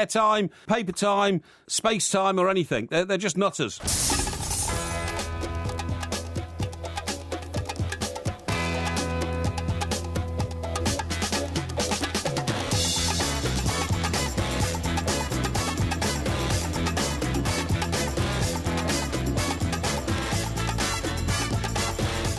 airtime, paper time, space time or anything. They're just nutters.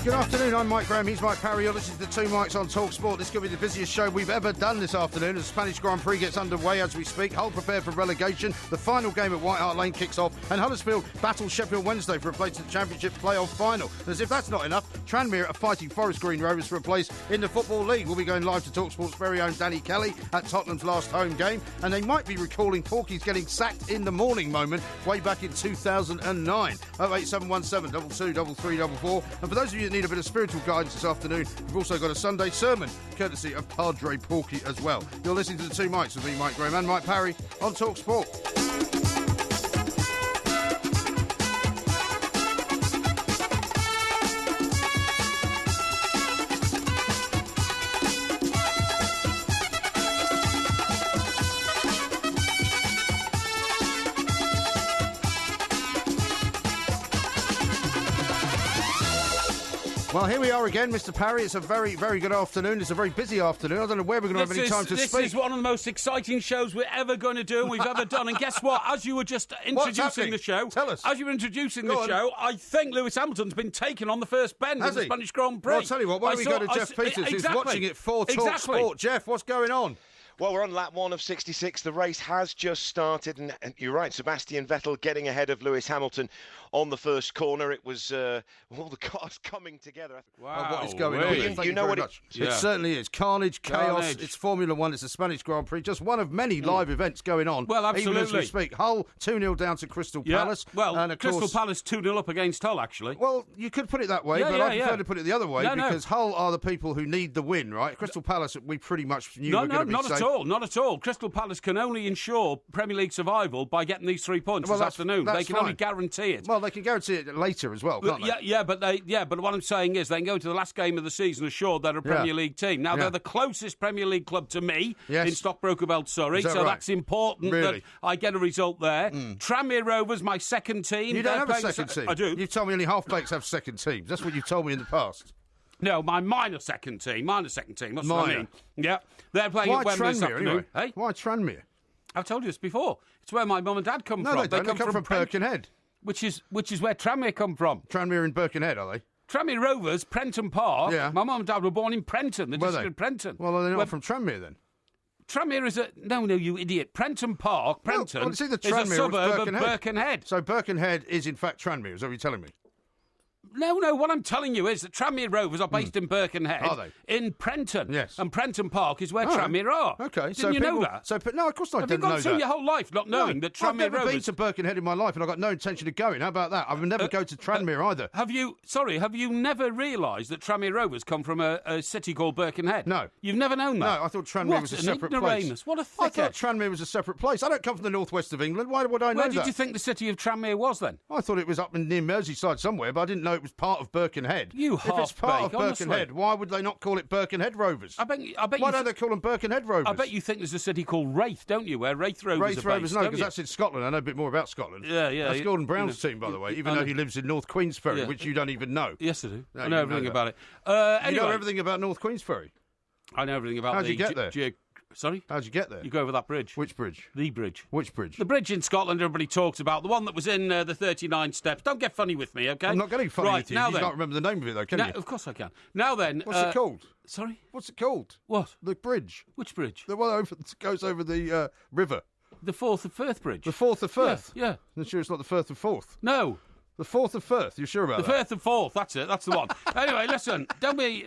Good afternoon, I'm Mike Graham, he's Mike Parry, you're listening to the Two Mikes on TalkSport. This could be the busiest show we've ever done this afternoon as the Spanish Grand Prix gets underway as we speak. Hull prepare for relegation, the final game at Hart Lane kicks off, and Huddersfield battles Sheffield Wednesday for a place in the Championship playoff final. And as if that's not enough, Tranmere are fighting Forest Green Rovers for a place in the Football League. We'll be going live to TalkSport's very own Danny Kelly at Tottenham's last home game, and they might be recalling Porky's getting sacked in the morning moment way back in 2009. 08717 223344. And for those of you that need a bit of spiritual guidance this afternoon, we've also got a Sunday sermon courtesy of Padre Porky as well. You're listening to the Two Mikes with me, Mike Graham, and Mike Parry on TalkSport. Well, here we are again, Mr. Parry. It's a very, very good afternoon. It's a very busy afternoon. I don't know where we're going to have any time to speak. This is one of the most exciting shows we're ever going to do and we've ever done. And guess what? As you were just introducing the show... Tell us. As you were introducing the show, I think Lewis Hamilton's been taken on the first bend in the Spanish Grand Prix. Well, I'll tell you what, why don't we go to Jeff Peters, who's watching it for TalkSport. Jeff, what's going on? Well, we're on lap 1 of 66. The race has just started, and you're right, Sebastian Vettel getting ahead of Lewis Hamilton on the first corner. It was all the cars coming together. Wow, what is going on? You know what it certainly is. Carnage, chaos. It's Formula One. It's the Spanish Grand Prix. Just one of many live events going on. Well, absolutely. Even as we speak. Hull 2-0 down to Crystal Palace. Well, and of Crystal Palace 2-0 up against Hull, actually. Well, you could put it that way, but I prefer to put it the other way because Hull are the people who need the win, right? Crystal Palace, we pretty much knew were going to be safe. Not at all. Crystal Palace can only ensure Premier League survival by getting these 3 points this afternoon. They can only guarantee it. Well, they can guarantee it later as well, can't they? But what I'm saying is they can go to the last game of the season assured they're a Premier League team. Now, they're the closest Premier League club to me in Stockbroker Belt, Surrey, so that's important that I get a result there. Tranmere Rovers, my second team. You don't have a second team? I do. You've told me only half-bakes have second teams. That's what you've told me in the past. No, my minor second team. That's what I mean. Yeah, they're playing at Wembley this afternoon. Anyway? Hey? Why Tranmere? I've told you this before. It's where my mum and dad come from. No, they come from Birkenhead. Which is where Tranmere come from. Tranmere in Birkenhead, are they? Tranmere Rovers, Prenton Park. Yeah. My mum and dad were born in Prenton, the district of Prenton. Well, they're not from Tranmere then. Tranmere is No, you idiot. Prenton Park, Prenton, it's either is Tranmere a suburb or of Birkenhead. So Birkenhead is in fact Tranmere, is that what you're telling me? No, what I'm telling you is that Tranmere Rovers are based in Birkenhead. Are they? In Prenton. Yes. And Prenton Park is where Tranmere are. Okay. Didn't you know that? No, of course I didn't know that. Have you gone through your whole life not knowing that Tranmere I've never Rovers... been to Birkenhead in my life and I've got no intention of going. How about that? I would never go to Tranmere either. Have you never realised that Tranmere Rovers come from a city called Birkenhead? No. You've never known that? No, I thought Tranmere was a separate place. What a thickhead. I thought Tranmere was a separate place. I don't come from the northwest of England. Why would I know that? Where did you think the city of Tranmere was then? I thought it was up near Merseyside somewhere, but I didn't know it was part of Birkenhead. If it's part of Birkenhead, why would they not call it Birkenhead Rovers? Why don't they call them Birkenhead Rovers? I bet you think there's a city called Wraith, don't you, where Wraith Rovers are based, no, because that's in Scotland. I know a bit more about Scotland. Yeah. That's Gordon Brown's team, by the way, even though he lives in North Queensferry, which you don't even know. Yes, I do. No, I know everything about it. Anyway, you know everything about North Queensferry? I know everything about How'd you get there? Sorry? How'd you get there? You go over that bridge. Which bridge? The bridge. Which bridge? The bridge in Scotland everybody talks about. The one that was in the 39 steps. Don't get funny with me, OK? I'm not getting funny with you. Now you can't remember the name of it, though, can you? Of course I can. Now then... What's it called? Sorry? What's it called? What? The bridge. Which bridge? The one that goes over the river. The Forth of Firth Bridge. The Forth of Firth? Yeah. I'm sure it's not the Firth of Forth? No. The Forth of Firth, you sure about that? The Firth of Forth, that's it, that's the one. Anyway, listen, don't be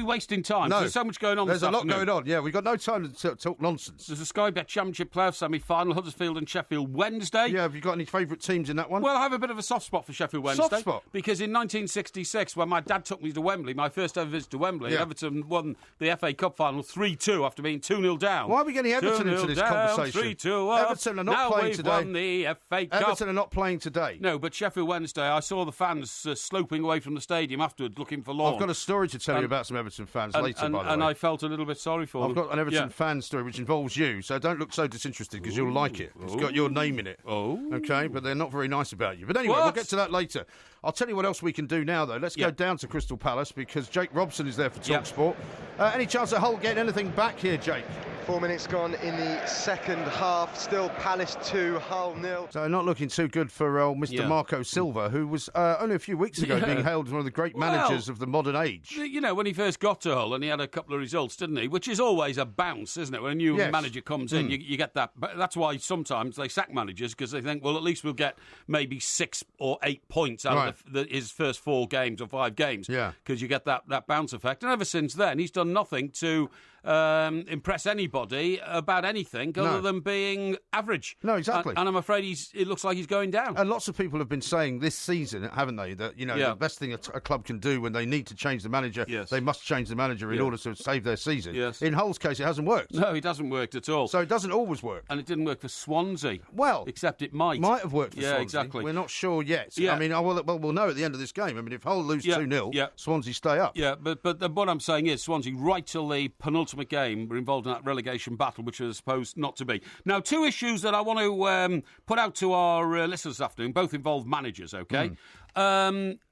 wasting time. No. There's so much going on There's this a lot afternoon. going on, yeah. We've got no time to talk nonsense. There's a Sky Bet Championship playoff semi-final, Huddersfield and Sheffield Wednesday. Yeah, have you got any favourite teams in that one? Well, I have a bit of a soft spot for Sheffield Wednesday. Soft spot? Because in 1966, when my dad took me to Wembley, my first ever visit to Wembley, Everton won the FA Cup final 3-2 after being 2-0 down. Why are we getting Everton into this conversation? 3-2 up. Everton are not playing today. Now we've won the FA Cup. Everton are not playing today. No, but Sheffield Sheffield Wednesday, I saw the fans sloping away from the stadium afterwards looking for lawn. I've got a story to tell you about some Everton fans later, by the way. And I felt a little bit sorry for them. I've got an Everton fan story which involves you, so don't look so disinterested because you'll like it. It's got your name in it. Okay, but they're not very nice about you. But anyway, we'll get to that later. I'll tell you what else we can do now, though. Let's go down to Crystal Palace because Jake Robson is there for TalkSport. Any chance of Hull getting anything back here, Jake? 4 minutes gone in the second half. Still Palace 2, Hull 0. So not looking too good for Mr. Marco Silva, who was only a few weeks ago being hailed as one of the great managers of the modern age. You know, when he first got to Hull and he had a couple of results, didn't he? Which is always a bounce, isn't it? When a new manager comes in, you get that. But that's why sometimes they sack managers, because they think, well, at least we'll get maybe 6 or 8 points out of his first 4 games or 5 games. Because you get that bounce effect. And ever since then, he's done nothing to impress anybody about anything other than being average. No, exactly. And I'm afraid it looks like he's going down. And lots of people have been saying this season, haven't they, that the best thing a club can do when they need to change the manager, they must change the manager in order to save their season. In Hull's case, it hasn't worked. No, it hasn't worked at all. So it doesn't always work. And it didn't work for Swansea. Well, except it might. Might have worked for Swansea. Exactly. We're not sure yet. I mean, we'll know at the end of this game. I mean, if Hull lose 2-0, Swansea stay up. Yeah, but what I'm saying is Swansea, right till the penultimate game, were involved in that relegation battle, which was supposed not to be. Now, 2 issues that I want to put out to our listeners this afternoon, both involve managers, okay?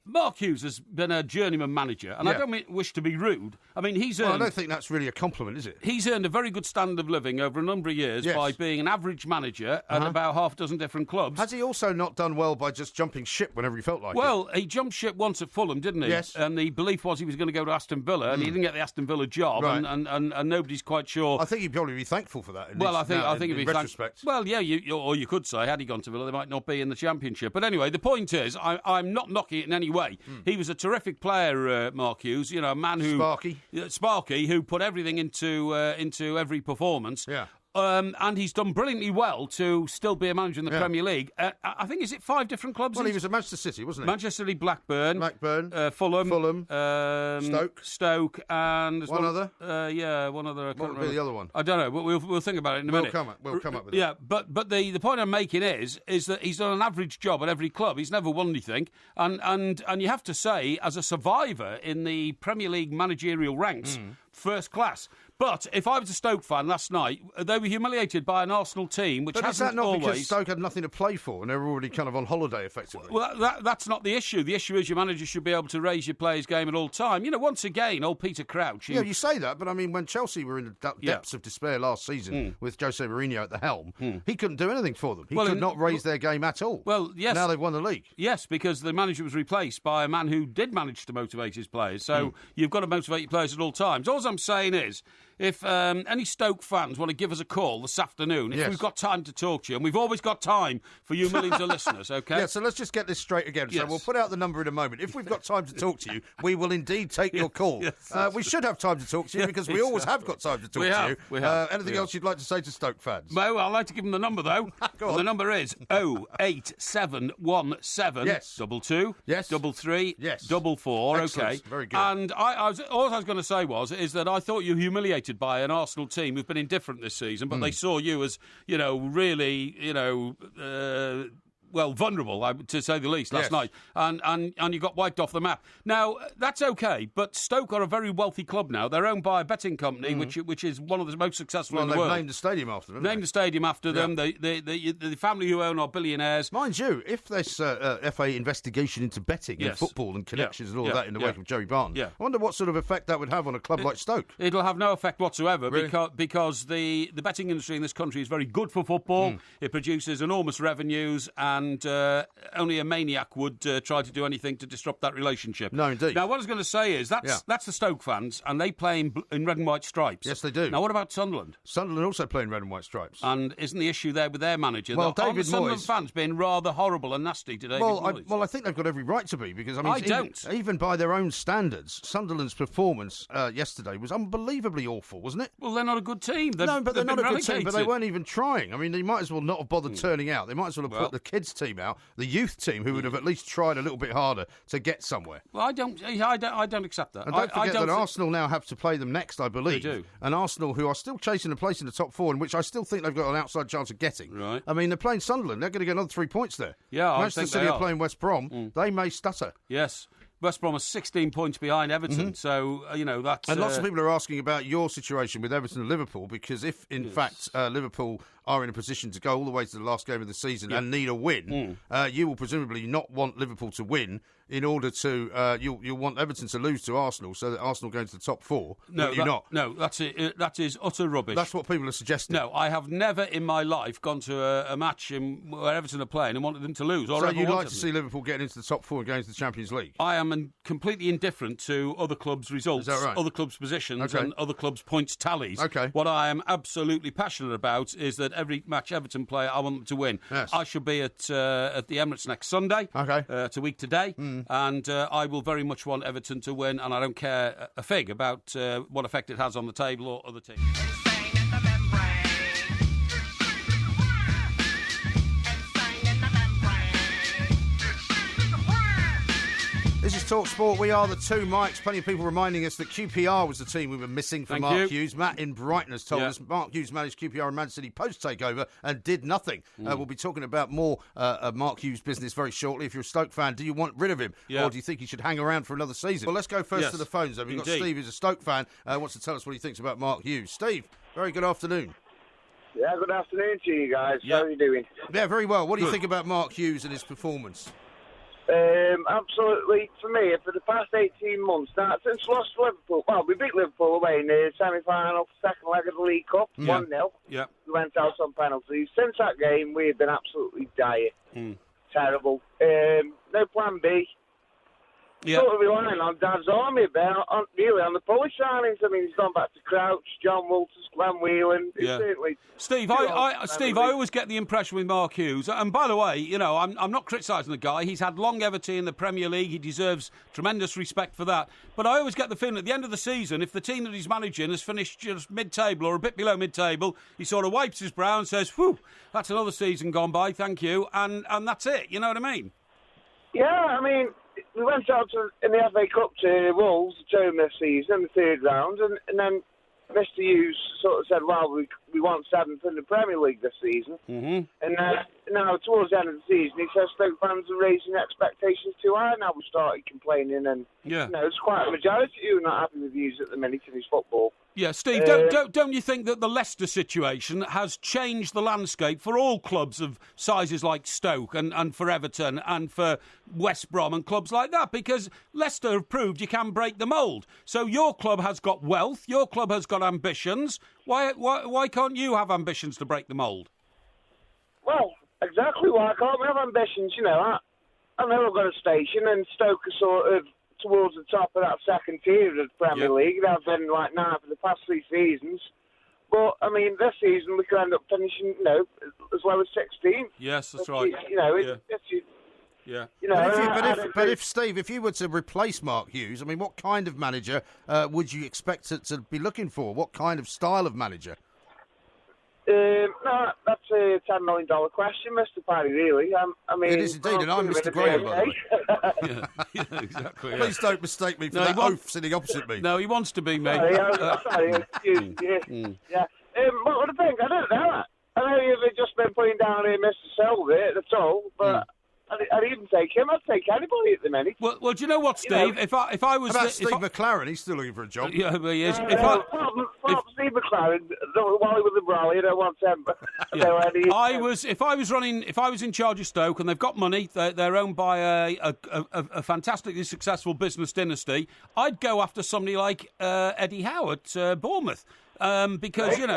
Mark Hughes has been a journeyman manager, and I don't wish to be rude. I mean, he's earned... Well, I don't think that's really a compliment, is it? He's earned a very good standard of living over a number of years by being an average manager at about half a dozen different clubs. Has he also not done well by just jumping ship whenever he felt like it? Well, he jumped ship once at Fulham, didn't he? Yes. And the belief was he was going to go to Aston Villa, and he didn't get the Aston Villa job, and nobody's quite sure. I think he'd probably be thankful for that. I think in retrospect. Well, yeah, you could say, had he gone to Villa, they might not be in the Championship. But anyway, the point is, I'm not knocking it in any way. He was a terrific player, Mark Hughes. You know, a man who Sparky, who put everything into every performance. Yeah. And he's done brilliantly well to still be a manager in the Premier League. I think, is it 5 different clubs? Well, he was at Manchester City, wasn't he? Manchester City, Blackburn, Fulham, Stoke, and one other. One other. What would be the other one? I don't know. But we'll think about it in a minute. We'll come up with it. Yeah, but the point I'm making is that he's done an average job at every club. He's never won anything, and you have to say, as a survivor in the Premier League managerial ranks, first class. But if I was a Stoke fan last night, they were humiliated by an Arsenal team, which hasn't always... But is that not because Stoke had nothing to play for and they were already kind of on holiday, effectively? Well, that's not the issue. The issue is your manager should be able to raise your players' game at all time. You know, once again, old Peter Crouch... Yeah, you say that, but I mean, when Chelsea were in the depths of despair last season with Jose Mourinho at the helm, he couldn't do anything for them. He could not raise their game at all. Well, yes. Now they've won the league. Yes, because the manager was replaced by a man who did manage to motivate his players. So you've got to motivate your players at all times. All I'm saying is, if any Stoke fans want to give us a call this afternoon, if we've got time to talk to you, and we've always got time for you millions of listeners, okay? Yeah, so let's just get this straight again. Yes. So we'll put out the number in a moment. If we've got time to talk to you, we will indeed take your call. Yes, we should have time to talk to you because we always have got time to talk to you. Anything else you'd like to say to Stoke fans? Well, I'd like to give them the number, though. Go on. The number is 08717 22 33 44. Excellent. Okay. Very good. And all I was going to say is that I thought you were humiliated by an Arsenal team who've been indifferent this season, but they saw you as, really, vulnerable, to say the least, last night. And you got wiped off the map. Now, that's okay, but Stoke are a very wealthy club now. They're owned by a betting company, which is one of the most successful in the world. They've named the stadium after them. Named the stadium after them. The family who own are billionaires. Mind you, if there's FA investigation into betting and football and connections and all of that in the wake of Joey Barton, I wonder what sort of effect that would have on a club like Stoke. It'll have no effect whatsoever because the betting industry in this country is very good for football. It produces enormous revenues and only a maniac would try to do anything to disrupt that relationship. No, indeed. Now, what I was going to say is that's the Stoke fans, and they play in red and white stripes. Yes, they do. Now, what about Sunderland? Sunderland also play in red and white stripes. And isn't the issue there with their manager? Well, David the Sunderland Moyes... fans being rather horrible and nasty to David Moyes? I think they've got every right to be, because, I mean, even by their own standards, Sunderland's performance yesterday was unbelievably awful, wasn't it? Well, they're not a good team. They're not a good team, but they weren't even trying. I mean, they might as well not have bothered turning out. They might as well have put the kids kids' team out, the youth team, who would have at least tried a little bit harder to get somewhere. Well, I don't accept that. And don't forget that Arsenal now have to play them next, I believe. They do. And Arsenal, who are still chasing a place in the top 4, in which I still think they've got an outside chance of getting. Right. I mean, they're playing Sunderland. They're going to get another 3 points there. Yeah, Manchester City are playing West Brom. They may stutter. Yes. West Brom are 16 points behind Everton, so, that's... And lots of people are asking about your situation with Everton and Liverpool, because if, in fact, Liverpool are in a position to go all the way to the last game of the season and need a win, you will presumably not want Liverpool to win in order to... You'll want Everton to lose to Arsenal so that Arsenal go into the top 4. No, you're not. No, that is utter rubbish. That's what people are suggesting. No, I have never in my life gone to a match where Everton are playing and wanted them to lose. So you'd like to see Liverpool getting into the top 4 and going to the Champions League? I am completely indifferent to other clubs' results, Is that right? other clubs' positions and other clubs' points tallies. Okay. What I am absolutely passionate about is that every match Everton play, I want them to win. Yes. I should be at the Emirates next Sunday. Okay. It's a week today. And I will very much want Everton to win, and I don't care a fig about what effect it has on the table or other teams. This is Talk Sport. We are the two Mikes. Plenty of people reminding us that QPR was the team we were missing for Mark Hughes. Matt in Brighton has told us Mark Hughes managed QPR and Man City post-takeover and did nothing. We'll be talking about more Mark Hughes business very shortly. If you're a Stoke fan, do you want rid of him? Or do you think he should hang around for another season? Well, let's go first to the phones. We've got Steve, who's a Stoke fan, wants to tell us what he thinks about Mark Hughes. Steve, very good afternoon. Yeah, good afternoon to you guys. How are you doing? Yeah, very well. What do you think about Mark Hughes and his performance? Absolutely, for me, for the past 18 months, now, since we lost to Liverpool, well, we beat Liverpool away in the semi-final, second leg of the League Cup, 1-0. Yeah. We went out on penalties. Since that game, we've been absolutely dire. Terrible. No plan B. Sort of relying on Dad's army a bit, on the Polish signings. I mean, he's gone back to Crouch, John Walters, Glenn Whelan. Certainly. Steve, I always get the impression with Mark Hughes, and by the way, I'm not criticising the guy. He's had longevity in the Premier League. He deserves tremendous respect for that. But I always get the feeling at the end of the season, if the team that he's managing has finished just mid-table or a bit below mid-table, he sort of wipes his brow and says, "Whew, that's another season gone by, thank you," and that's it. You know what I mean? Yeah, I mean, we went out in the FA Cup to Wolves to term this season in the third round, and then Mr. Hughes sort of said, well, we want 7th in the Premier League this season. And now, towards the end of the season, he says Stoke fans are raising expectations too high. Now we started complaining, and it's quite a majority who are not happy with Hughes at the minute in his football. Yeah, Steve, don't you think that the Leicester situation has changed the landscape for all clubs of sizes like Stoke and for Everton and for West Brom and clubs like that? Because Leicester have proved you can break the mould. So your club has got wealth, your club has got ambitions. Why can't you have ambitions to break the mould? Well, exactly. Why can't we have ambitions? I know I've got a station, and Stoke are sort of towards the top of that second tier of the Premier League. They've been like now for the past 3 seasons. But, I mean, this season we could end up finishing, as low as 16th. Yes, that's right. But if Steve, if you were to replace Mark Hughes, I mean, what kind of manager would you expect to be looking for? What kind of style of manager? No, that's a $10 million question, Mr. Parry, really. I mean, it is indeed, and I'm Mr. Graham, by the way. Yeah, exactly. Please don't mistake me for that oaf sitting opposite me. No, he wants to be me. Sorry, excuse me. Yeah. What do you think? I don't know. I know you've just been putting down here Mr. Selby, that's all, but... I'd even take him. I'd take anybody at the minute. Well, do you know what, Steve? If I was... About Steve McLaren, he's still looking for a job. Yeah, but he is. Steve McLaren, Wally with the Brawley, I don't want him. If I was in charge of Stoke and they've got money, they're owned by a fantastically successful business dynasty, I'd go after somebody like Eddie Howe at Bournemouth. Because, you'd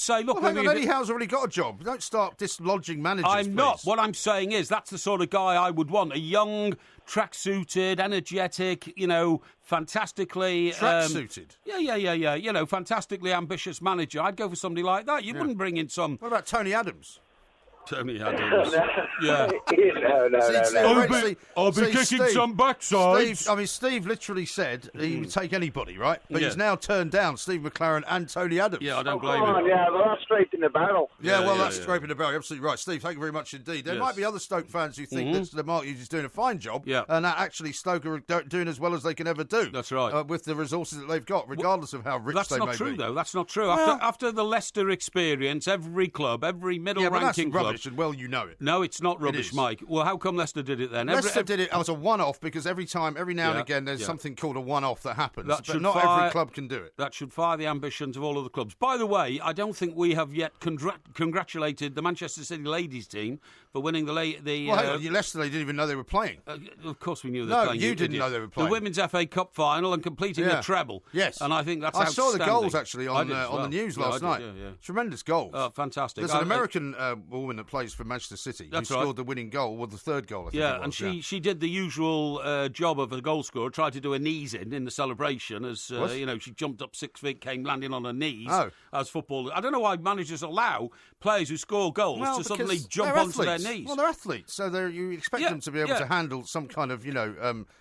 say, look... Well, hang on, Eddie Howe's already got a job. Don't start dislodging managers, I'm not. What I'm saying is that's the sort of guy I would want. A young, track-suited, energetic, fantastically... Track-suited? Fantastically ambitious manager. I'd go for somebody like that. You wouldn't bring in some... What about Tony Adams? Tony Adams. No. I'll be kicking some backsides. Steve literally said he would take anybody, right? But he's now turned down Steve McLaren and Tony Adams. Yeah, I don't blame him. Yeah, well, that's scraping the barrel. That's scraping the barrel. Absolutely right. Steve, thank you very much indeed. There might be other Stoke fans who think that the Mark Hughes is doing a fine job, and that actually Stoke are doing as well as they can ever do. That's right. With the resources that they've got, regardless of how rich they may be. That's not true, though. That's not true. After the Leicester experience, every club, every middle-ranking club... rubbish, and well, you know it. No, it's not rubbish, Mike. Well, how come Leicester did it then? Leicester did it as a one-off because every now and again there's something called a one-off that happens. But not every club can do it. That should fire the ambitions of all of the clubs. By the way, I don't think we have yet congratulated the Manchester City ladies team for winning the Leicester, they didn't even know they were playing. Of course we knew they were playing. No, you didn't know they were playing. The Women's FA Cup final and completing the treble. Yes. And I think that's outstanding. I saw the goals, actually, on the news last night. Tremendous goals. Oh, fantastic. There's an American woman that plays for Manchester City who scored the winning goal, the third goal, I think it was. And she did the usual job of a goal scorer, tried to do a knees in the celebration as, she jumped up 6 feet, came landing on her knees as football. I don't know why managers allow players who score goals to suddenly jump onto their knees. Well, they're athletes, so you expect them to be able to handle some kind of,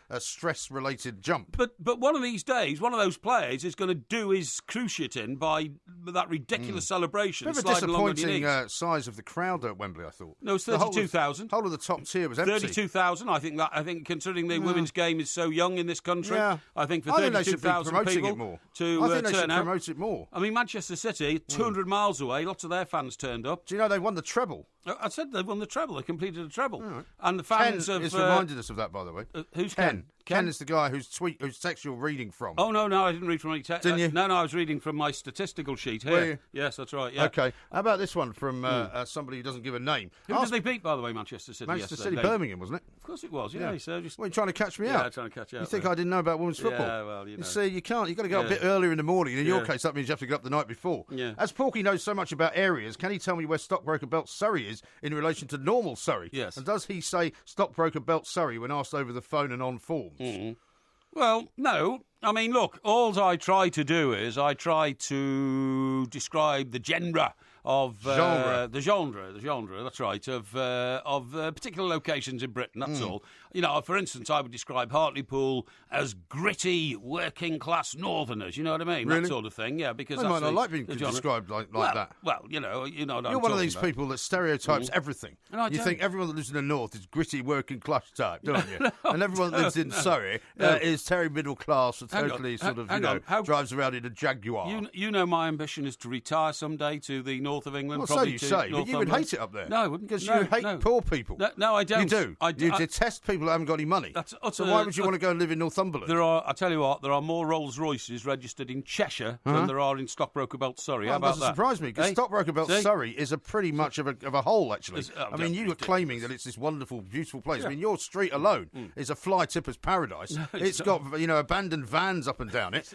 a stress-related jump. But one of these days, one of those players is going to do his cruciate in by that ridiculous celebration. Bit of a disappointing size of the crowd at Wembley, I thought. No, it's 32,000. Whole of the top tier was empty. 32,000. I think considering the women's game is so young in this country, I think for 32,000 people to turn out. Promote it more. I mean, Manchester City, 200 miles away, lots of their fans turned up. Do you know they won the treble? I said they won the treble. They completed the treble. Right. And the fans Ken is reminded us of that, by the way. Who's Ken? Ken is the guy whose text you're reading from. Oh, no, I didn't read from any text. Didn't you? No, I was reading from my statistical sheet here. Were you? Yes, that's right. Yeah. Okay. How about this one from somebody who doesn't give a name? Who did they beat, by the way, Manchester City Manchester yesterday? City, Birmingham, wasn't it? Of course it was, yeah. So What, are you trying to catch me out? Yeah, trying to catch you out. You think I didn't know about women's football? Yeah, well, you know. You see, you can't. You've got to go a bit earlier in the morning. In your case, that means you have to get up the night before. Yeah. As Porky knows so much about areas, can he tell me where Stockbroker Belt Surrey is in relation to normal Surrey? Yes. And does he say Stockbroker Belt Surrey when asked over the phone and on forms? Mm-hmm. Well, no. I mean, look, all I try to do is I try to describe the genre of the genre. That's right, of particular locations in Britain. That's all. You know, for instance, I would describe Hartlepool as gritty, working-class Northerners. You know what I mean? Really? That sort of thing. Yeah, because I might not like being described like that. Well, you know what You're I'm one of these about. people that stereotypes everything. You think everyone that lives in the north is gritty, working-class type, don't you? And everyone that lives in Surrey is very middle class and totally drives around in a Jaguar. You know, my ambition is to retire someday to the north of England. Well, so you say, but you would hate it up there. No, I wouldn't. Because you hate poor people. No, I don't. You do. You detest people that haven't got any money. So why would you want to go and live in Northumberland? I tell you what, there are more Rolls Royces registered in Cheshire than there are in Stockbroker Belt Surrey. How about that? That doesn't surprise me, because Stockbroker Belt Surrey is a pretty much of a hole, actually. I mean, you were claiming that it's this wonderful, beautiful place. I mean, your street alone is a fly tipper's paradise. It's got, abandoned vans up and down it.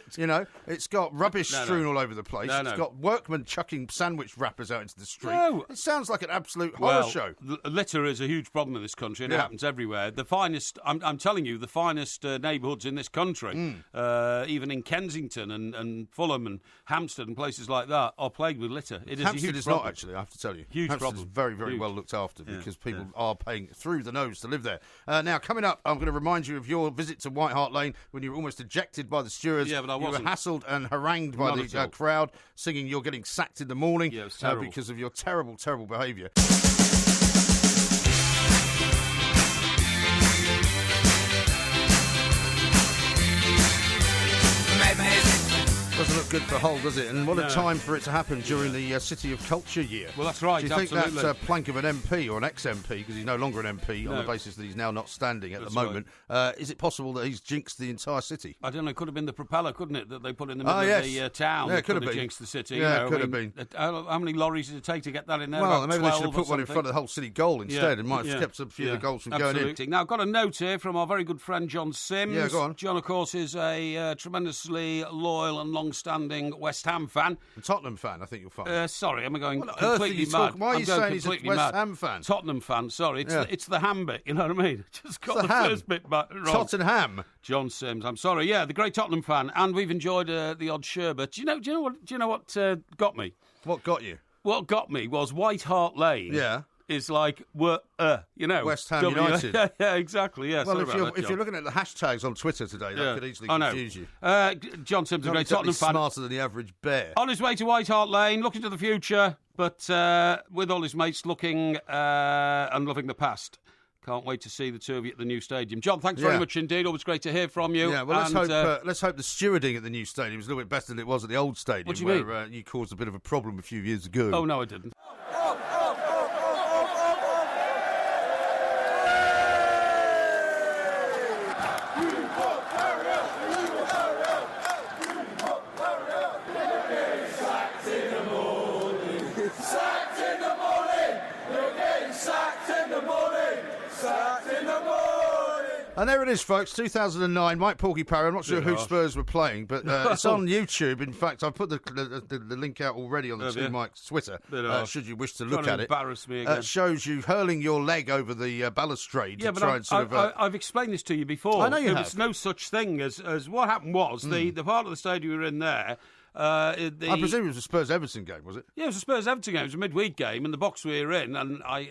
It's got rubbish strewn all over the place. It's got workmen chucking sandwich wrappers out into the street. It sounds like an absolute horror show. Litter is a huge problem in this country, and it happens everywhere. The finest, I'm telling you, the finest neighbourhoods in this country, even in Kensington and Fulham and Hampstead and places like that, are plagued with litter. It is Hampstead a huge is problem. not, actually, I have to tell you. Huge Hampstead problem. is very, very well looked after because people are paying through the nose to live there. Now, coming up, I'm going to remind you of your visit to White Hart Lane when you were almost ejected by the stewards. Yeah, but I wasn't. You were hassled and harangued by the crowd, singing "You're Getting Sacked in the Morning" it was terrible. Because of your terrible, terrible behaviour. Doesn't look good for Hull, does it? And what a time for it to happen during the City of Culture year. Well, that's right. Do you think absolutely. that plank of an MP or an ex-MP, because he's no longer an MP on the basis that he's now not standing at the moment, is it possible that he's jinxed the entire city? I don't know. It could have been the propeller, couldn't it, that they put in the middle of the town? Yeah, it could have been. Jinxed the city. Yeah, it could have been. How many lorries did it take to get that in there? Well, About maybe 12 they should have put one in front of the whole city goal instead and might have kept a few of the goals from going in. Now, I've got a note here from our very good friend John Sims. Yeah, go on. John, of course, is a tremendously loyal and long-standing West Ham fan. A Tottenham fan, I think you'll find. Sorry, am I going What on earth completely are you mad? Why are you saying he's a completely West mad. Ham fan? Tottenham fan, sorry. It's the ham bit, you know what I mean? Just got the first bit wrong. Tottenham. John Sims, I'm sorry. Yeah, the great Tottenham fan, and we've enjoyed the odd sherbet. Do you know what got me? What got you? What got me was White Hart Lane. Yeah. is like, West Ham United. Yeah, exactly, yeah. Well, if you're looking at the hashtags on Twitter today, that could easily confuse you. John Sims, a great Tottenham fan. Smarter than the average bear. On his way to Hart Lane, looking to the future, but with all his mates looking and loving the past. Can't wait to see the two of you at the new stadium. John, thanks very much indeed. Always great to hear from you. Yeah, well, let's hope the stewarding at the new stadium is a little bit better than it was at the old stadium. What do you mean? You caused a bit of a problem a few years ago. Oh, no, I didn't. And there it is, folks, 2009, Mike Porky Parry. I'm not sure who Spurs were playing, but it's on YouTube. In fact, I've put the link out already on the Two Mike's Twitter, should you wish to look at it. Embarrass me again. It shows you hurling your leg over the balustrade to try and sort of... I've explained this to you before. I know you have. There was no such thing as what happened was, the part of the stadium we were in there... I presume it was a Spurs-Everton game, was it? Yeah, it was a Spurs-Everton game. It was a midweek game, and the box we were in, and I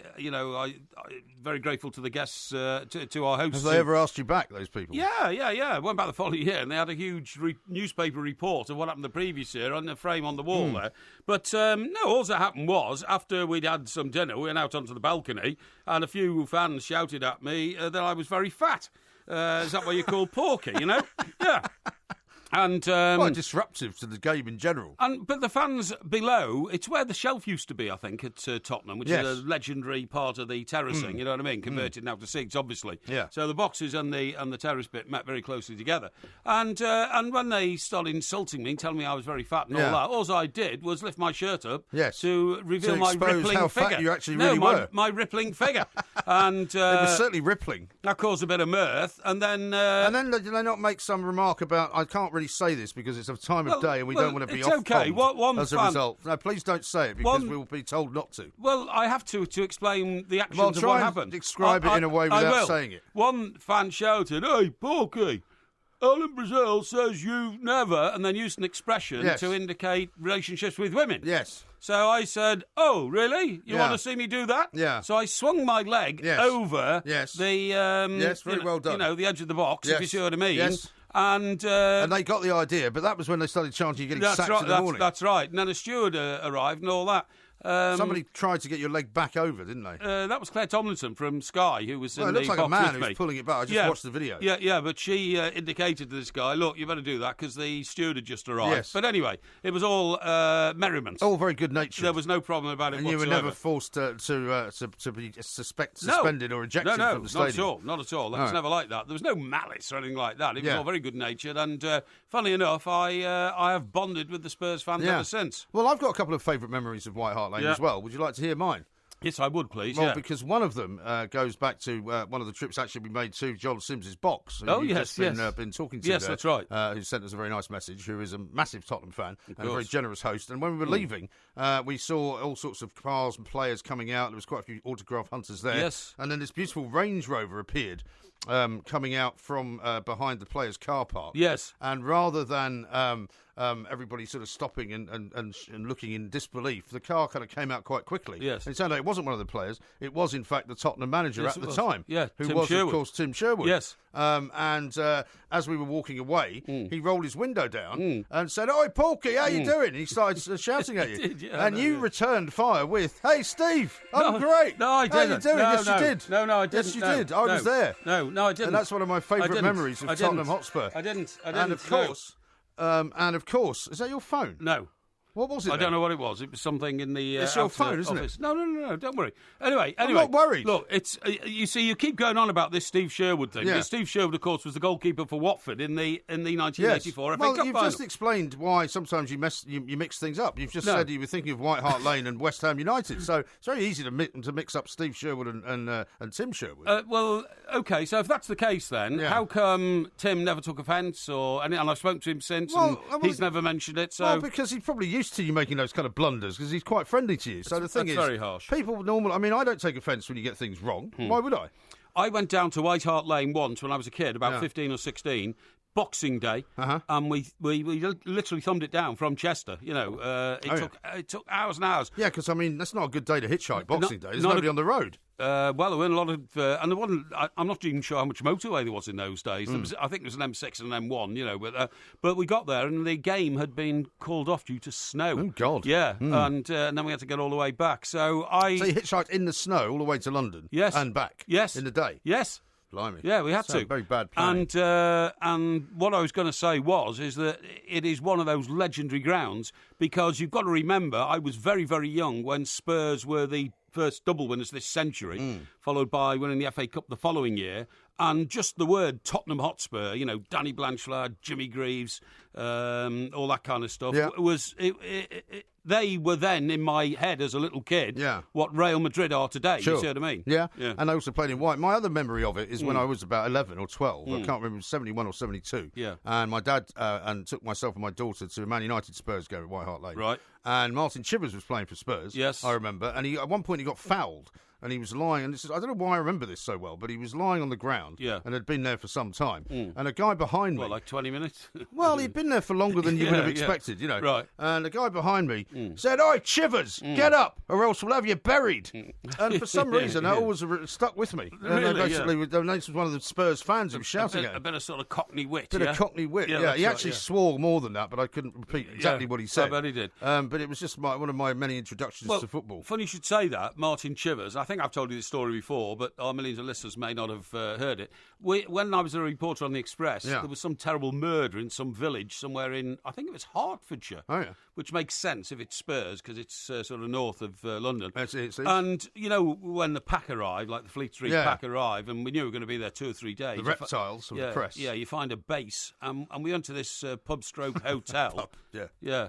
very grateful to the guests, to our hosts. Have they ever asked you back, those people? Yeah. Went back the following year, and they had a huge newspaper report of what happened the previous year on the frame on the wall there. But, no, all that happened was, after we'd had some dinner, we went out onto the balcony, and a few fans shouted at me that I was very fat. Is that what you call porky, you know? Yeah. And quite disruptive to the game in general. But the fans below, it's where the shelf used to be, I think, at Tottenham, which is a legendary part of the terracing. You know what I mean? Converted now to seats, obviously. Yeah. So the boxes and the terrace bit met very closely together. And when they started insulting me, telling me I was very fat and all that, all I did was lift my shirt up to reveal my rippling how figure. Fat you actually really were. My rippling figure. And it was certainly rippling. That caused a bit of mirth, and then did they not make some remark about? I can't really say this because it's a time of day and we don't want to be off okay. as a result. No, please don't say it because we will be told not to. Well, I have to explain the actions of what happened. Describe it in a way without saying it. One fan shouted, "Hey, Porky, Alan Brazil says you've never," and then used an expression to indicate relationships with women. Yes. So I said, "Oh, really? You want to see me do that?" Yeah. So I swung my leg over the very well done. You know, the edge of the box, if you see what I mean. Yes. And they got the idea, but that was when they started chanting you getting sacked in the morning. That's right. And then a steward arrived and all that. Somebody tried to get your leg back over, didn't they? That was Claire Tomlinson from Sky, who was in the box with me. It looks like a man who's pulling it back. I just watched the video. Yeah, but she indicated to this guy, look, you better do that because the steward had just arrived. Yes. But anyway, it was all merriment. All very good-natured. There was no problem about it and whatsoever. You were never forced to be suspended or ejected from the stadium? Not at all. It was never like that. There was no malice or anything like that. It was all very good-natured. And funnily enough, I have bonded with the Spurs fans ever since. Well, I've got a couple of favourite memories of Hart Lane as well. Would you like to hear mine? Yes, I would, please. Well, because one of them goes back to one of the trips actually we made to John Sims's box. Oh, yes, been talking to. Yes, that's right. Who sent us a very nice message, who is a massive Tottenham fan and a very generous host. And when we were leaving, we saw all sorts of cars and players coming out. There was quite a few autograph hunters there. Yes. And then this beautiful Range Rover appeared. Coming out from behind the players' car park. Yes. And rather than everybody sort of stopping and looking in disbelief, the car kind of came out quite quickly. Yes. And it turned out it wasn't one of the players. It was, in fact, the Tottenham manager at the time. Yeah, who Tim was, Sherwood. of course, Tim Sherwood. Yes. And as we were walking away, he rolled his window down and said, "Oi, Porky, how you doing?" And he started shouting at you. And you returned fire with, "Hey, Steve, I'm great." No, I didn't. How you doing? Yes, you did. No, I didn't. Yes, you did. I was there. No, I didn't. And that's one of my favourite memories of Tottenham Hotspur. I didn't. And of course, is that your phone? No. What was it? I don't know what it was. It was something in the. It's your phone, isn't office. it? No. Don't worry. Anyway. I'm not worried. Look, it's you see, you keep going on about this Steve Sherwood thing. Yeah. Because Steve Sherwood, of course, was the goalkeeper for Watford in the 1984 FA Cup Well, you've final. just explained why sometimes you mix things up. You've just said you were thinking of Hart Lane and West Ham United. So it's very easy to mix up Steve Sherwood and Tim Sherwood. Well, okay. So if that's the case, then how come Tim never took offence and I've spoken to him since, and he's never mentioned it. So because he's probably used to you making those kind of blunders because he's quite friendly to you. So the thing is, very harsh. People normally. I mean, I don't take offence when you get things wrong. Why would I? I went down to Hart Lane once when I was a kid, about 15 or 16, Boxing Day, and we literally thumbed it down from Chester. It took hours and hours. Yeah, because, I mean, that's not a good day to hitchhike, Boxing Day. There's nobody on the road. Well, there weren't a lot of... and there wasn't... I'm not even sure how much motorway there was in those days. I think there was an M6 and an M1, but we got there and the game had been called off due to snow. Oh, God. Yeah, and then we had to get all the way back. So you hitchhiked in the snow all the way to London? Yes. And back? Yes. In the day? Yes. Blimey. Yeah, we had to. Very bad planning. And what I was going to say is that it is one of those legendary grounds because you've got to remember I was very, very young when Spurs were the first double winners this century, followed by winning the FA Cup the following year. And just the word Tottenham Hotspur, Danny Blanchard, Jimmy Greaves, all that kind of stuff, they were then in my head as a little kid what Real Madrid are today. Sure. You see what I mean? Yeah. And they also played in white. My other memory of it is when I was about 11 or 12. I can't remember, it was 71 or 72. Yeah. And my dad took myself and my daughter to a Man United Spurs game at White Hart Lane. Right. And Martin Chivers was playing for Spurs. Yes. I remember. And at one point he got fouled. And he was lying, and I don't know why I remember this so well, but he was lying on the ground and had been there for some time. And a guy behind me... like 20 minutes? Well, he'd been there for longer than you would have expected, Right. And the guy behind me said, "Oi, Chivers, get up, or else we'll have you buried." And for some reason, that always stuck with me. Really? This was one of the Spurs fans who was shouting at him. A bit of sort of Cockney wit, of Cockney wit, yeah. He actually swore more than that, but I couldn't repeat exactly what he said. I bet he did. But it was just one of my many introductions to football. Funny you should say that, Martin Chivers. I think I've told you this story before, but our millions of listeners may not have heard it. When I was a reporter on the Express, there was some terrible murder in some village somewhere in, I think it was Hertfordshire, which makes sense if it's Spurs, because it's sort of north of London. And, when the pack arrived, like the Fleet Street pack arrived, and we knew we were going to be there 2 or 3 days. The reptiles of the press. Yeah, you find a base, and we went to this pub/hotel. Pub, yeah.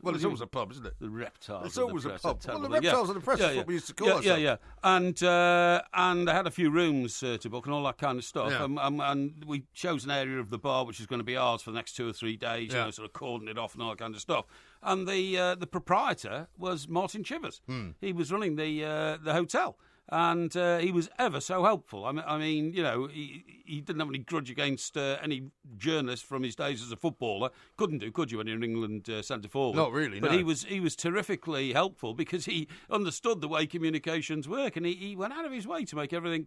Well, it's always a pub, isn't it? The reptiles. It's always a pub. Well, the reptiles reptiles of the press is what we used to call ourselves. Yeah. And I had a few rooms to book and all that kind of stuff. And we chose an area of the bar which is going to be ours for the next 2 or 3 days, sort of cordoned it off and all that kind of stuff. And the proprietor was Martin Chivers. He was running the hotel. And he was ever so helpful. I mean, he didn't have any grudge against any journalist from his days as a footballer. Couldn't do, could you, when you're an England centre forward? Not really, but no. he was terrifically helpful because he understood the way communications work, and he went out of his way to make everything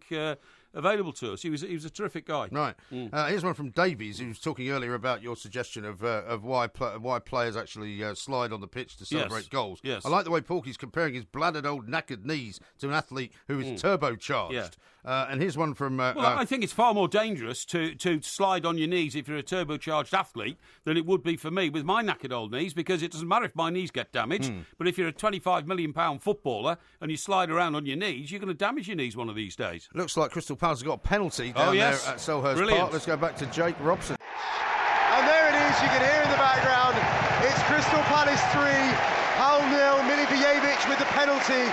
available to us. He was a terrific guy. Right. Here's one from Davies, who was talking earlier about your suggestion of why players actually slide on the pitch to celebrate goals. Yes. I like the way Porky's comparing his bladdered old knackered knees to an athlete who is turbocharged. Yeah. And here's one from... I think it's far more dangerous to slide on your knees if you're a turbocharged athlete than it would be for me with my knackered old knees, because it doesn't matter if my knees get damaged, but if you're a £25 million footballer and you slide around on your knees, you're going to damage your knees one of these days. Looks like Crystal Palace have got a penalty down there at Selhurst Park. Let's go back to Jake Robson. And there it is, you can hear in the background, it's Crystal Palace 3, Hull 0, Milivojevic with the penalty.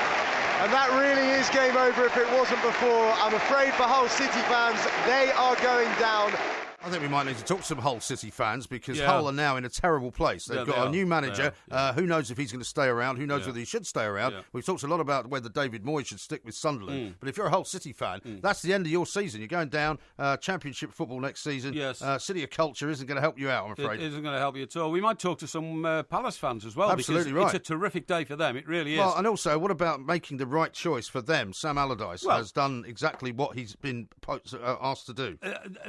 And that really is game over if it wasn't before. I'm afraid for Hull City fans, they are going down. I think we might need to talk to some Hull City fans, because Hull are now in a terrible place. They've got a new manager. Who knows if he's going to stay around? Who knows whether he should stay around? We've talked a lot about whether David Moyes should stick with Sunderland. But if you're a Hull City fan, that's the end of your season. You're going down Championship football next season. Yes. City of Culture isn't going to help you out, I'm afraid. It isn't going to help you at all. We might talk to some Palace fans as well. Absolutely because right. It's a terrific day for them. It really is. Well, and also, what about making the right choice for them? Sam Allardyce has done exactly what he's been asked to do.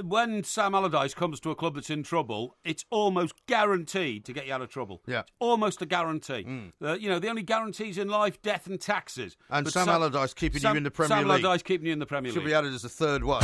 When Sam Allardyce comes to a club that's in trouble, it's almost guaranteed to get you out of trouble. Yeah. It's almost a guarantee. The only guarantees in life, death and taxes. And but Sam Allardyce keeping you in the Premier League. Sam Allardyce keeping you in the Premier League. Should be added as a third one.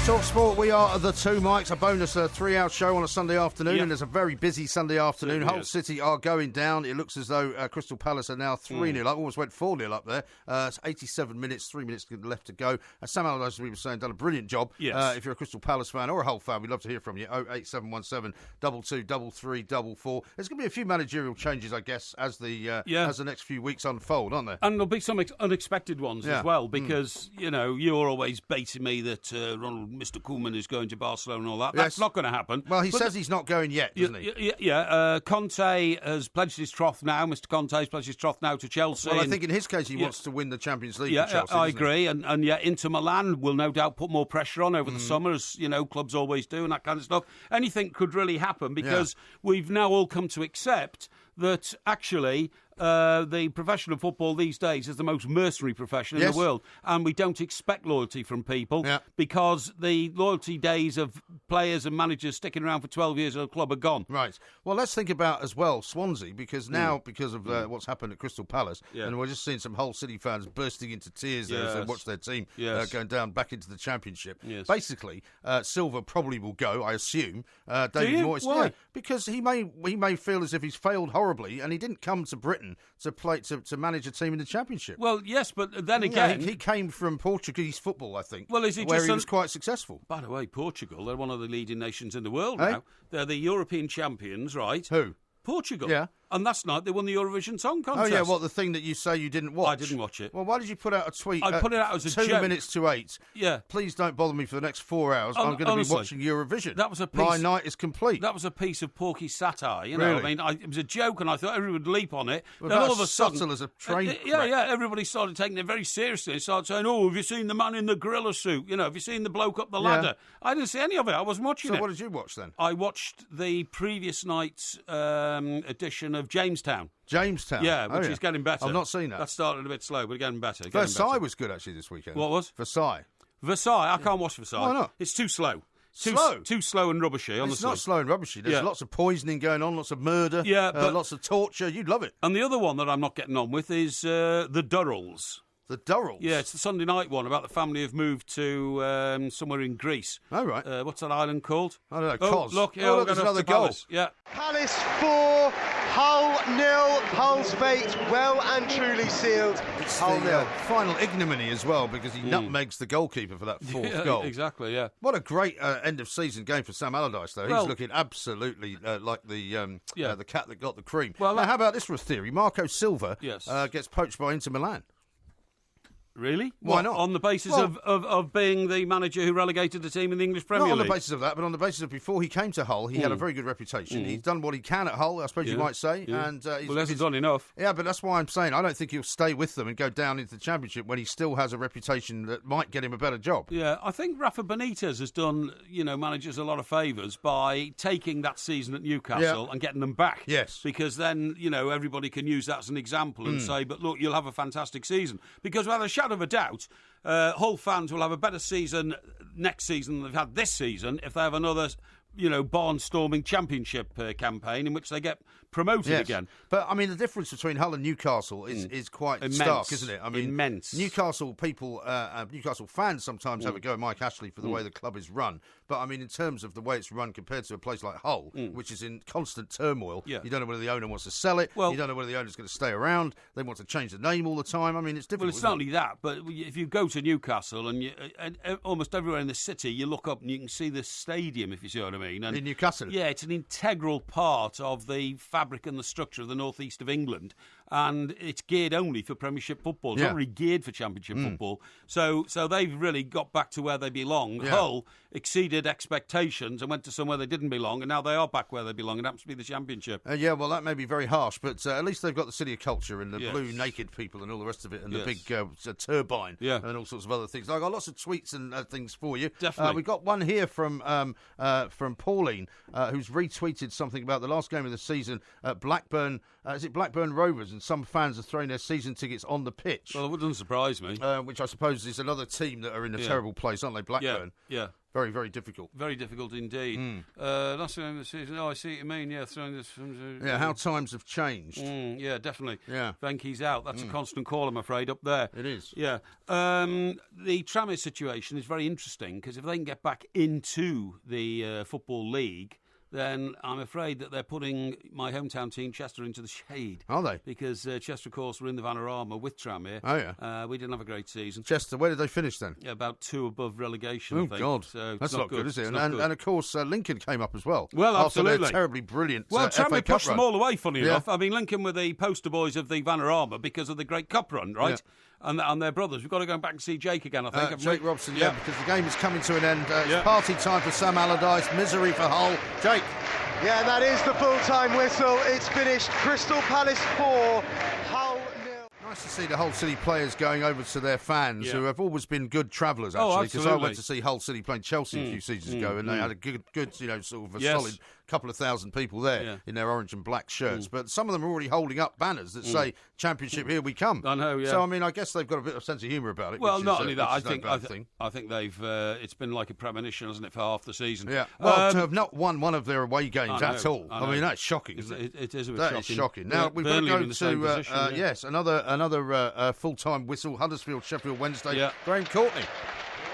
Talk Sport, we are the Two Mics, a bonus 3-hour show on a Sunday afternoon, and it's a very busy Sunday afternoon. Hull City are going down. It looks as though Crystal Palace are now 3-0 up, almost went 4-0 up there. It's 87 minutes, 3 minutes left to go. Sam Allardyce, as we were saying, done a brilliant job. Yes. If you're a Crystal Palace fan or a Hull fan, we'd love to hear from you. 08717 22 3344. There's going to be a few managerial changes, I guess, as the next few weeks unfold, aren't there? And there'll be some unexpected ones as well, because, you're always baiting me that Ronald Mr. Koeman is going to Barcelona and all that. That's not going to happen. Well, he says he's not going yet, doesn't he? Yeah. Conte has pledged his troth now. Mr. Conte has pledged his troth now to Chelsea. Well, I think in his case he wants to win the Champions League for Chelsea. I agree. And yet Inter Milan will no doubt put more pressure on over the summer, as clubs always do, and that kind of stuff. Anything could really happen because we've now all come to accept that actually the profession of football these days is the most mercenary profession in the world, and we don't expect loyalty from people because the loyalty days of players and managers sticking around for 12 years at a club are gone. Right. Well, let's think about as well Swansea, because now, because of what's happened at Crystal Palace, and we're just seeing some Hull City fans bursting into tears there as they watch their team going down back into the Championship. Yes. Basically, Silva probably will go, I assume. David Moyes, why? Because he may feel as if he's failed horribly, and he didn't come to Britain to play to manage a team in the Championship. Well, yes, but then again, he came from Portuguese football, I think. Well, is he where he was quite successful. By the way, Portugal, they're one of the leading nations in the world now. They're the European champions, right? Who? Portugal. Yeah. And last night they won the Eurovision Song Contest. Oh, yeah, well, the thing that you say you didn't watch. I didn't watch it. Well, why did you put out a tweet? I put it out as a 2 joke. minutes to 8. Yeah. Please don't bother me for the next 4 hours. I'm going to be watching Eurovision. That was a piece, my night is complete. That was a piece of porky satire, you know. Really? I mean, it was a joke, and I thought everyone would leap on it. Well, then all of a sudden, subtle as a train everybody started taking it very seriously. They started saying, "Oh, have you seen the man in the gorilla suit? You know, have you seen the bloke up the ladder?" I didn't see any of it. I wasn't watching it. So what did you watch then? I watched the previous night's edition of Jamestown. Jamestown? Yeah, which is getting better. I've not seen that. That started a bit slow, but getting better. Versailles was good, actually, this weekend. What was? Versailles. I can't watch Versailles. Why not? It's too slow. Too slow and rubbishy, honestly. It's not slow and rubbishy. There's lots of poisoning going on, lots of murder, lots of torture. You'd love it. And the other one that I'm not getting on with is The Durrells. The Durrells? Yeah, it's the Sunday night one about the family who've moved to somewhere in Greece. Oh, right. What's that island called? I don't know, Kos. Look, there's another goal. Yeah. Palace 4, Hull 0. Hull's fate well and truly sealed. It's Hull the 0. final ignominy as well, because he nutmegs the goalkeeper for that fourth goal. Exactly, yeah. What a great end-of-season game for Sam Allardyce, though. He's looking absolutely like the cat that got the cream. Well, now, how about this for a theory? Marco Silva gets poached by Inter Milan. Really? Why not? On the basis of being the manager who relegated the team in the English Premier League? Not on the basis of that, but on the basis of before he came to Hull, he had a very good reputation. He's done what he can at Hull, I suppose you might say. Yeah. And he hasn't done enough. Yeah, but that's why I'm saying I don't think he'll stay with them and go down into the Championship when he still has a reputation that might get him a better job. Yeah, I think Rafa Benitez has done, managers a lot of favours by taking that season at Newcastle and getting them back. Yes. Because then, everybody can use that as an example and say, but look, you'll have a fantastic season. Because without a shadow of a doubt, Hull fans will have a better season next season than they've had this season if they have another, barnstorming championship campaign in which they get promoted again. But, I mean, the difference between Hull and Newcastle is quite stark, isn't it? I mean, immense. Newcastle people, Newcastle fans sometimes have a go at Mike Ashley for the way the club is run. But, I mean, in terms of the way it's run compared to a place like Hull, which is in constant turmoil, you don't know whether the owner wants to sell it, you don't know whether the owner's going to stay around, they want to change the name all the time. I mean, it's difficult. Well, it's not only that, but if you go to Newcastle and almost everywhere in the city, you look up and you can see the stadium, if you see what I mean. And in Newcastle? Yeah, it's an integral part of the fabric and the structure of the northeast of England, and it's geared only for Premiership football. It's not really geared for Championship football. So they've really got back to where they belong. Hull exceeded expectations and went to somewhere they didn't belong, and now they are back where they belong. It happens to be the Championship. Well, that may be very harsh, but at least they've got the City of Culture and the blue naked people and all the rest of it, and the big turbine and all sorts of other things. I've got lots of tweets and things for you. Definitely. We've got one here from Pauline, who's retweeted something about the last game of the season at Blackburn. Is it Blackburn Rovers? And some fans are throwing their season tickets on the pitch. Well, it wouldn't surprise me. Which I suppose is another team that are in a terrible place, aren't they, Blackburn? Yeah. Very, very difficult. Very difficult indeed. Last game of the season. Oh, I see what you mean. Yeah, throwing this. How times have changed. Yeah, definitely. Yeah, Venky's out. That's a constant call, I'm afraid, up there. It is. Yeah. The Tranmere situation is very interesting because if they can get back into the Football League, then I'm afraid that they're putting my hometown team, Chester, into the shade. Are they? Because Chester, of course, were in the Vanarama with Tranmere. Oh, yeah. We didn't have a great season. Chester, where did they finish then? Yeah, about 2 above relegation, I think. God. So that's not good, is it? And of course, Lincoln came up as well. Well, absolutely. After their terribly brilliant Tranmere pushed them all away, funny Yeah. enough. I mean, Lincoln were the poster boys of the Vanarama because of the great cup run, right? and their brothers. We've got to go back and see Jake again, I think. Jake Robson, because the game is coming to an end. It's party time for Sam Allardyce, misery for Hull. Jake. Yeah, that is the full-time whistle. It's finished. Crystal Palace 4, Hull 0. Nice to see the Hull City players going over to their fans, who have always been good travellers, actually. Because I went to see Hull City playing Chelsea a few seasons ago, and they had a good, sort of a solid couple of thousand people there in their orange and black shirts. But some of them are already holding up banners that say "Championship, here we come." I know. Yeah. So I mean, I guess they've got a bit of sense of humour about it. Well, which not is, only that, I think they've. It's been like a premonition, hasn't it, for half the season? Yeah. Well, to have not won one of their away games at all. I mean, that's shocking. Isn't it? It is a bit shocking. shocking. That is shocking. Now we've got to go to another full-time whistle. Huddersfield, Sheffield Wednesday. Yeah. Graham Courtney.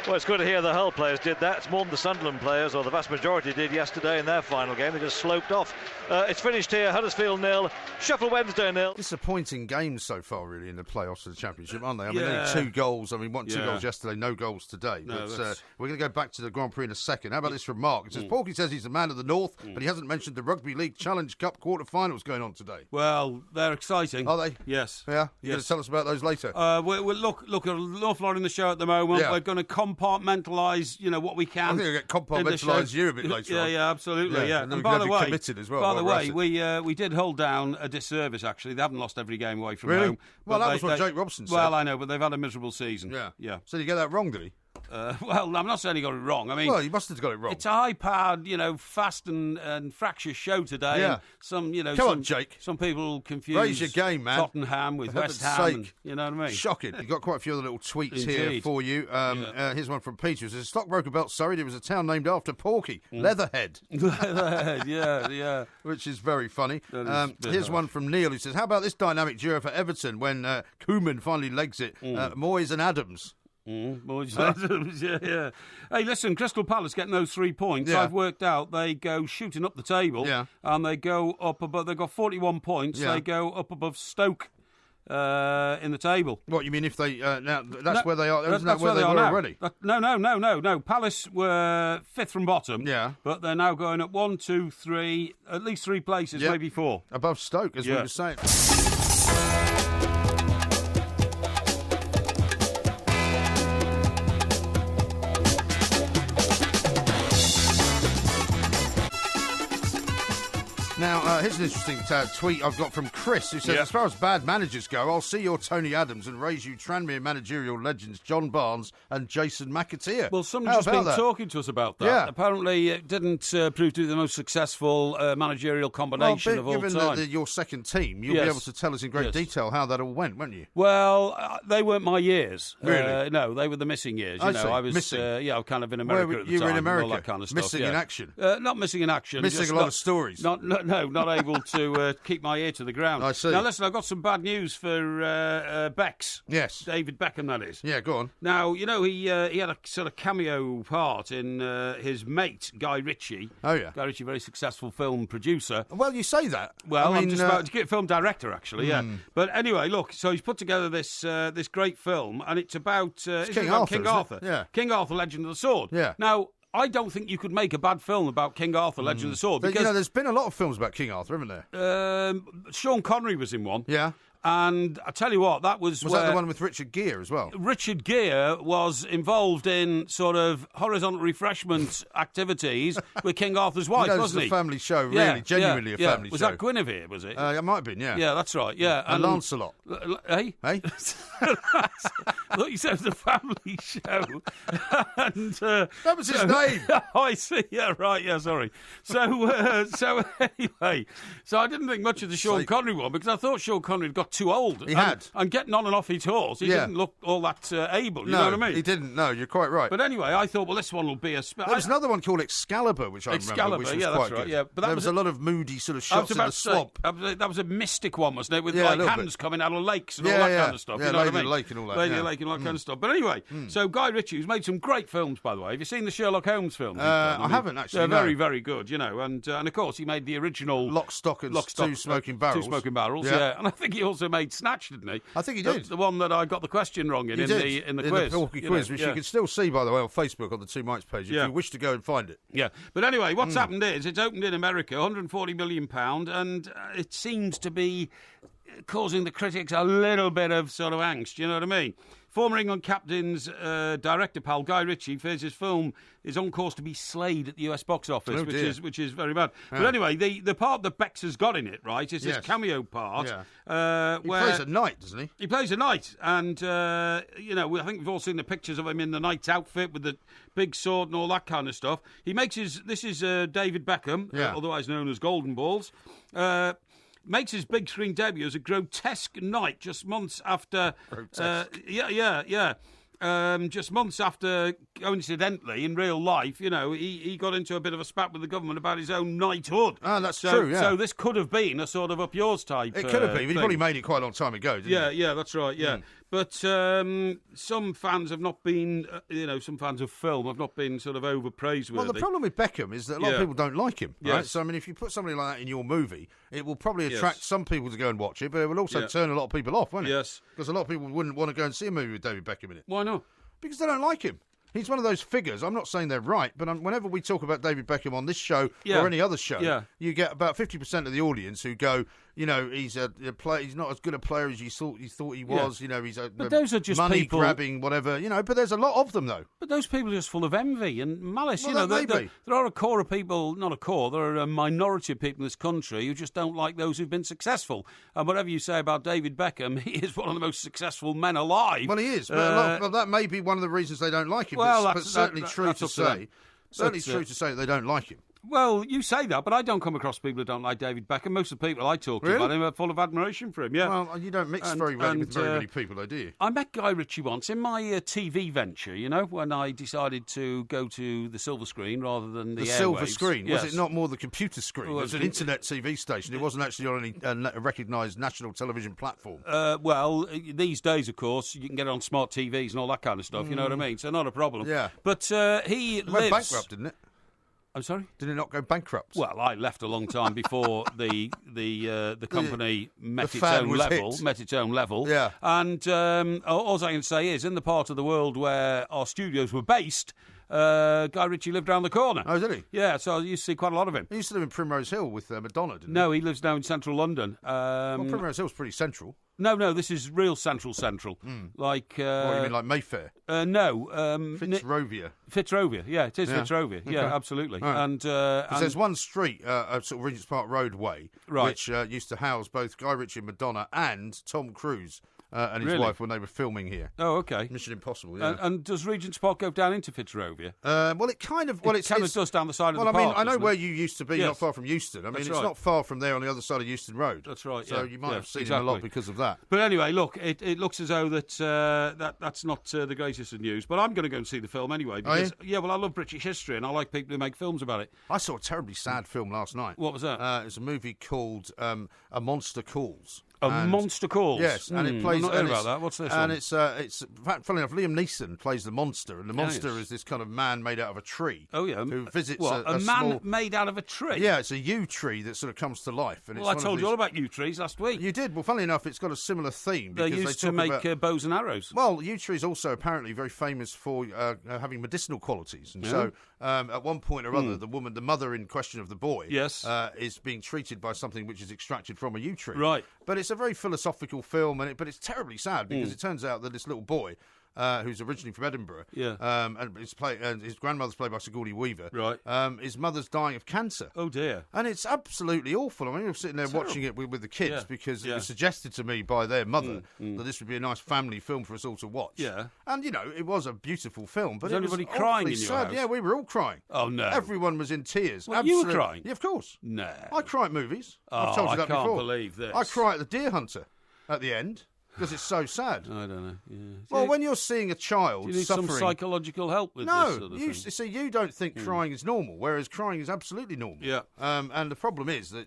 Well, it's good to hear the Hull players did that. It's more than the Sunderland players, or the vast majority did yesterday in their final game. They just sloped off. It's finished here. Huddersfield 0, Sheffield Wednesday 0. Disappointing games so far, really, in the playoffs of the Championship, aren't they? I mean, only 2 goals. I mean, 2 goals yesterday, no goals today. No, but we're going to go back to the Grand Prix in a second. How about this from Mark? It says, Porky says he's the man of the North, but he hasn't mentioned the Rugby League Challenge Cup quarter-finals going on today. Well, they're exciting. Are they? Yes. Yeah? You're going to tell us about those later? We'll look, an awful lot in the show at the moment. Yeah. We're going to compartmentalise, what we can. I think we'll get compartmentalised you a bit later on. Yeah, absolutely, yeah. And by the way, committed as well. By the way, we did hold down a disservice, actually. They haven't lost every game away from home. Well, that was what Jake Robson said. Well, I know, but they've had a miserable season. Yeah. So did you get that wrong, did he? Well, I'm not saying he got it wrong. I mean, well, you must have got it wrong. It's a high-powered, fast and fractious show today. Yeah. And Come on, Jake. Some people confuse raise your game, man. Tottenham with West Ham. And, you know what I mean? Shocking. You've got quite a few other little tweets here for you. Here's one from Peter. It says, Stockbroker Belt, Surrey. There was a town named after Porky. Leatherhead. Leatherhead, yeah. Which is very funny. Here's one from Neil who says, how about this dynamic duo for Everton when Koeman finally legs it? Moyes and Adams. Yeah. Hey, listen, Crystal Palace getting those 3 points. Yeah. I've worked out they go shooting up the table, and they go up above. They've got 41 points. Yeah. They go up above Stoke in the table. What you mean? If they now that's where they are? Isn't that where they are were now. already? No. Palace were 5th from bottom. Yeah, but they're now going up 1, 2, 3, at least 3 places, maybe 4 above Stoke, as we were saying. Now, here's an interesting tweet I've got from Chris, who says, as far as bad managers go, I'll see your Tony Adams and raise you Tranmere managerial legends John Barnes and Jason McAteer. Well, somebody's just been talking to us about that. Yeah. Apparently, it didn't prove to be the most successful managerial combination of all time. Given your second team, you'll be able to tell us in great detail how that all went, won't you? Well, they weren't my years. Really? No, they were the missing years. I was missing. I'm kind of in America at the time. You were in America? All that kind of stuff. Missing in action? Not missing in action. Missing a lot of stories? Not able to keep my ear to the ground. I see. Now, listen, I've got some bad news for Bex. Yes. David Beckham, that is. Yeah, go on. Now, he had a sort of cameo part in his mate, Guy Ritchie. Oh, yeah. Guy Ritchie, very successful film producer. Well, you say that. Well, I'm just about to get film director, actually, yeah. But anyway, look, so he's put together this great film, and it's about King Arthur. Yeah. King Arthur, Legend of the Sword. Yeah. Now, I don't think you could make a bad film about King Arthur, Legend of the Sword. Because, there's been a lot of films about King Arthur, haven't there? Sean Connery was in one. Yeah. And I tell you what, that was that the one with Richard Gere as well? Richard Gere was involved in sort of horizontal refreshment activities with King Arthur's wife, wasn't he? It was a family show, really, genuinely a family show. Was that Guinevere, was it? It might have been, yeah. Yeah, that's right, yeah. And Lancelot. Hey? Hey? Look, you said it was a family show. And, that was his name. I see, yeah, right, yeah, sorry. So anyway, so I didn't think much of the Sean Connery one because I thought Sean Connery had got too old. He had. And getting on and off his horse, he didn't look all that able, you know what I mean? He didn't, no, you're quite right. But anyway, I thought, well, this one will be a... There was another one called Excalibur, which I remember, which was quite good. Yeah, but there was a lot of moody sort of shots in the swamp. That was a mystic one, wasn't it? With hands coming out of lakes and all that kind of stuff. Yeah, you know what I Lady mean? Lake and all that. Lady Lake and all that kind of stuff. But anyway, so Guy Ritchie, who's made some great films, by the way. Have you seen the Sherlock Holmes films? I haven't, actually. They're very, very good, you know. And of course, he made the original... Lock, Stock and Two Smoking Barrels. Two Smoking Barrels, yeah. And I think he also made Snatch, didn't he? I think he did. The one that I got the question wrong in the quiz. In the quiz, which you can still see, by the way, on Facebook on the Two Mics page if you wish to go and find it. Yeah. But anyway, what's happened is it's opened in America, £140 million, and it seems to be... causing the critics a little bit of sort of angst, you know what I mean? Former England captain's director pal Guy Ritchie fears his film is on course to be slayed at the US box office, which is very bad. Yeah. But anyway, the part that Bex has got in it, right, is this cameo part. Yeah. He plays a knight, doesn't he? He plays a knight, and I think we've all seen the pictures of him in the knight's outfit with the big sword and all that kind of stuff. He makes this is David Beckham, otherwise known as Golden Balls. Makes his big screen debut as a grotesque knight just months after. Just months after, coincidentally, in real life, he got into a bit of a spat with the government about his own knighthood. Ah, that's true, yeah. So this could have been a sort of up yours type. It could have been. He probably made it quite a long time ago, didn't he? Yeah, that's right, yeah. But some fans have not been, some fans of film have not been sort of over-praiseworthy. Well, the problem with Beckham is that a lot of people don't like him, right? So, I mean, if you put somebody like that in your movie, it will probably attract some people to go and watch it, but it will also turn a lot of people off, won't it? Yes. Because a lot of people wouldn't want to go and see a movie with David Beckham in it. Why not? Because they don't like him. He's one of those figures. I'm not saying they're right, but whenever we talk about David Beckham on this show or any other show, you get about 50% of the audience who go, he's a player. He's not as good a player as you thought he was. He's a those are just money people grabbing, whatever. But there's a lot of them though. But those people are just full of envy and malice. Well, there are a core of people, not a core. There are a minority of people in this country who just don't like those who've been successful. And whatever you say about David Beckham, he is one of the most successful men alive. Well, he is. But that may be one of the reasons they don't like him. Well, but certainly true to say. Certainly true to say that they don't like him. Well, you say that, but I don't come across people who don't like David Beckham. Most of the people I talk to about him are full of admiration for him, Well, you don't mix very readily with very many people, though, do you? I met Guy Ritchie once in my TV venture, when I decided to go to the silver screen rather than the airwaves. Silver screen? Yes. Was it not more the computer screen? It was an internet TV station. It wasn't actually on any recognised national television platform. Well, these days, of course, you can get it on smart TVs and all that kind of stuff, you know what I mean? So not a problem. Yeah. But he lives... went bankrupt, didn't it? I'm sorry? Did it not go bankrupt? Well, I left a long time before the company met its own level. Yeah. And all I can say is, in the part of the world where our studios were based, Guy Ritchie lived around the corner. Oh, did he? Yeah, so I used to see quite a lot of him. He used to live in Primrose Hill with Madonna, didn't he? No, he lives now in central London. Well, Primrose Hill's pretty central. No, this is real central. Like... what, you mean like Mayfair? No. Fitzrovia, yeah, it is Fitzrovia. Okay. Yeah, absolutely. Right. And there's one street, sort of Regent's Park Roadway, which used to house both Guy Ritchie and Madonna and Tom Cruise and his wife when they were filming here. Oh, okay. Mission Impossible, yeah. And does Regent's Park go down into Fitzrovia? Well, it kind of... Well, it kind of does down the side of the park. Well, I mean, I know where you used to be, not far from Euston. I mean, it's not far from there on the other side of Euston Road. That's right, So you might have seen him a lot because of that. But anyway, look, it looks as though that's not the greatest of news. But I'm going to go and see the film anyway. Because, I love British history and I like people who make films about it. I saw a terribly sad film last night. What was that? It's a movie called A Monster Calls. Monster Calls. Yes, and it plays. I'm not heard about that. What's this? And one? It's funny enough. Liam Neeson plays the monster, and the monster is this kind of man made out of a tree. Oh yeah, who visits a man small, made out of a tree. Yeah, it's a yew tree that sort of comes to life. And I told you all about yew trees last week. You did. Well, funnily enough, it's got a similar theme. They used to make bows and arrows. Well, yew tree is also apparently very famous for having medicinal qualities, and so at one point or other, the mother in question of the boy, is being treated by something which is extracted from a yew tree. Right. But it's a very philosophical film, but it's terribly sad because it turns out that this little boy, who's originally from Edinburgh, and his grandmother's played by Sigourney Weaver, right? His mother's dying of cancer. Oh dear! And it's absolutely awful. I mean, I'm sitting there watching it with the kids because it was suggested to me by their mother that this would be a nice family film for us all to watch. Yeah, and it was a beautiful film, but was anybody crying in your house? Yeah, we were all crying. Oh no! Everyone was in tears. Well, you were crying? Yeah, of course. No, I cry at movies. Oh, I've told you that before. I can't believe this. I cry at The Deer Hunter at the end. Because it's so sad. I don't know. Yeah. Well, when you're seeing a child do you need suffering, some psychological help with this sort of thing? See, you don't think crying is normal, whereas crying is absolutely normal. Yeah. And the problem is that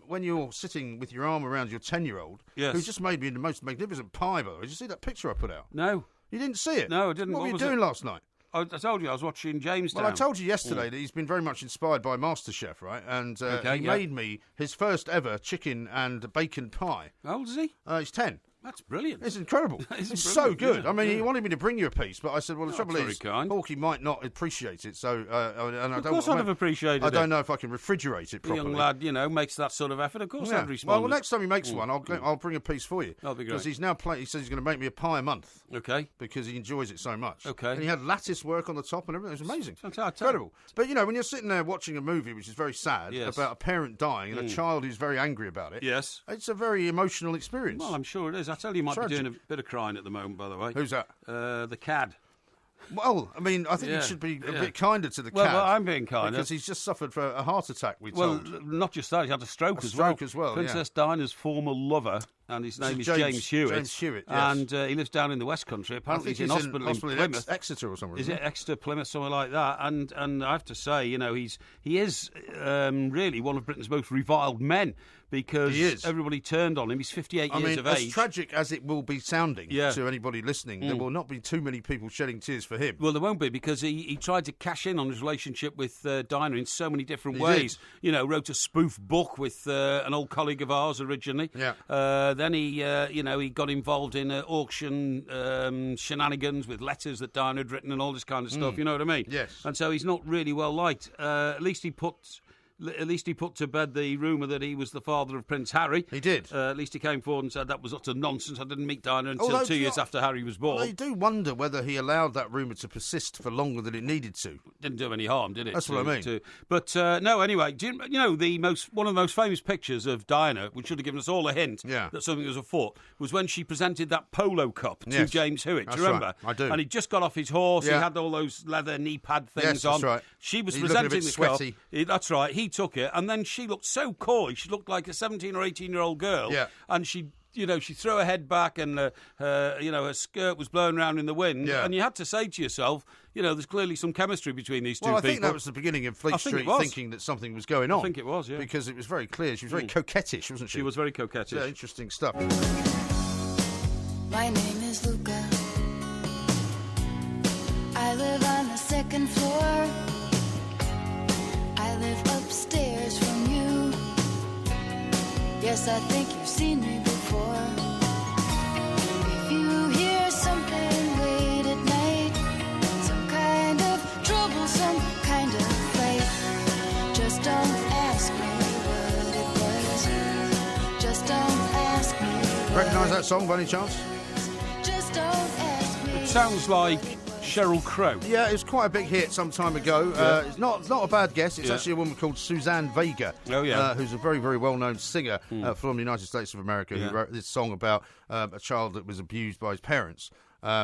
when you're sitting with your arm around your 10-year-old, who just made me the most magnificent pie, by the way. Did you see that picture I put out? No. You didn't see it? No, I didn't. What were you doing last night? I told you I was watching Jamestown. Well, I told you yesterday that he's been very much inspired by MasterChef, right? And he made me his first ever chicken and bacon pie. How old is he? He's 10. That's brilliant. It's incredible. It's so good. I mean, he wanted me to bring you a piece, but I said, well, the trouble is, Porky might not appreciate it. So, of course I'd have appreciated it. I don't know if I can refrigerate it properly. The young lad, makes that sort of effort. Of course I'd respond. Well, next time he makes one, I'll bring a piece for you. That'll be great. Because he's now he says he's going to make me a pie a month. Okay. Because he enjoys it so much. Okay. And he had lattice work on the top and everything. It was amazing. Fantastic. Incredible. But, when you're sitting there watching a movie which is very sad about a parent dying and a child who's very angry about it, it's a very emotional experience. Well, I'm sure it is. I tell you, you might be doing a bit of crying at the moment, by the way. Who's that? The cad. Well, I mean, I think you should be a bit kinder to the cat. Well, I'm being kinder. Because he's just suffered for a heart attack, we told. Well, not just that, he's had a stroke as well. Princess Diana's former lover, and his name is James Hewitt. James Hewitt, yes. And he lives down in the West Country. Apparently he's in hospital in Plymouth. Exeter or somewhere. Is it Exeter, Plymouth, somewhere like that? And I have to say, he is really one of Britain's most reviled men. Because everybody turned on him. He's 58 years of age. As tragic as it will be sounding to anybody listening, there will not be too many people shedding tears for him. Well, there won't be, because he tried to cash in on his relationship with Diana in so many different ways. Wrote a spoof book with an old colleague of ours originally. Yeah. Then he got involved in auction shenanigans with letters that Diana had written and all this kind of stuff. You know what I mean? Yes. And so he's not really well liked. At least he put to bed the rumour that he was the father of Prince Harry. He did. At least he came forward and said that was utter nonsense. I didn't meet Diana until 2 years after Harry was born. I do wonder whether he allowed that rumour to persist for longer than it needed to. Didn't do him any harm, did it? That's what I mean. But no, anyway, one of the most famous pictures of Diana, which should have given us all a hint that something was afoot, was when she presented that polo cup to James Hewitt. Do you remember? Right. I do. And he just got off his horse. Yeah. He had all those leather knee pad things on. That's right. She was He's presenting the sweaty cup. That's right. He took it, and then she looked so coy. She looked like a 17 or 18-year-old girl. Yeah. And she threw her head back, and her skirt was blowing around in the wind. Yeah. And you had to say to yourself, there's clearly some chemistry between these two people. Well, I think that was the beginning of Fleet Street thinking that something was going on. I think it was, yeah. Because it was very clear. She was very coquettish, wasn't she? She was very coquettish. Yeah, interesting stuff. My name is Luca. I live on the second floor. I live upstairs from you. Yes, I think you've seen me before. If you hear something late at night, some kind of trouble, some kind of fight, just don't ask me what it was. Just don't ask me. Recognise that song by any chance? Just don't ask me. It sounds like Sheryl Crow. Yeah, it was quite a big hit some time ago. It's not a bad guess. It's actually a woman called Suzanne Vega, who's a very, very well-known singer from the United States of America, who wrote this song about a child that was abused by his parents.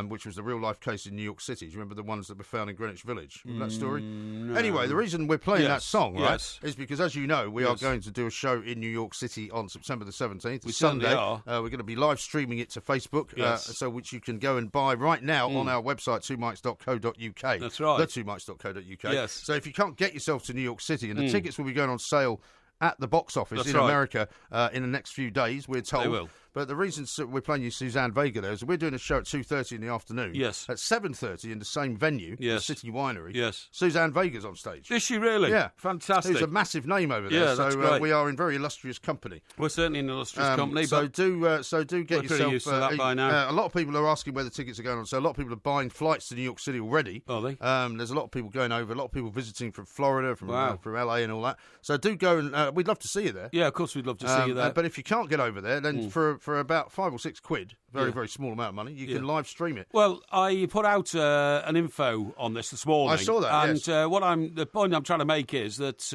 Which was a real-life case in New York City. Do you remember the ones that were found in Greenwich Village? Remember that story? No. Anyway, the reason we're playing that song, is because, as you know, we are going to do a show in New York City on September the 17th, Sunday. We're going to be live streaming it to Facebook, so which you can go and buy right now on our website, twomics.co.uk. That's right. The2mics.co.uk. Yes. So if you can't get yourself to New York City, and the tickets will be going on sale at the box office America in the next few days, we're told. They will. But the reason we're playing you Suzanne Vega there is we're doing a show at 2:30 in the afternoon. Yes. At 7:30 in the same venue, the City Winery. Yes. Suzanne Vega's on stage. Is she really? Yeah. Fantastic. Who's a massive name over there. Yeah, that's great. We are in very illustrious company. We're certainly in illustrious company. So but do get yourself. Used to that by now. A lot of people are asking where the tickets are going on. So a lot of people are buying flights to New York City already. Are they? There's a lot of people going over. A lot of people visiting from Florida, from LA, and all that. So do go and we'd love to see you there. Yeah, of course we'd love to see you there. But if you can't get over there, then for about £5 or £6, very small amount of money, you can live stream it. Well, I put out an info on this morning. I saw that. And yes. The point I'm trying to make is that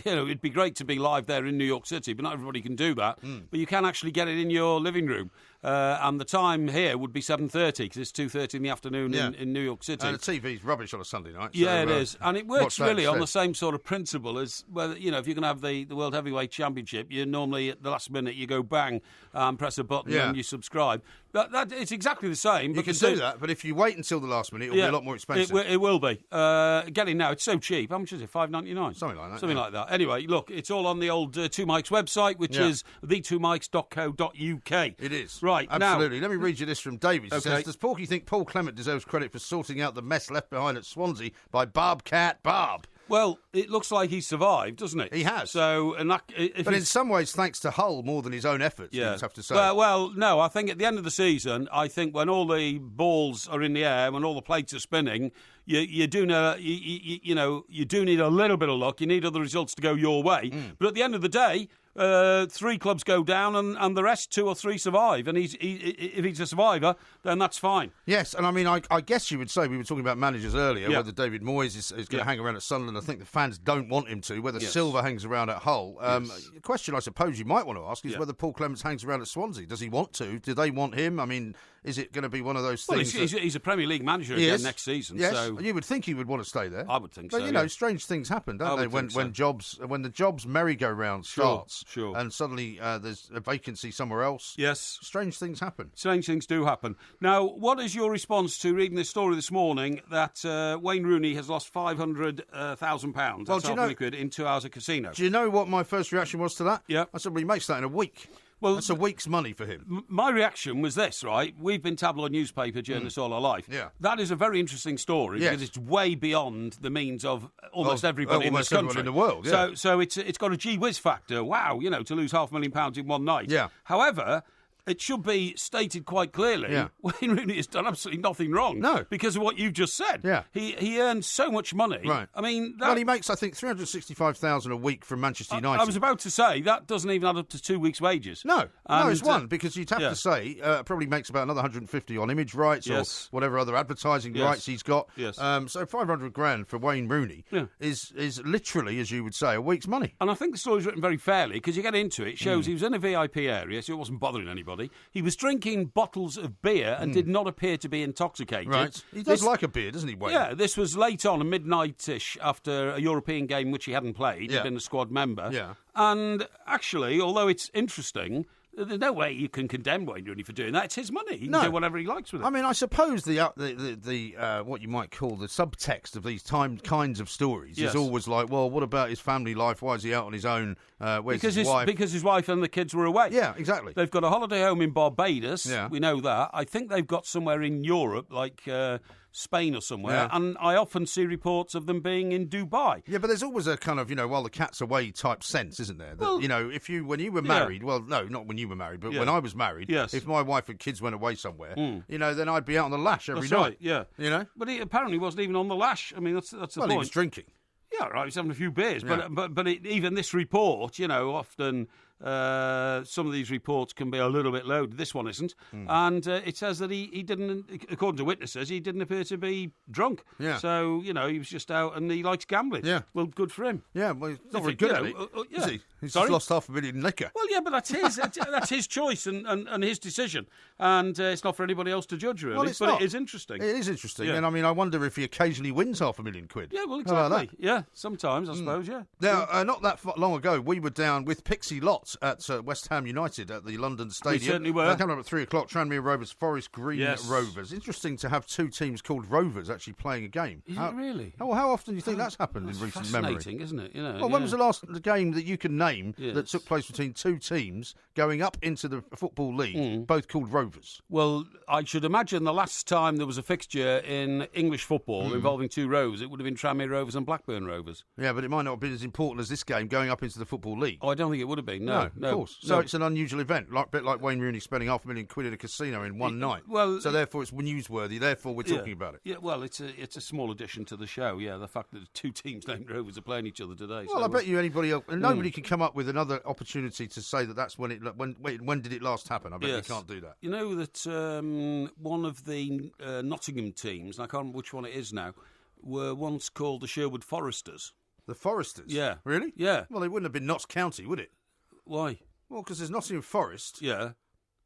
it'd be great to be live there in New York City, but not everybody can do that. But you can actually get it in your living room. And the time here would be 7:30 because it's 2:30 in the afternoon in New York City. And the TV's rubbish on a Sunday night. Yeah, it is, and it works really on the same sort of principle as whether if you're going to have the World Heavyweight Championship, you normally at the last minute you go bang and press a button and you subscribe. That it's exactly the same. You can do that, but if you wait until the last minute, it'll be a lot more expensive. It will be. Getting now, it's so cheap. How much is it? $5.99? Something like that. Something like that. Anyway, look, it's all on the old Two Mics website, which is the2mics.co.uk. It is. Right, absolutely. Now, let me read you this from Davies. It says, does Porky think Paul Clement deserves credit for sorting out the mess left behind at Swansea by Bobcat Bob? Well, it looks like he survived, doesn't it? He has. So, but in some ways, thanks to Hull more than his own efforts, you just have to say. Well, no, I think at the end of the season, I think when all the balls are in the air, when all the plates are spinning, you do need a little bit of luck. You need other results to go your way. But at the end of the day, 3 clubs go down and the rest 2 or 3 survive. And if he's a survivor, then that's fine. Yes, and I mean, I guess you would say, we were talking about managers earlier, whether David Moyes is going to hang around at Sunderland. I think the fans don't want him to. Whether Silva hangs around at Hull. The question I suppose you might want to ask is whether Paul Clements hangs around at Swansea. Does he want to? Do they want him? I mean, is it going to be one of those things? He's a Premier League manager again next season. Yes, so you would think he would want to stay there. I would think so. But you know, strange things happen, don't they? When the jobs merry-go-round starts, and suddenly there's a vacancy somewhere else. Yes, strange things happen. Strange things do happen. Now, what is your response to reading this story this morning that Wayne Rooney has lost £500,000? That's £500,000 in 2 hours of casino. Do you know what my first reaction was to that? Yeah, I said, well, he makes that in a week. Well, that's a week's money for him. My reaction was this, right? We've been tabloid newspaper journalists all our life. Yeah. That is a very interesting story because it's way beyond the means of almost everybody in this country. In the world, yeah. So it's got a gee whiz factor. Wow, to lose £500,000 in one night. Yeah. However, it should be stated quite clearly, Wayne Rooney has done absolutely nothing wrong. No. Because of what you've just said. Yeah. He earns so much money. Right. I mean... Well, he makes, I think, $365,000 a week from Manchester United. I was about to say, that doesn't even add up to 2 weeks' wages. No, it's one, because you'd have to say, probably makes about another 150 on image rights or whatever other advertising rights he's got. Yes. So $500,000 for Wayne Rooney is literally, as you would say, a week's money. And I think the story's written very fairly, because you get into it, it shows he was in a VIP area, so it wasn't bothering anybody. He was drinking bottles of beer and did not appear to be intoxicated. Right. He does like a beer, doesn't he, Wayne? Yeah, this was late on, a midnight-ish, after a European game which he hadn't played. He'd been a squad member. Yeah. And actually, although it's interesting, there's no way you can condemn Wayne Rooney for doing that. It's his money. He can do whatever he likes with it. I mean, I suppose the what you might call the subtext of these kinds of stories is always like, well, what about his family life? Why is he out on his own? Where's his wife? Because his wife and the kids were away. Yeah, exactly. They've got a holiday home in Barbados. Yeah. We know that. I think they've got somewhere in Europe, like Spain or somewhere, and I often see reports of them being in Dubai. Yeah, but there's always a kind of, while the cat's away type sense, isn't there? That, when you were married, well, no, not when you were married, but when I was married, if my wife and kids went away somewhere, then I'd be out on the lash every night. Right, yeah. But he apparently wasn't even on the lash. I mean, that's the point. He was drinking. Yeah, right, he was having a few beers. Yeah. But even this report, often... some of these reports can be a little bit loaded. This one isn't. And it says that he didn't, according to witnesses, he didn't appear to be drunk. Yeah. So, he was just out and he likes gambling. Yeah. Well, good for him. Yeah, well, he's not very good at it, is he? He's just lost $500,000 in liquor. Well, yeah, but that's his choice and his decision. And it's not for anybody else to judge, really. But it is interesting. It is interesting. Yeah. And, I wonder if he occasionally wins £500,000. Yeah, well, exactly. Yeah, sometimes, I suppose, yeah. Now, not that long ago, we were down with Pixie Lott at West Ham United at the London Stadium. We certainly were. Coming up at 3 o'clock, Tranmere Rovers, Forest Green Rovers. Interesting to have 2 teams called Rovers actually playing a game. Is it really? How often do you think that's happened in recent memory? Fascinating, isn't it? Well, when was the last game that you can name that took place between 2 teams going up into the Football League, both called Rovers? Well, I should imagine the last time there was a fixture in English football involving 2 Rovers, it would have been Tranmere Rovers and Blackburn Rovers. Yeah, but it might not have been as important as this game going up into the Football League. Oh, I don't think it would have been, no. Of course. So it's an unusual event, a bit like Wayne Rooney spending £500,000 at a casino in one night. Well, so therefore it's newsworthy, therefore we're talking about it. Yeah, well, it's a small addition to the show, the fact that 2 teams named Rovers are playing each other today. Well, I bet you anybody else, and nobody can come up with another opportunity to say that's when when did it last happen? I bet you can't do that. You know that one of the Nottingham teams, and I can't remember which one it is now, were once called the Sherwood Foresters. The Foresters? Yeah. Really? Yeah. Well, it wouldn't have been Notts County, would it? Why? Well, because there's Nottingham Forest. Yeah.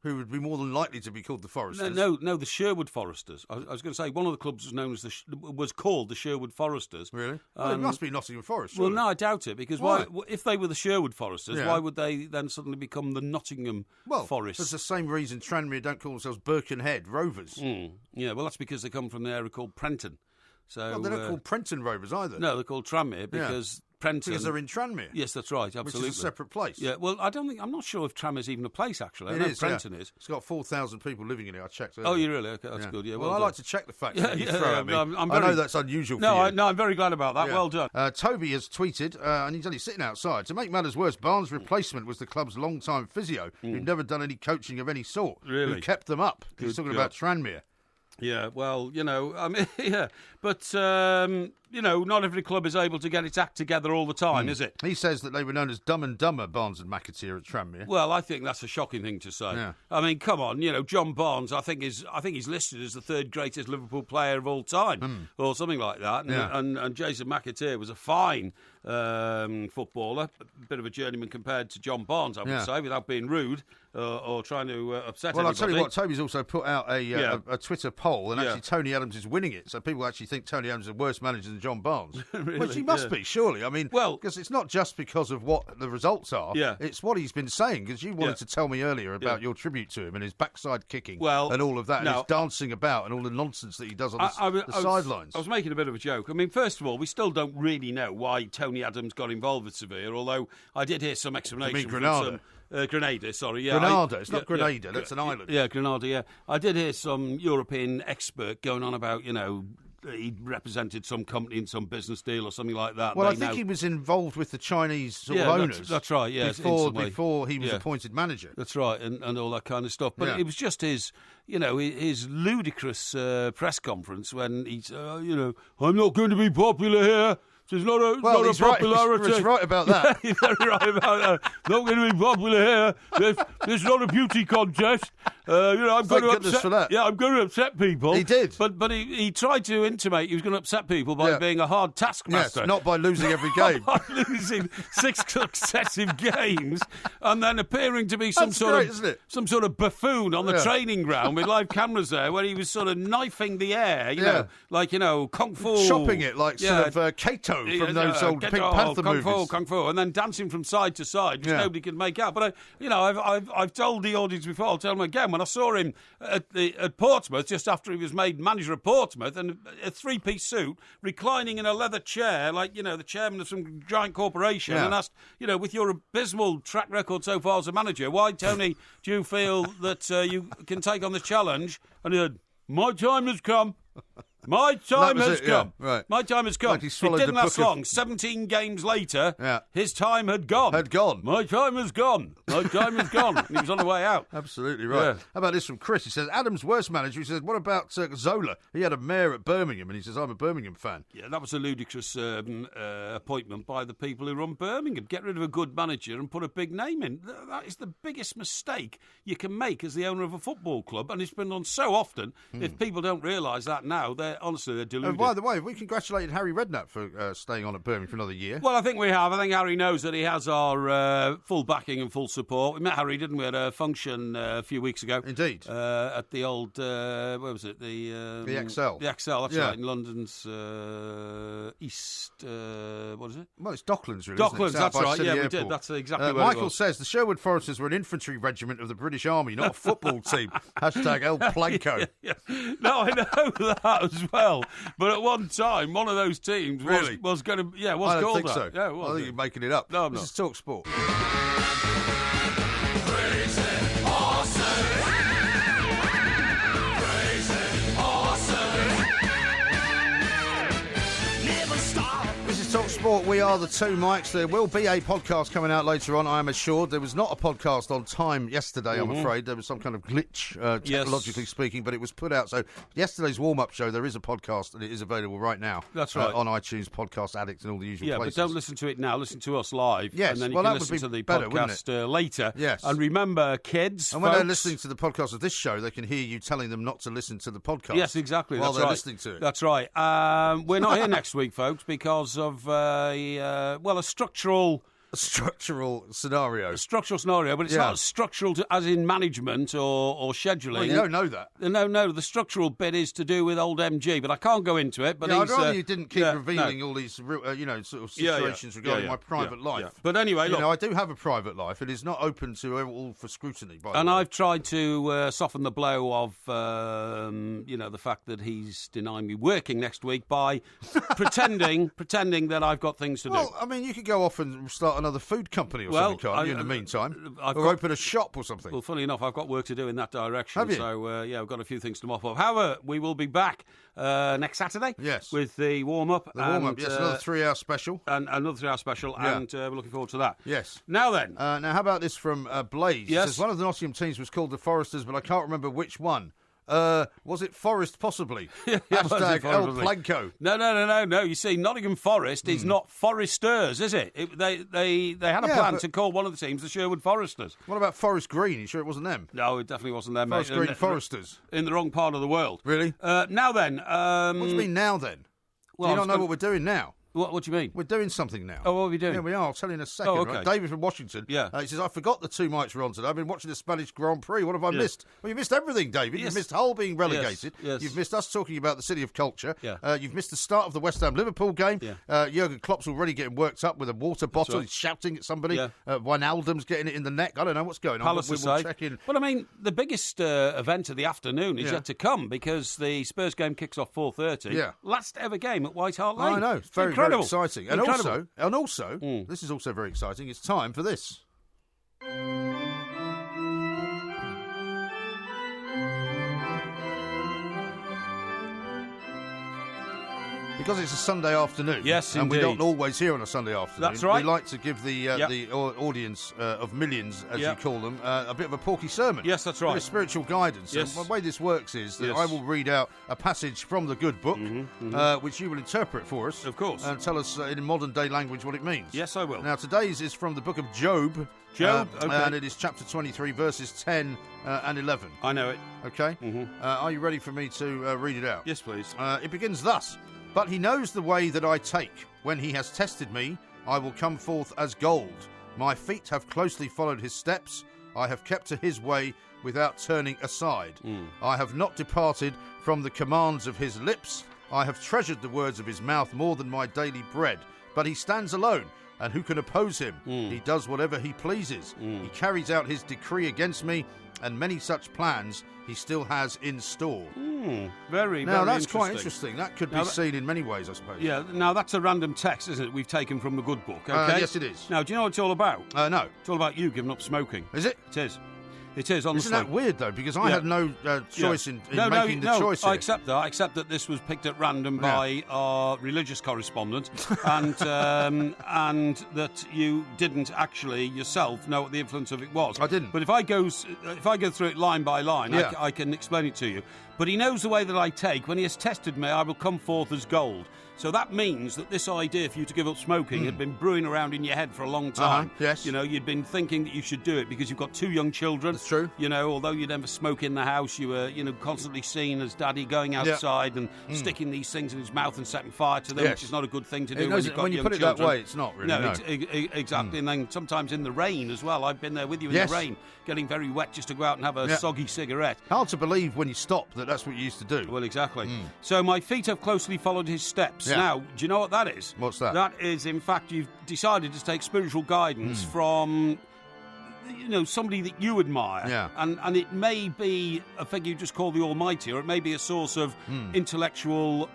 Who would be more than likely to be called the Foresters? No, the Sherwood Foresters. I was going to say one of the clubs was known as was called the Sherwood Foresters. Really? Well, it must be Nottingham Forest. Well, no, I doubt it because why? If they were the Sherwood Foresters, why would they then suddenly become the Nottingham Forest? Well, it's the same reason Tranmere don't call themselves Birkenhead Rovers. Yeah, well, that's because they come from the area called Prenton. So they're not called Prenton Rovers either. No, they're called Tranmere because Prenton. Because they're in Tranmere. Yes, that's right, absolutely. Which is a separate place. Yeah, well, I'm not sure if Tranmere's even a place, actually. I know Prenton is. It's got 4,000 people living in it, I checked earlier. Oh, you really? Okay, that's good, yeah. Well, I like to check the facts that you throw at me. I know that's unusual for you. I'm very glad about that. Yeah. Well done. Toby has tweeted, and he's only sitting outside. To make matters worse, Barnes' replacement was the club's long-time physio, who'd never done any coaching of any sort. Really? Who kept them up. He's talking about Tranmere. Yeah, well, I mean, yeah. But, not every club is able to get its act together all the time, is it? He says that they were known as Dumb and Dumber, Barnes and McAteer at Tranmere. Well, I think that's a shocking thing to say. Yeah. I mean, come on, John Barnes, I think he's listed as the third greatest Liverpool player of all time, or something like that. And Jason McAteer was a fine footballer, a bit of a journeyman compared to John Barnes, I would say, without being rude or trying to upset anybody. Well, I'll tell you what, Toby's also put out a Twitter poll, and actually Tony Adams is winning it. So people actually think Tony Adams is a worse manager than John Barnes. Really? Which he must be, surely. I mean, because it's not just because of what the results are. Yeah. It's what he's been saying, because you wanted to tell me earlier about your tribute to him and his backside kicking and all of that, and his dancing about and all the nonsense that he does on the sidelines. I was making a bit of a joke. I mean, first of all, we still don't really know why Tony Adams got involved with Sevilla, although I did hear some explanation from some... Grenada, sorry. Yeah, Grenada. It's not Grenada. That's an island. Yeah, Grenada, yeah. I did hear some European expert going on about, he represented some company in some business deal or something like that. Well, I think he was involved with the Chinese sort of owners. That's right, yeah. Before he was appointed manager. That's right, and all that kind of stuff. But it was just his ludicrous press conference when he said, I'm not going to be popular here. There's not a popularity. He's right about that. He's very right about that. Not going to be popular here. There's not a beauty contest. I'm going to upset. For that. Yeah, I'm going to upset people. He did, but he tried to intimate he was going to upset people by being a hard taskmaster. Yes, not by losing every game. By losing 6 successive games and then appearing to be some sort of buffoon on the training ground with live cameras there, where he was sort of knifing the air. Like kung fu, chopping it like sort of Kato from those old Pink Panther movies. Kung fu, and then dancing from side to side, which nobody could make out. But I've told the audience before. I'll tell them again. When I saw him at Portsmouth, just after he was made manager of Portsmouth, and a 3-piece suit, reclining in a leather chair, like the chairman of some giant corporation, and asked, with your abysmal track record so far as a manager, why, Tony, do you feel that you can take on the challenge? And he said, my time has come. My time has come. Yeah, right. My time has come. Like it didn't last long. 17 games later, his time had gone. My time has gone. My time has gone. And he was on the way out. Absolutely right. Yeah. How about this from Chris? He says, Adam's worst manager. He says, what about Zola? He had a mayor at Birmingham, and he says, I'm a Birmingham fan. Yeah, that was a ludicrous appointment by the people who run Birmingham. Get rid of a good manager and put a big name in. That is the biggest mistake you can make as the owner of a football club, and it's been done so often. If people don't realise that now, they're deluded. And by the way, we congratulated Harry Redknapp for staying on at Birmingham for another year. Well, I think we have. I think Harry knows that he has our full backing and full support. We met Harry, didn't we, at a function a few weeks ago? Indeed. At the old, where was it? The XL. The XL, that's right, in London's east, what is it? Well, it's Docklands, really. Docklands, that's right. Yeah, we did. That's exactly what Michael says the Sherwood Foresters were an infantry regiment of the British Army, not a football team. Hashtag El Planco. No, I know that as well. But at one time, one of those teams was going to... Yeah, was I don't called think that. so. Yeah, it was. I think you're making it up. No, I'm this not. is Talk Sport. Talk Sport, we are the two mics. There will be a podcast coming out later on, I am assured. There was not a podcast on time yesterday, I'm afraid. There was some kind of glitch, technologically speaking, but it was put out. So yesterday's warm-up show, there is a podcast, and it is available right now. That's right. On iTunes, Podcast Addict, and all the usual places. But don't listen to it now. Listen to us live. Yes, and then you can listen to the podcast later. Yes. And remember, kids, and when they're listening to the podcast of this show, they can hear you telling them not to listen to the podcast. Yes, exactly. While they're listening to it. That's right. We're not here next week, folks, because of a structural structural scenario. A structural scenario, but it's not structural as in management or scheduling. Well, you don't know that. No, the structural bit is to do with old MG, but I can't go into it. But I'd rather you didn't keep revealing all these, sort of situations regarding my private life. Yeah. But anyway, look, I do have a private life. It is not open to all for scrutiny. And I've tried to soften the blow of, the fact that he's denying me working next week by pretending that I've got things to do. Well, I mean, you could go off and start another food company or something, can't you, in the meantime? Open a shop or something. Well, funny enough, I've got work to do in that direction. Have you? So, I've got a few things to mop up. However, we will be back next Saturday. Yes. With the warm-up. The warm-up, yes, another 3-hour special. And another 3-hour special, and we're looking forward to that. Yes. Now then. Now, how about this from Blaze? Yes. It says, one of the Nottingham teams was called the Foresters, but I can't remember which one. Was it Forest, possibly? Hashtag El Planco. No. You see, Nottingham Forest is not Foresters, is it? They had a plan to call one of the teams the Sherwood Foresters. What about Forest Green? You sure it wasn't them? No, it definitely wasn't them, Forest Green Foresters. In the wrong part of the world. Really? Now then. What do you mean now then? Well, do you not know what we're doing now? What do you mean? We're doing something now. Oh, what are we doing? Yeah, we are. I'll tell you in a second. Oh, okay. Right? David from Washington. Yeah. He says, I forgot the two mics were on today. I've been watching the Spanish Grand Prix. What have I missed? Well, you missed everything, David. Yes. You've missed Hull being relegated. Yes. You've missed us talking about the City of Culture. Yeah. You've missed the start of the West Ham-Liverpool game. Yeah. Jurgen Klopp's already getting worked up with a water bottle. Right. He's shouting at somebody. Yeah. Wijnaldum's getting it in the neck. I don't know what's going on. Palace We'll check in. Well, I mean, the biggest event of the afternoon is yet to come because the Spurs game kicks off 4:30. Yeah. Last ever game at Hart Lane. I know. It's very, incredible. very exciting. And Incredible. also, this is also very exciting. It's time for this. Because it's a Sunday afternoon. Yes, and indeed. we don't always hear on a Sunday afternoon. That's right. We like to give the audience of millions, as you call them, a bit of a porky sermon. Yes, that's A bit right. of spiritual guidance. Yes. And the way this works is that I will read out a passage from the good book, which you will interpret for us. Of course. And tell us in modern day language what it means. Yes, I will. Now, today's is from the book of Job. Okay. And it is chapter 23, verses 10 and 11. I know it. Okay? Are you ready for me to read it out? Yes, please. It begins thus. But he knows the way that I take. When he has tested me, I will come forth as gold. My feet have closely followed his steps. I have kept to his way without turning aside. I have not departed from the commands of his lips. I have treasured the words of his mouth more than my daily bread. But he stands alone, and who can oppose him? He does whatever he pleases. He carries out his decree against me, and many such plans he still has in store. Very that's interesting. quite interesting. That could be seen in many ways, I suppose. Yeah, now that's a random text, isn't it? We've taken from the good book, okay? Yes, it is. Now, do you know what it's all about? No. It's all about you giving up smoking. Is it? It is. It is, honestly. Isn't that weird, though? Because I had no choice in making the choice here. I accept that. I accept that this was picked at random by our religious correspondent and that you didn't actually yourself know what the influence of it was. I didn't. But if I go through it line by line, I can explain it to you. But he knows the way that I take. When he has tested me, I will come forth as gold. So that means that this idea for you to give up smoking had been brewing around in your head for a long time. Yes. You know, you'd been thinking that you should do it because you've got 2 young children. That's true. You know, although you never smoke in the house, you were, constantly seen as daddy going outside and sticking these things in his mouth and setting fire to them, which is not a good thing to do when you've got when you young put it children. that way, it's not really. No. Exactly. And then sometimes in the rain as well. I've been there with you in the rain, getting very wet just to go out and have a soggy cigarette. Hard to believe when you stop that that's what you used to do. Well, exactly. So my feet have closely followed his steps. Yeah. Now, do you know what that is? What's that? That is, in fact, you've decided to take spiritual guidance from, somebody that you admire. Yeah. And it may be a figure you just call the Almighty, or it may be a source of intellectual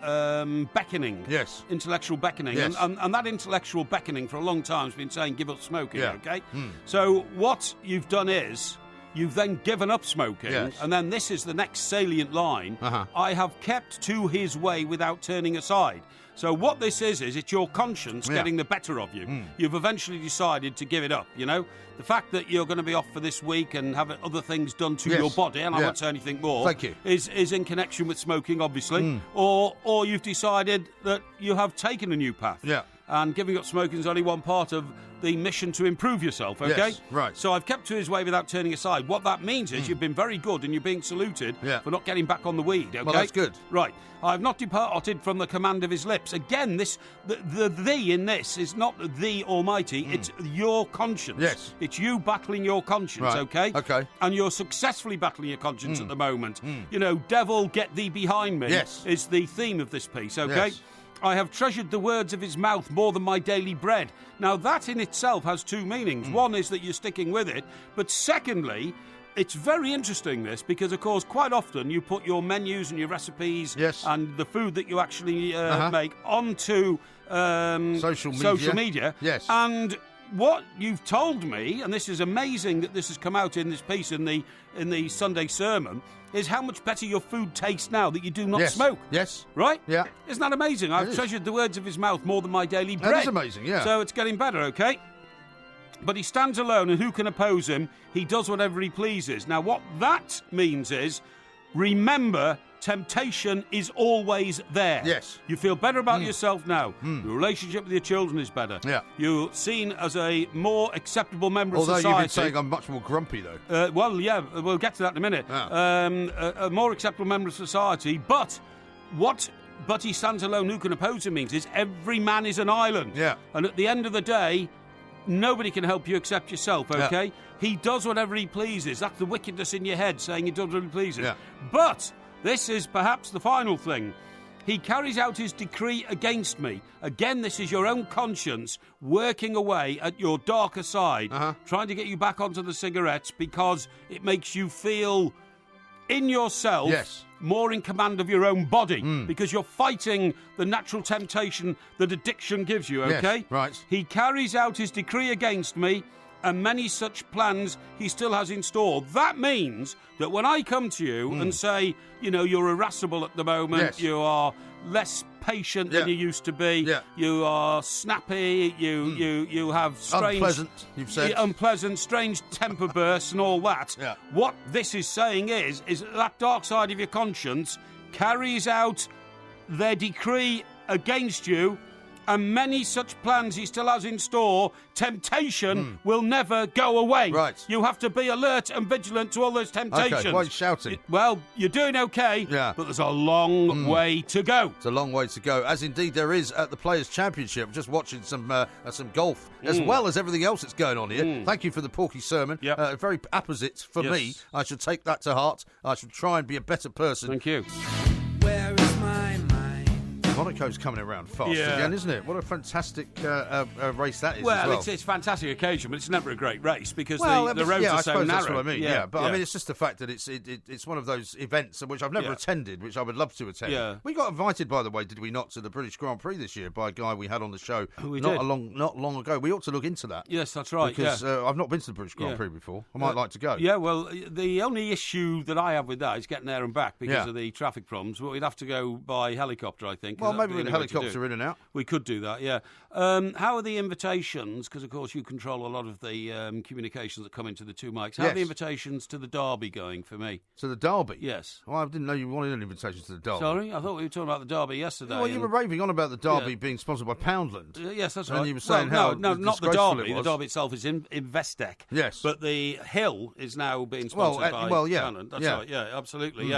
beckoning. Yes. Intellectual beckoning. Yes. And that intellectual beckoning for a long time has been saying, give up smoking, okay? So what you've done is, you've then given up smoking, and then this is the next salient line. I have kept to his way without turning aside. So what this is it's your conscience getting the better of you. You've eventually decided to give it up, The fact that you're going to be off for this week and have other things done to your body, and I won't say anything more, Thank you. is in connection with smoking, obviously. Or you've decided that you have taken a new path. Yeah. and giving up smoking is only one part of the mission to improve yourself, okay? Yes, right. So I've kept to his way without turning aside. What that means is you've been very good and you're being saluted for not getting back on the weed, okay? Well, that's good. Right. I've not departed from the command of his lips. Again, the thee in this is not the Almighty, it's your conscience. Yes. It's you battling your conscience, okay? Okay. And you're successfully battling your conscience at the moment. You know, devil, get thee behind me is the theme of this piece, okay? Yes. I have treasured the words of his mouth more than my daily bread. Now, that in itself has two meanings. One is that you're sticking with it, but secondly, it's very interesting, this, because, of course, quite often you put your menus and your recipes and the food that you actually make onto social media. Yes. And what you've told me, and this is amazing that this has come out in this piece in the Sunday sermon, is how much better your food tastes now that you do not smoke. Yes. Right? Yeah. Isn't that amazing? I've treasured the words of his mouth more than my daily bread. That is amazing, yeah. So it's getting better, okay? But he stands alone, and who can oppose him? He does whatever he pleases. Now, what that means is, remember, temptation is always there. Yes. You feel better about yourself now. Your relationship with your children is better. Yeah. You're seen as a more acceptable member of society. Although you've been saying I'm much more grumpy, though. Well, yeah, we'll get to that in a minute. Yeah. A more acceptable member of society, but he stands alone, who can oppose him means is every man is an island. Yeah. And at the end of the day, nobody can help you except yourself, okay? Yeah. He does whatever he pleases. That's the wickedness in your head, saying he does what he pleases. Yeah. But this is perhaps the final thing. He carries out his decree against me. Again, this is your own conscience working away at your darker side, trying to get you back onto the cigarettes because it makes you feel in yourself more in command of your own body because you're fighting the natural temptation that addiction gives you, okay? Yes, right. He carries out his decree against me, and many such plans he still has in store. That means that when I come to you and say, you know, you're irascible at the moment, you are less patient than you used to be, you are snappy, you have strange... Unpleasant, you've said. Unpleasant, strange temper bursts and all that. What this is saying is that dark side of your conscience carries out their decree against you, and many such plans he still has in store. Temptation will never go away. Right. You have to be alert and vigilant to all those temptations. Okay, why are you shouting? Well, you're doing okay, but there's a long way to go. It's a long way to go, as indeed there is at the Players' Championship. Just watching some golf, as well as everything else that's going on here. Thank you for the porky sermon. Very apposite for me. I should take that to heart. I should try and be a better person. Thank you. Where is my mind? Monaco's coming around fast again, isn't it? What a fantastic race that is. Well, as well. it's a fantastic occasion, but it's never a great race because the roads are so narrow. That's what I mean. But I mean, it's just the fact that it's one of those events which I've never attended, which I would love to attend. Yeah. We got invited, by the way, did we not, to the British Grand Prix this year by a guy we had on the show not long ago. We ought to look into that. Yes, that's right. Because I've not been to the British Grand Prix before. I might like to go. Yeah, well, the only issue that I have with that is getting there and back because of the traffic problems. But we'd have to go by helicopter, I think. Well, maybe with a helicopter in and out. We could do that, yeah. How are the invitations? Because, of course, you control a lot of the communications that come into the two mics. How are the invitations to the Derby going for me? To the Derby? Yes. Well, I didn't know you wanted an invitation to the Derby. Sorry? I thought we were talking about the Derby yesterday. Well, you were raving on about the Derby being sponsored by Poundland. Yes, that's right. And you were saying no, not the Derby. The Derby itself is Investec. Yes. But the hill is now being sponsored by Poundland. That's right, absolutely,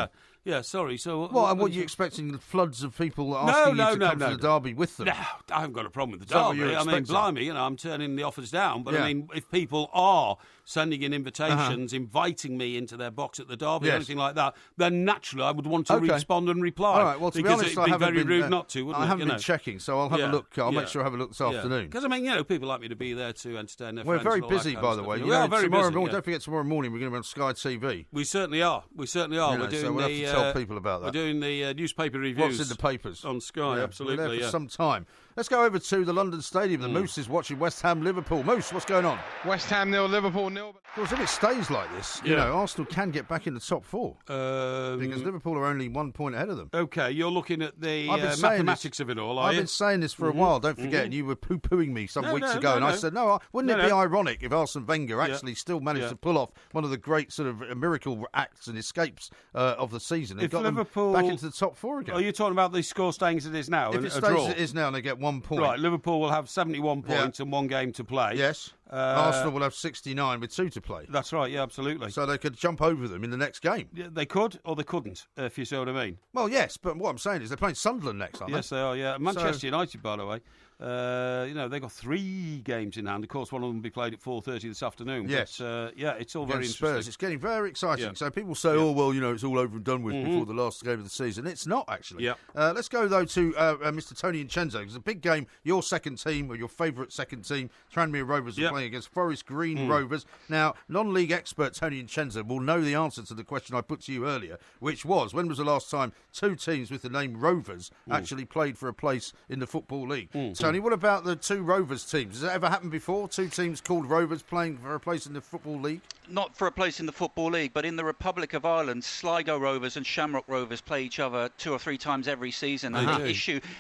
Yeah, sorry. So, and what are you expecting? Floods of people asking you to come to the Derby with them? No, I haven't got a problem with the Derby. I mean, blimey, I'm turning the offers down. But I mean, if people are sending in invitations, inviting me into their box at the Derby or anything like that, then naturally I would want to respond and reply. All right, well, to be honest, it'd be very rude not to, wouldn't it? I haven't been checking, so I'll have a look. I'll make sure I have a look this afternoon. Because, I mean, people like me to be there to entertain their friends. We're very busy, by the way. We are very busy. Don't forget, tomorrow morning we're going to be on Sky TV. We certainly are. So we'll have to tell people about that. We're doing the newspaper reviews. What's in the papers? On Sky, absolutely. We're there for some time. Let's go over to the London Stadium. The Moose is watching West Ham Liverpool. Moose, what's going on? West Ham 0, Liverpool 0. 1-0. Of course, if it stays like this, you know, Arsenal can get back in the top 4 because Liverpool are only 1 point ahead of them. Okay, you're looking at the mathematics of it all, are you? I've been saying this for a while, don't forget, and you were poo-pooing me some weeks ago, and I said, wouldn't it be ironic if Arsene Wenger actually still managed to pull off one of the great sort of miracle acts and escapes of the season and got Liverpool them back into the top 4 again? Are you talking about the score staying as it is now? If it stays as it is now and they get 1 point. Right, Liverpool will have 71 points and 1 game to play. Yes. Arsenal will have 69 with 2 to play. That's right, yeah, absolutely. So they could jump over them in the next game. Yeah, they could, or they couldn't, if you see what I mean. Well, yes, but what I'm saying is they're playing Sunderland next, aren't they? Yes, they are, yeah. Manchester United, by the way, they've got 3 games in hand. Of course, one of them will be played at 4:30 this afternoon. Yes. But, it's all very Spurs. interesting. It's getting very exciting. Yeah. So people say, it's all over and done with before the last game of the season. It's not, actually. Yeah. Let's go, though, to Mr. Tony Vincenzo. It's a big game. Your second team, or your favourite second team, Tranmere Rovers, are playing against Forest Green Rovers. Now, non-league expert Tony Vincenzo will know the answer to the question I put to you earlier, which was, when was the last time 2 teams with the name Rovers actually played for a place in the Football League? Tony, what about the 2 Rovers teams? Has that ever happened before? 2 teams called Rovers playing for a place in the Football League? Not for a place in the Football League, but in the Republic of Ireland, Sligo Rovers and Shamrock Rovers play each other 2 or 3 times every season. And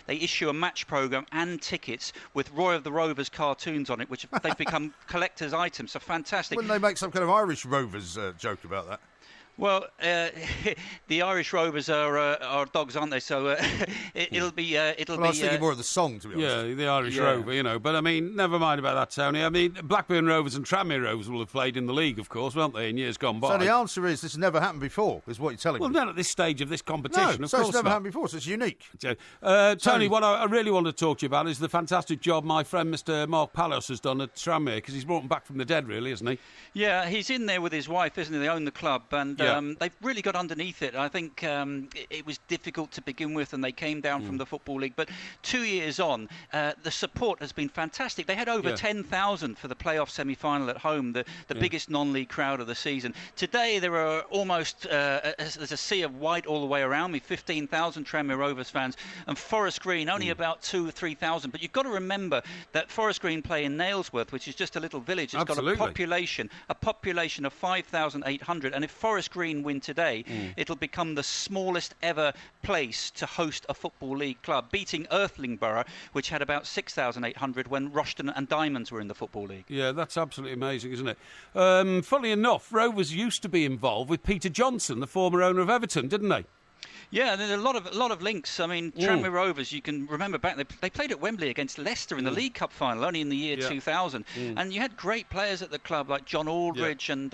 they issue a match programme and tickets with Roy of the Rovers cartoons on it, which they've become collector's items. So fantastic. Wouldn't they make some kind of Irish Rovers joke about that? Well, the Irish Rovers are dogs, aren't they? So it'll be. I was thinking more of the song, to be honest. Yeah, the Irish Rover, But I mean, never mind about that, Tony. I mean, Blackburn Rovers and Tranmere Rovers will have played in the league, of course, won't they, in years gone by? So the answer is this has never happened before, is what you're telling me. Well, not at this stage of this competition. No, so it's never happened before, so it's unique. Tony, what I really want to talk to you about is the fantastic job my friend Mr. Mark Palos has done at Tranmere, because he's brought them back from the dead, really, isn't he? Yeah, he's in there with his wife, isn't he? They own the club, and they've really got underneath it. I think it was difficult to begin with, and they came down from the Football League. But 2 years on, the support has been fantastic. They had over 10,000 for the playoff semi-final at home, the biggest non-league crowd of the season. Today, there are almost there's a sea of white all the way around me, 15,000 Tranmere Rovers fans, and Forest Green, only about 2,000 or 3,000. But you've got to remember that Forest Green play in Nailsworth, which is just a little village. It's got a population of 5,800, and if Forest Green win today, it'll become the smallest ever place to host a Football League club, beating Earthlingborough, which had about 6,800 when Rushden and Diamonds were in the Football League. Yeah, that's absolutely amazing, isn't it? Funnily enough, Rovers used to be involved with Peter Johnson, the former owner of Everton, didn't they? Yeah, there's a lot of links. I mean, Tranmere Rovers, you can remember back, they played at Wembley against Leicester in the League Cup final, only in the year 2000. And you had great players at the club like John Aldridge and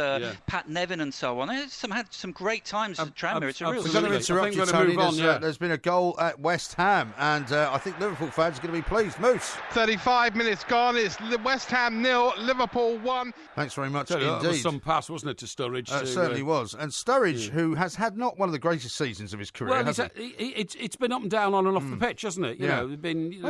Pat Nevin and so on. They had some great times at Tranmere. It's a real... We're going to interrupt you, Tony. There's been a goal at West Ham, and I think Liverpool fans are going to be pleased. Moose. 35 minutes gone. It's West Ham 0, Liverpool 1. Thanks very much indeed. That was some pass, wasn't it, to Sturridge? It certainly was. And Sturridge, who has had not one of the greatest seasons of his career. Well, it's been up and down on and off the pitch, hasn't it?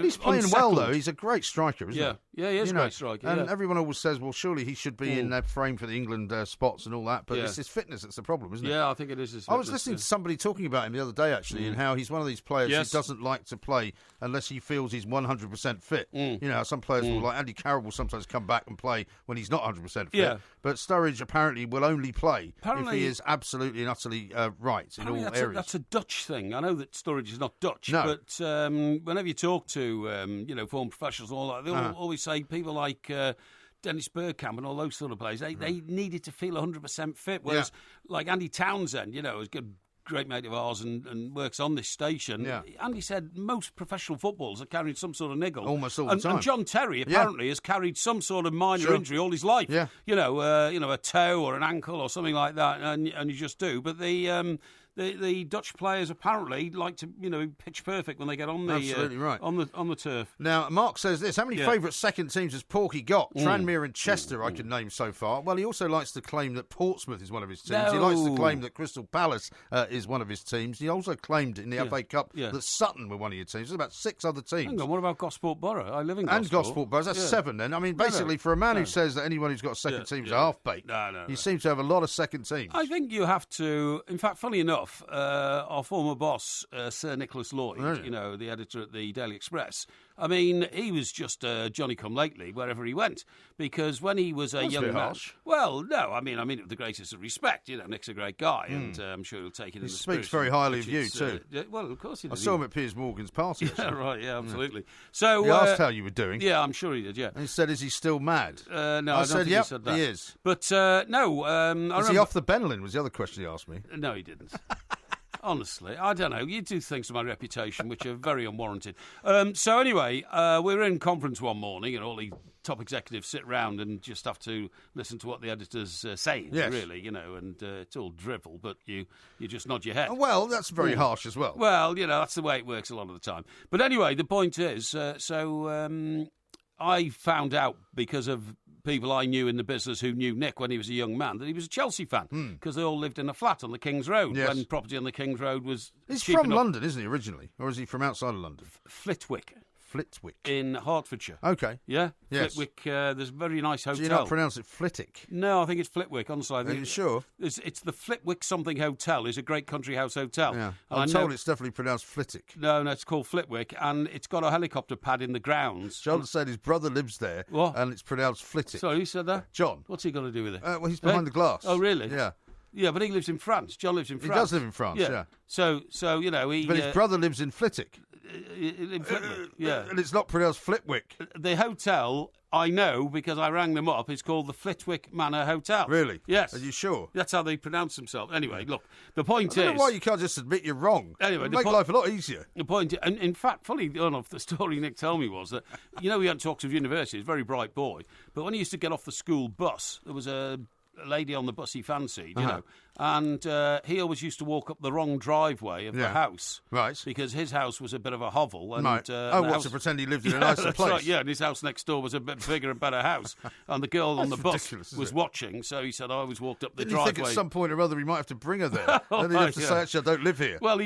He's playing well, though. He's a great striker, isn't he? Yeah, he is a great striker. And everyone always says, well, surely he should be in their frame for the England spots and all that. But it's his fitness that's the problem, isn't it? Yeah, I think it is his fitness. I was listening to somebody talking about him the other day, actually, and how he's one of these players who doesn't like to play unless he feels he's 100% fit. You know, some players will, like Andy Carroll, will sometimes come back and play when he's not 100% fit. Yeah. But Sturridge apparently will only play if he is absolutely and utterly right in all areas. That's a Dutch thing. I know that Sturridge is not Dutch, but whenever you talk to former professionals and all that, they always say people like Dennis Bergkamp and all those sort of players, they needed to feel 100% fit, whereas like Andy Townsend, is good. Great mate of ours and works on this station. Yeah. Andy said most professional footballers are carrying some sort of niggle. Almost all the time. And John Terry apparently has carried some sort of minor injury all his life. Yeah. A toe or an ankle or something like that, and you just do. But the Dutch players apparently like to, pitch perfect when they get on the absolutely right on the turf. Now, Mark says this: how many favourite second teams has Porky got? Tranmere and Chester, I can name so far. Well, he also likes to claim that Portsmouth is one of his teams. No. He likes to claim that Crystal Palace is one of his teams. He also claimed in the FA Cup that Sutton were one of your teams. There's about 6 other teams. Hang on, what about Gosport Borough? I live in Gosport. And Gosport Borough. That's 7 then. I mean, basically, for a man who says that anyone who's got a second team is a half-baked, you seem to have a lot of second teams. I think you have to. In fact, funny enough, enough, our former boss, Sir Nicholas Lloyd, the editor at the Daily Express, I mean, he was just Johnny-come-lately wherever he went, because when he was a young man... harsh. Well, no, I mean it with the greatest of respect. Nick's a great guy, and I'm sure he'll take it in the spirit. He speaks very highly of you, too. Well, of course he does. I saw him at Piers Morgan's party. Yeah, right, yeah, absolutely. So he asked how you were doing. Yeah, I'm sure he did, yeah. And he said, is he still mad? No, I don't think he said that. He is. But, no... Is he off the Benelin, was the other question he asked me. No, he didn't. Honestly, I don't know. You do things to my reputation which are very unwarranted. So anyway, we were in conference one morning, and all the top executives sit round and just have to listen to what the editor's saying, really, and it's all drivel, but you just nod your head. Well, that's very harsh as well. Well, that's the way it works a lot of the time. But anyway, the point is, I found out because of people I knew in the business who knew Nick when he was a young man that he was a Chelsea fan because they all lived in a flat on the King's Road when property on the King's Road was He's cheap from enough. London, isn't he, originally? Or is he from outside of London? Flitwick. Flitwick. In Hertfordshire. Okay. Yeah? Yes. Flitwick, there's a very nice hotel. Do you not pronounce it Flitwick? No, I think it's Flitwick, honestly. Are you sure? It's the Flitwick something hotel. It's a great country house hotel. Yeah. I'm told it's definitely pronounced Flitwick. No, it's called Flitwick, and it's got a helicopter pad in the grounds. John said his brother lives there, and it's pronounced Flitwick. Sorry, who said that? John. What's he got to do with it? Well, he's behind the glass. Oh, really? Yeah. Yeah, but he lives in France. John lives in France. He does live in France, yeah. So he... But his brother lives in Flitwick. In Flitwick, yeah. And it's not pronounced Flitwick. The hotel, I know, because I rang them up, is called the Flitwick Manor Hotel. Really? Yes. Are you sure? That's how they pronounce themselves. Anyway, look, the point is... I don't know why you can't just admit you're wrong. Anyway, it would make life a lot easier. The point, and in fact, funny enough, the story Nick told me was that, he went to Oxford University, he's a very bright boy, but when he used to get off the school bus, there was a lady on the bus he fancied, and he always used to walk up the wrong driveway of the house. Right. Because his house was a bit of a hovel. And, right. To pretend he lived in a nicer place? Right, yeah, and his house next door was a bit bigger and better house. And the girl on the bus was watching, so he said, I always walked up the driveway. Didn't he think at some point or other he might have to bring her there? Then he'd have to say, actually, I don't live here. Well,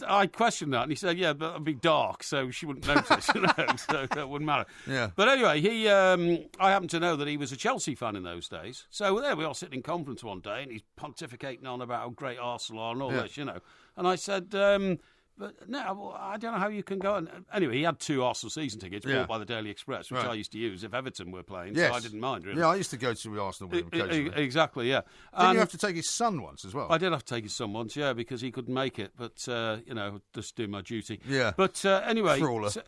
I questioned that, and he said, yeah, but it'd be dark, so she wouldn't notice, so that wouldn't matter. Yeah. But anyway, I happen to know that he was a Chelsea fan in those days. So there we all sitting in conference one day, and he's pontificating on about how great Arsenal are and all this, And I said, but no, I don't know how you can go. And anyway, he had 2 Arsenal season tickets bought by the Daily Express, which I used to use if Everton were playing, so I didn't mind, really. Yeah, I used to go to Arsenal with him occasionally. Exactly, yeah. Didn't you have to take his son once as well? I did have to take his son once, because he couldn't make it, but, just do my duty. Yeah. But anyway,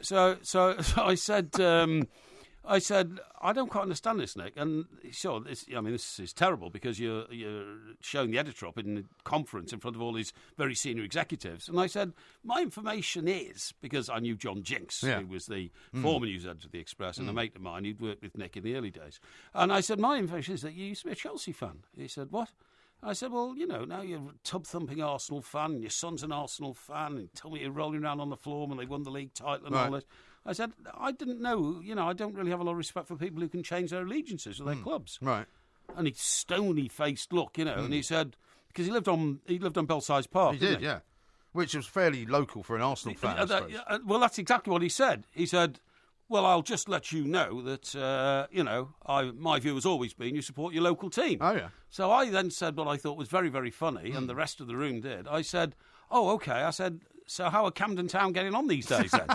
so I said... I said, I don't quite understand this, Nick. And sure, this is terrible because you're showing the editor up in the conference in front of all these very senior executives. And I said, my information is, because I knew John Jinks, who was the former news editor of the Express, and a mate of mine who'd worked with Nick in the early days. And I said, my information is that you used to be a Chelsea fan. He said, what? I said, well, now you're a tub-thumping Arsenal fan, and your son's an Arsenal fan, and tell me you're rolling around on the floor when they won the league title and all this. I said, I didn't know, I don't really have a lot of respect for people who can change their allegiances to their clubs. Right. And he stony-faced look, and he said, because he lived on Belsize Park. He did, yeah. Which was fairly local for an Arsenal fan, I suppose. Well, that's exactly what he said. He said, well, I'll just let you know that, my view has always been you support your local team. Oh, yeah. So I then said what I thought was very, very funny, and the rest of the room did. I said, oh, OK. I said, so how are Camden Town getting on these days then?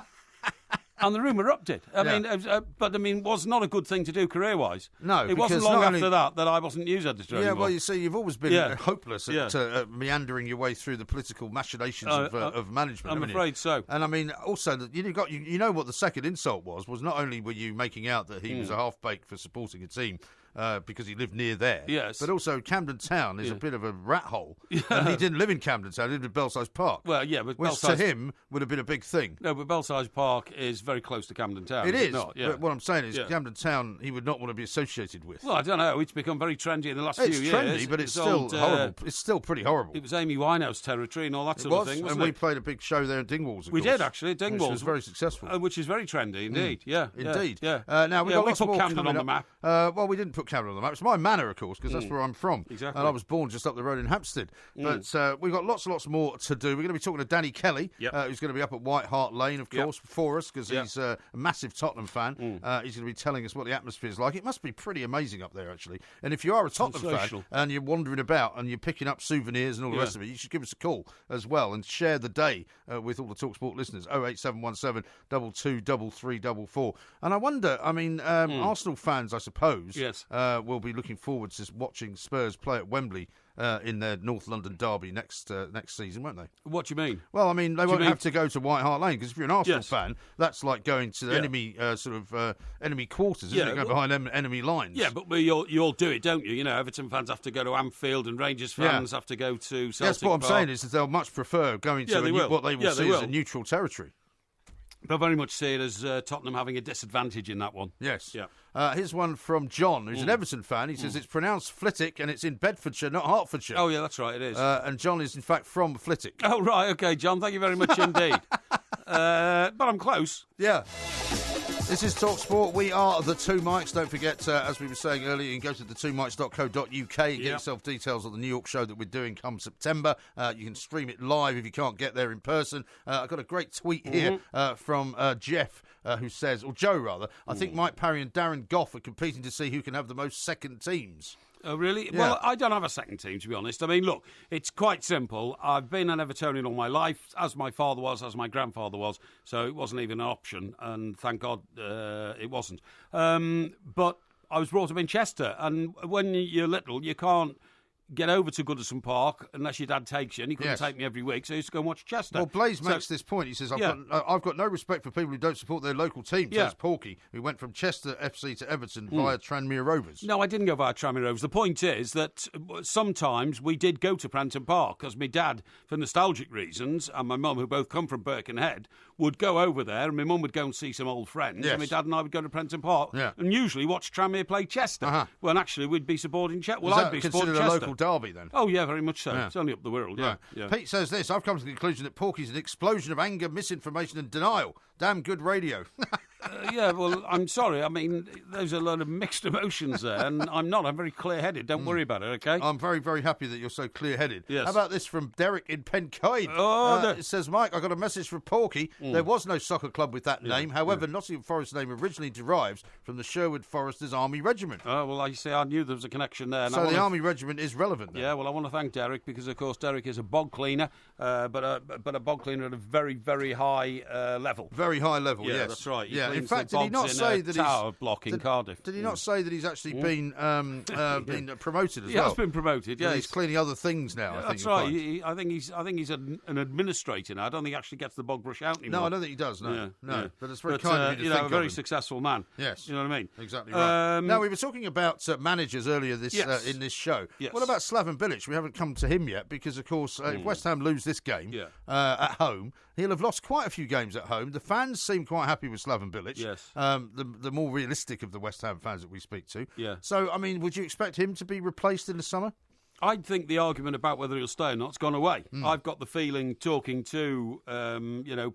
And the room erupted. Was not a good thing to do career-wise. No, it wasn't long after that I wasn't news editor anymore. Yeah, well, you see, you've always been hopeless at meandering your way through the political machinations of management. I'm afraid so. And also you know what the second insult was not only were you making out that he was a half-baked for supporting a team. Because he lived near there. Yes. But also Camden Town is a bit of a rat hole. Yeah. And he didn't live in Camden Town, he lived in Belsize Park. Well, yeah, but which to him would have been a big thing. No, but Belsize Park is very close to Camden Town. It is. Not? Yeah. But what I'm saying is Camden Town he would not want to be associated with. Well, I don't know. It's become very trendy in the last few years. It's trendy, but it's still horrible. It's still pretty horrible. It was Amy Winehouse territory and all that sort of thing, wasn't it? And we played a big show there at Dingwalls, of course. We did, actually, at Dingwalls. Which was very successful. Which is very trendy, indeed. Yeah. Indeed. Yeah. Now, we've got lots put more Camden coming on the map. Well, we didn't put Camden on the map. It's my manor, of course, because that's where I'm from. Exactly. And I was born just up the road in Hampstead. But we've got lots and lots more to do. We're going to be talking to Danny Kelly, who's going to be up at Hart Lane, of course, for us, because he's a massive Tottenham fan. He's going to be telling us what the atmosphere is like. It must be pretty amazing up there, actually. And if you are a Tottenham fan and you're wandering about and you're picking up souvenirs and all the rest of it, you should give us a call as well and share the day with all the TalkSport listeners. 08717 223344. And I wonder, I mean, Arsenal fans, I suppose, will be looking forward to watching Spurs play at Wembley in their North London derby next season, won't they? What do you mean? Well, I mean, they won't have to go to Hart Lane, because if you're an Arsenal fan, that's like going to the enemy enemy quarters, isn't it? Going behind enemy lines. Yeah, but you all do it, don't you? You know, Everton fans have to go to Anfield and Rangers fans have to go to Celtic That's what I'm Park. saying is that they'll much prefer going to what they will see as a neutral territory. But I very much see it as Tottenham having a disadvantage in that one. Yes. Yeah. Here's one from John, who's an Everton fan. He says it's pronounced Flitwick and it's in Bedfordshire, not Hertfordshire. Oh, yeah, that's right, it is. And John is, in fact, from Flitwick. Oh, right, OK, John, thank you very much indeed. But I'm close. Yeah. This is TalkSport. We are the Two Mics. Don't forget, as we were saying earlier, you can go to the2mics.co.uk and get yourself details of the New York show that we're doing come September. You can stream it live if you can't get there in person. I've got a great tweet here from Jeff, who says, or Joe rather, I think Mike Parry and Darren Gough are competing to see who can have the most second teams. Oh, really? Yeah. Well, I don't have a second team, to be honest. I mean, look, it's quite simple. I've been an Evertonian all my life, as my father was, as my grandfather was, so it wasn't even an option, and thank God it wasn't. But I was brought up in Chester, and when you're little, you can't get over to Goodison Park unless your dad takes you, and he couldn't take me every week, so I used to go and watch Chester. Well, Blaze makes this point. He says, I've got no respect for people who don't support their local team, says Porky, who went from Chester FC to Everton via Tranmere Rovers. No, I didn't go via Tranmere Rovers. The point is that sometimes we did go to Prenton Park, because my dad, for nostalgic reasons, and my mum, who both come from Birkenhead, would go over there, and my mum would go and see some old friends, and my dad and I would go to Prenton Park and usually watch Tranmere play Chester, when actually we'd be supporting Chester. Well, I'd be supporting Chester. A local derby, then? Oh, yeah, very much so. Yeah. It's only up the world, yeah. Pete says this, I've come to the conclusion that Porky's an explosion of anger, misinformation and denial. Damn good radio. Yeah, well, I'm sorry. I mean, there's a lot of mixed emotions there, and I'm very clear-headed. Don't worry about it, OK? I'm very, very happy that you're so clear-headed. Yes. How about this from Derek in Pencoed? It says, Mike, I got a message from Porky. There was no soccer club with that name. However, Nottingham Forest's name originally derives from the Sherwood Foresters Army Regiment. Oh, well, I say I knew there was a connection there. So the Army Regiment is relevant then. Yeah, well, I want to thank Derek, because, of course, Derek is a bog cleaner, but a bog cleaner at a very, very high level. Very high level, yes. That's right. Yeah, in fact, did he not say that Tower block in Cardiff. Did he not say that he's actually been promoted as well? He has been promoted. Yeah, he's cleaning other things now. I think that's right. I think he's an administrator now. I don't think he actually gets the bog brush out anymore. No, I don't think he does. No. But it's very kind of you to think a very successful man. Yes, you know what I mean. Exactly right. Now we were talking about managers earlier in this show. Yes. What about Slaven Bilic? We haven't come to him yet because, of course, if West Ham lose this game at home, he'll have lost quite a few games at home. The fans seem quite happy with Slaven Bilic. Yes. The more realistic of the West Ham fans that we speak to. Yeah. So, I mean, would you expect him to be replaced in the summer? I think the argument about whether he'll stay or not's gone away. I've got the feeling, talking to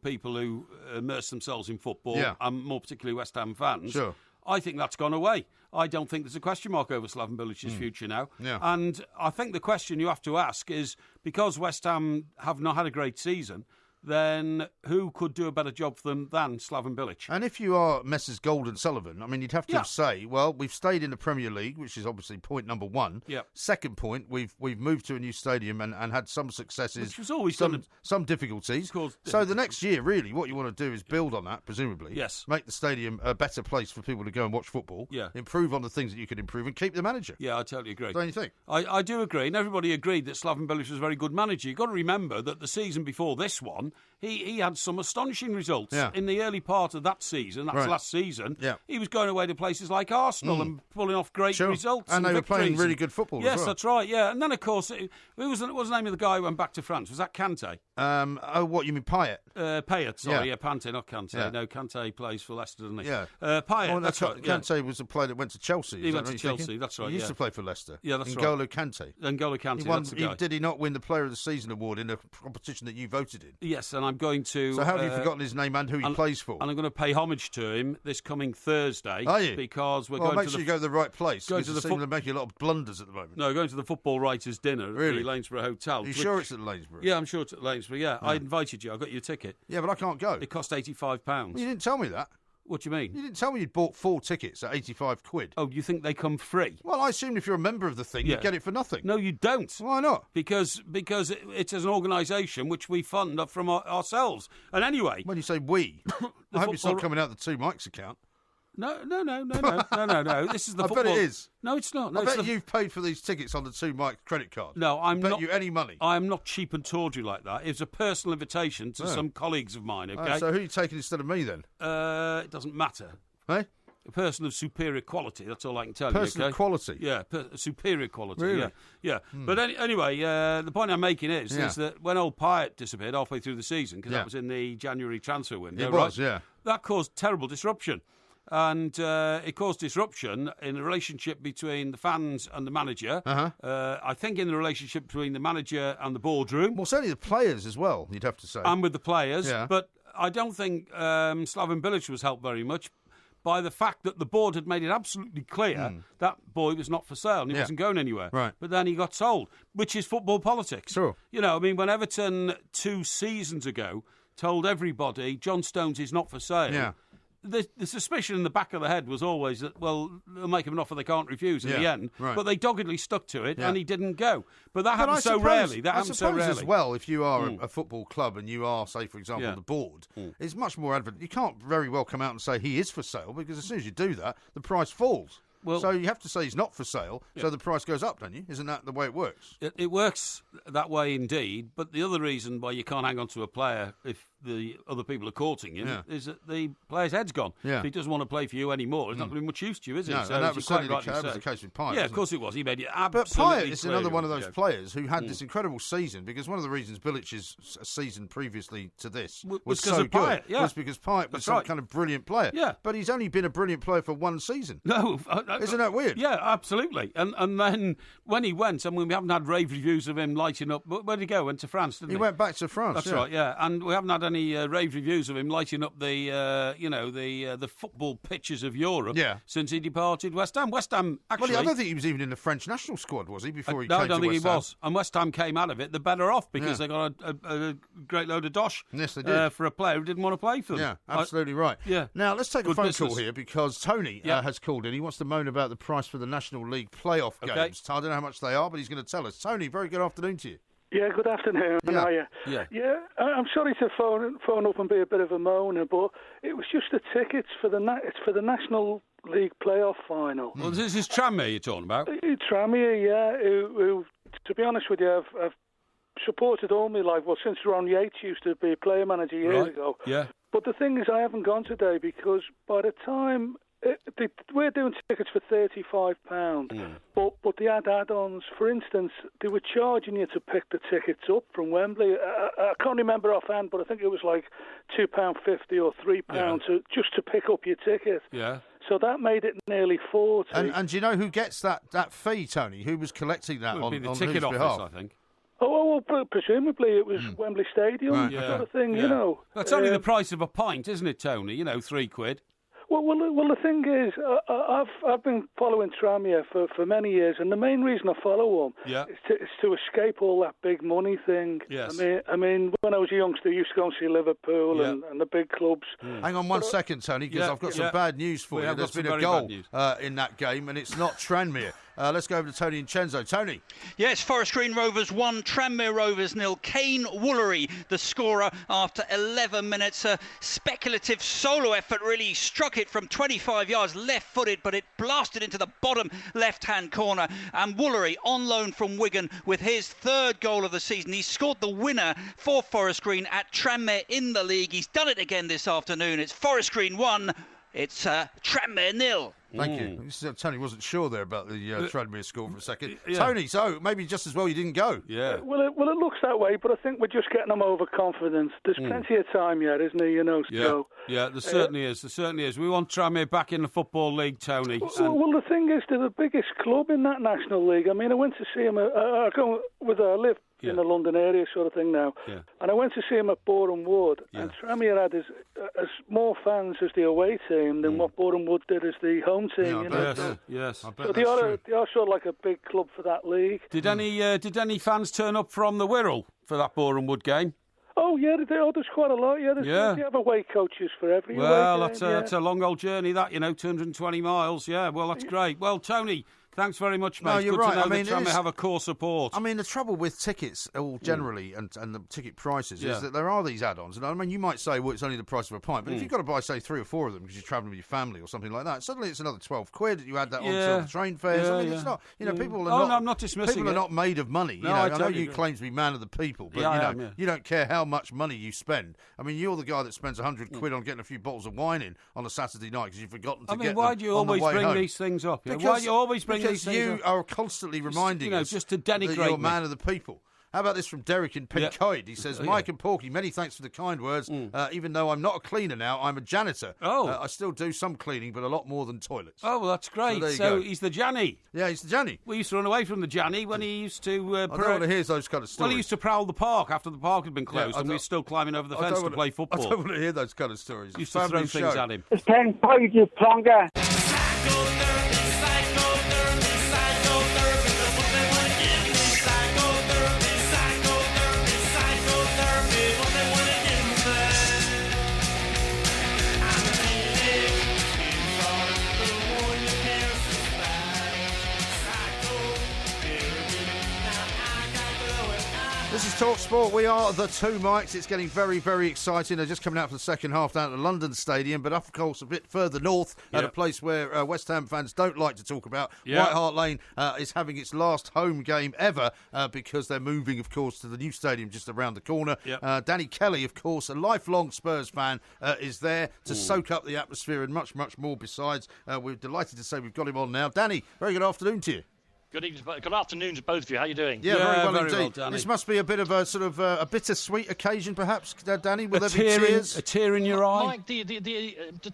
people who immerse themselves in football, and more particularly West Ham fans. Sure. I think that's gone away. I don't think there's a question mark over Slaven Bilic's future now. Yeah. And I think the question you have to ask is, because West Ham have not had a great season, then who could do a better job for them than Slaven Bilic? And if you are Messrs Gold and Sullivan, I mean, you'd have to say, well, we've stayed in the Premier League, which is obviously point number one. Yep. Second point, we've moved to a new stadium and had some successes, which was always some difficulties. Of course. So the next year, really, what you want to do is build on that, presumably. Yes. Make the stadium a better place for people to go and watch football. Yeah. Improve on the things that you could improve and keep the manager. Yeah, I totally agree. Don't you think? I do agree, and everybody agreed that Slaven Bilic was a very good manager. You've got to remember that the season before this one, he had some astonishing results. Yeah. In the early part of that season, that's last season, he was going away to places like Arsenal and pulling off great results. And they were playing really good football yes, as well. That's right, yeah. And then, of course, what was the name of the guy who went back to France? Was that Kante? What, you mean Payet? Payet, sorry, Pante, not Kante. Yeah. No, Kante plays for Leicester, doesn't he? Yeah. Payet, that's right. Kante was a player that went to Chelsea. He went to Chelsea, that's right, He used to play for Leicester. Yeah, that's N'Golo right. Kante. N'Golo Kante, that's the guy. Did he not win the Player of the Season award in a competition that you voted in? Yes, Yes, and I'm going to... So how have you forgotten his name and who he plays for? And I'm going to pay homage to him this coming Thursday. Are you? Because we're going to... make sure you go to the right place. Going to the seem to make you a lot of blunders at the moment. No, going to the football writers' dinner at the Lanesborough Hotel. Are you sure it's at Lanesborough? Yeah, I'm sure it's at Lanesborough, yeah. I invited you. I got you a ticket. Yeah, but I can't go. It cost £85. Well, you didn't tell me that. What do you mean? You didn't tell me you'd bought 4 tickets at £85. Oh, you think they come free? Well, I assumed if you're a member of the thing, you'd get it for nothing. No, you don't. Why not? Because it's an organisation which we fund from ourselves. And anyway... When you say we, I hope it's not coming out of the Two Mikes account. No. This is the football... I bet it is. No, it's not. No, I bet you've paid for these tickets on the Two Mike credit card. No, I'm not. Bet you any money. I'm not cheap and tawdry like that. It's a personal invitation to some colleagues of mine, okay? So who are you taking instead of me then? It doesn't matter. Hey? A person of superior quality, that's all I can tell person you, okay? Of quality? Yeah, superior quality, really? Yeah. But anyway, the point I'm making is that when old Pyatt disappeared halfway through the season, because that was in the January transfer window, it was, yeah. That caused terrible disruption. And it caused disruption in the relationship between the fans and the manager. I think in the relationship between the manager and the boardroom. Well, certainly the players as well, you'd have to say. And with the players. Yeah. But I don't think Slaven Bilic was helped very much by the fact that the board had made it absolutely clear that boy was not for sale and he wasn't going anywhere. Right. But then he got sold, which is football politics. Sure. You know, I mean, when Everton 2 seasons ago told everybody John Stones is not for sale, the suspicion in the back of the head was always that, well, they'll make him an offer they can't refuse in the end. Right. But they doggedly stuck to it and he didn't go. But that happens so rarely. I suppose as well, if you are a football club and you are, say, for example, the board, it's much more advert. You can't very well come out and say he is for sale because as soon as you do that, the price falls. Well, so you have to say he's not for sale, so the price goes up, don't you? Isn't that the way it works? It works that way indeed, but the other reason why you can't hang on to a player if the other people are courting him is that the player's head's gone. Yeah. If he doesn't want to play for you anymore, it's not going to be much use to you, is it? No, so and that was certainly the case with Pyatt. Yeah, of course it was. He made it But absolutely Pyatt is another one of those players who had this incredible season because one of the reasons Bilic's season previously to this was so good was because Pyatt was some kind of brilliant player. Yeah. But he's only been a brilliant player for 1 season. No. Isn't that weird? Yeah, absolutely. And then when he went, I mean, we haven't had rave reviews of him lighting up. Where did he go? Went to France, didn't he? He went back to France. That's right, yeah. And we haven't had any rave reviews of him lighting up the football pitches of Europe since he departed West Ham. West Ham actually... Well, I don't think he was even in the French national squad, was he, before he came to West Ham? No, I don't think he was. And West Ham came out of it, they're better off because they got a great load of dosh they did. For a player who didn't want to play for them. Yeah, absolutely right. Yeah. Now, let's take a phone call here because Tony has called in. He wants to moan about the price for the National League playoff games. I don't know how much they are, but he's going to tell us. Tony, very good afternoon to you. Yeah, good afternoon. Yeah. How are you? Yeah. I'm sorry to phone up and be a bit of a moaner, but it was just the tickets for the National League playoff final. Well, this is Tranmere you're talking about. Tranmere, yeah. Who, to be honest with you, I've supported all my life. Well, since Ron Yates used to be player manager years ago. Yeah. But the thing is, I haven't gone today because by the time. We're doing tickets for £35, but they had add-ons. For instance, they were charging you to pick the tickets up from Wembley. I can't remember offhand, but I think it was like £2.50 or £3 just to pick up your ticket. Yeah. So that made it nearly 40. And do you know who gets that fee, Tony? Who was collecting that on the ticket office, behalf? I think. Oh, well, presumably it was Wembley Stadium sort of thing, you know. That's only the price of a pint, isn't it, Tony? You know, £3. Well, the thing is, I've been following Tranmere for many years, and the main reason I follow them is to escape all that big money thing. Yes. I mean, when I was a youngster, I used to go and see Liverpool and the big clubs. Hang on 1 second, Tony, because I've got some bad news for you. There's been a goal in that game, and it's not Tranmere. Let's go over to Tony Incenzo. Tony. Yes, Forest Green Rovers 1, Tranmere Rovers 0. Kane Woolery, the scorer after 11 minutes. A speculative solo effort, really struck it from 25 yards left-footed, but it blasted into the bottom left-hand corner. And Woolery on loan from Wigan with his 3rd goal of the season. He scored the winner for Forest Green at Tranmere in the league. He's done it again this afternoon. It's Forest Green 1, it's Tranmere 0. Thank you. Tony wasn't sure there about the Tranmere score for a second. Tony, so maybe just as well you didn't go. Yeah. Well, it looks that way, but I think we're just getting them overconfident. There's plenty of time yet, isn't there? Yeah, there certainly is. There certainly is. We want Tranmere back in the Football League, Tony. Well, the thing is, they're the biggest club in that National League. I mean, I went to see them. I live in the London area sort of thing now. Yeah. And I went to see him at Boreham Wood, and Tranmere had as more fans as the away team than what Boreham Wood did as the home team. Yes. So they are sort of like a big club for that league. Did any fans turn up from the Wirral for that Boreham Wood game? Oh, yeah, there's quite a lot, They have away coaches for every Well, away game, that's a long old journey, 220 miles. Yeah, well, that's great. Well, Tony, thanks very much, mate. No, you're Good right. to know I mean, that Tranmere have a core support. I mean, the trouble with tickets, all generally, and the ticket prices, is that there are these add-ons. And I mean, you might say, well, it's only the price of a pint, but if you've got to buy, say, 3 or 4 of them because you're travelling with your family or something like that, suddenly it's another £12. You add that onto the train fares. I mean, it's not. People are not. No, I'm not dismissing People are not made of money. No, I know you claim to be man of the people, but you don't care how much money you spend. I mean, you're the guy that spends £100 on getting a few bottles of wine in on a Saturday night because you've forgotten to get them. I mean, why do you always bring these things up? Why do you always bring these things up? Because you are constantly reminding us just to denigrate that you're a man of the people. How about this from Derek in Pencoed? He says, Mike and Porky, many thanks for the kind words. Even though I'm not a cleaner now, I'm a janitor. I still do some cleaning, but a lot more than toilets. Oh, well, that's great. So he's the Janny. Yeah, he's the Janny. We used to run away from the Janny when he used to... I don't want to hear those kind of stories. Well, he used to prowl the park after the park had been closed and we were still climbing over the fence to play football. I don't want to hear those kind of stories. Used to throw things at him. It's Pencoed, you plonger. This is Talk Sport. We are the two mics. It's getting very, very exciting. They're just coming out for the second half down at the London Stadium, but of course a bit further north at a place where West Ham fans don't like to talk about. White Hart Lane is having its last home game ever because they're moving, of course, to the new stadium just around the corner. Danny Kelly, of course, a lifelong Spurs fan, is there to soak up the atmosphere and much, much more besides. We're delighted to say we've got him on now. Danny, very good afternoon to you. Good afternoon to both of you. How are you doing? Yeah, very well indeed. Well, this must be a bit of a sort of a bittersweet occasion, perhaps, Danny. Will there be tears? A tear in your eye? Mike, the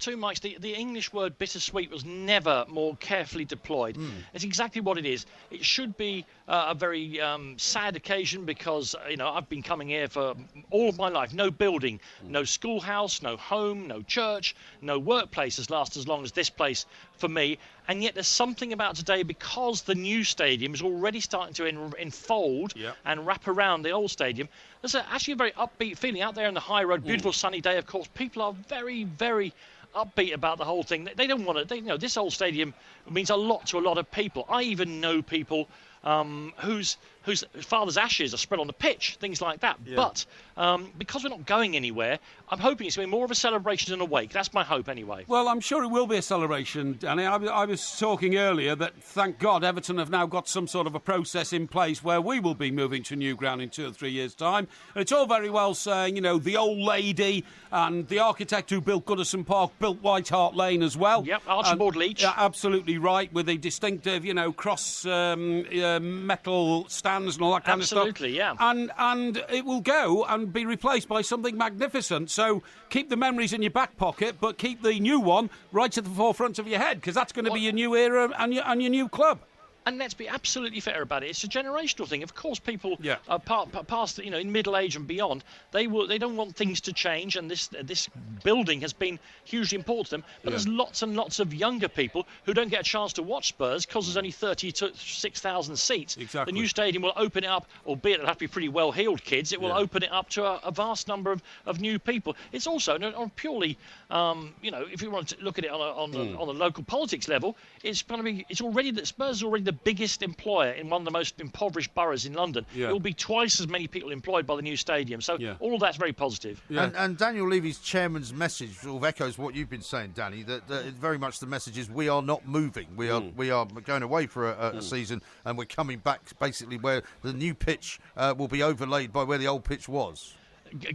two mics. The English word bittersweet was never more carefully deployed. It's exactly what it is. It should be a very sad occasion because I've been coming here for all of my life. No building, no schoolhouse, no home, no church, no workplace has lasted as long as this place for me. And yet there's something about today because the new stadium is already starting to enfold and wrap around the old stadium. There's actually a very upbeat feeling out there in the high road. Beautiful sunny day, of course. People are very, very upbeat about the whole thing. They don't want to. This old stadium means a lot to a lot of people. I even know people whose father's ashes are spread on the pitch, things like that. But because we're not going anywhere, I'm hoping it's going to be more of a celebration than a wake. That's my hope anyway. Well, I'm sure it will be a celebration, Danny. I was talking earlier that, thank God, Everton have now got some sort of a process in place where we will be moving to new ground in 2 or 3 years' time. And it's all very well saying, the old lady and the architect who built Goodison Park built White Hart Lane as well. Yep, Archibald Leach. Absolutely right, with the distinctive, cross metal stands and all that kind of stuff. Absolutely, yeah. And it will go and be replaced by something magnificent. So keep the memories in your back pocket, but keep the new one right at the forefront of your head, because that's going to be your new era and your new club. And let's be absolutely fair about it. It's a generational thing. Of course, people past in middle age and beyond, they don't want things to change. And this building has been hugely important to them. But there's lots and lots of younger people who don't get a chance to watch Spurs because there's only 36,000 seats. Exactly. The new stadium will open it up, albeit it'll have to be pretty well-heeled kids. It will open it up to a vast number of new people. It's also on purely, if you want to look at it on the local politics level, it's already that Spurs is already the biggest employer in one of the most impoverished boroughs in London. It will be twice as many people employed by the new stadium. So all of that's very positive. And Daniel Levy's chairman's message sort of echoes what you've been saying, Danny, that very much the message is we are not moving. We are going away for a season and we're coming back basically where the new pitch will be overlaid by where the old pitch was.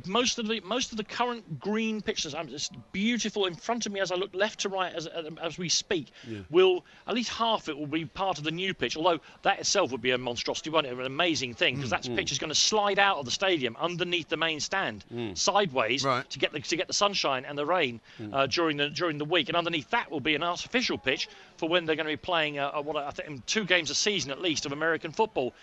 most of the current green pitches, it's beautiful in front of me as I look left to right as we speak. Will at least half it will be part of the new pitch. Although that itself would be a monstrosity, won't it? An amazing thing, because that pitch is going to slide out of the stadium underneath the main stand, sideways to get the sunshine and the rain during the week, and underneath that will be an artificial pitch for when they're going to be playing I think 2 games a season at least of American football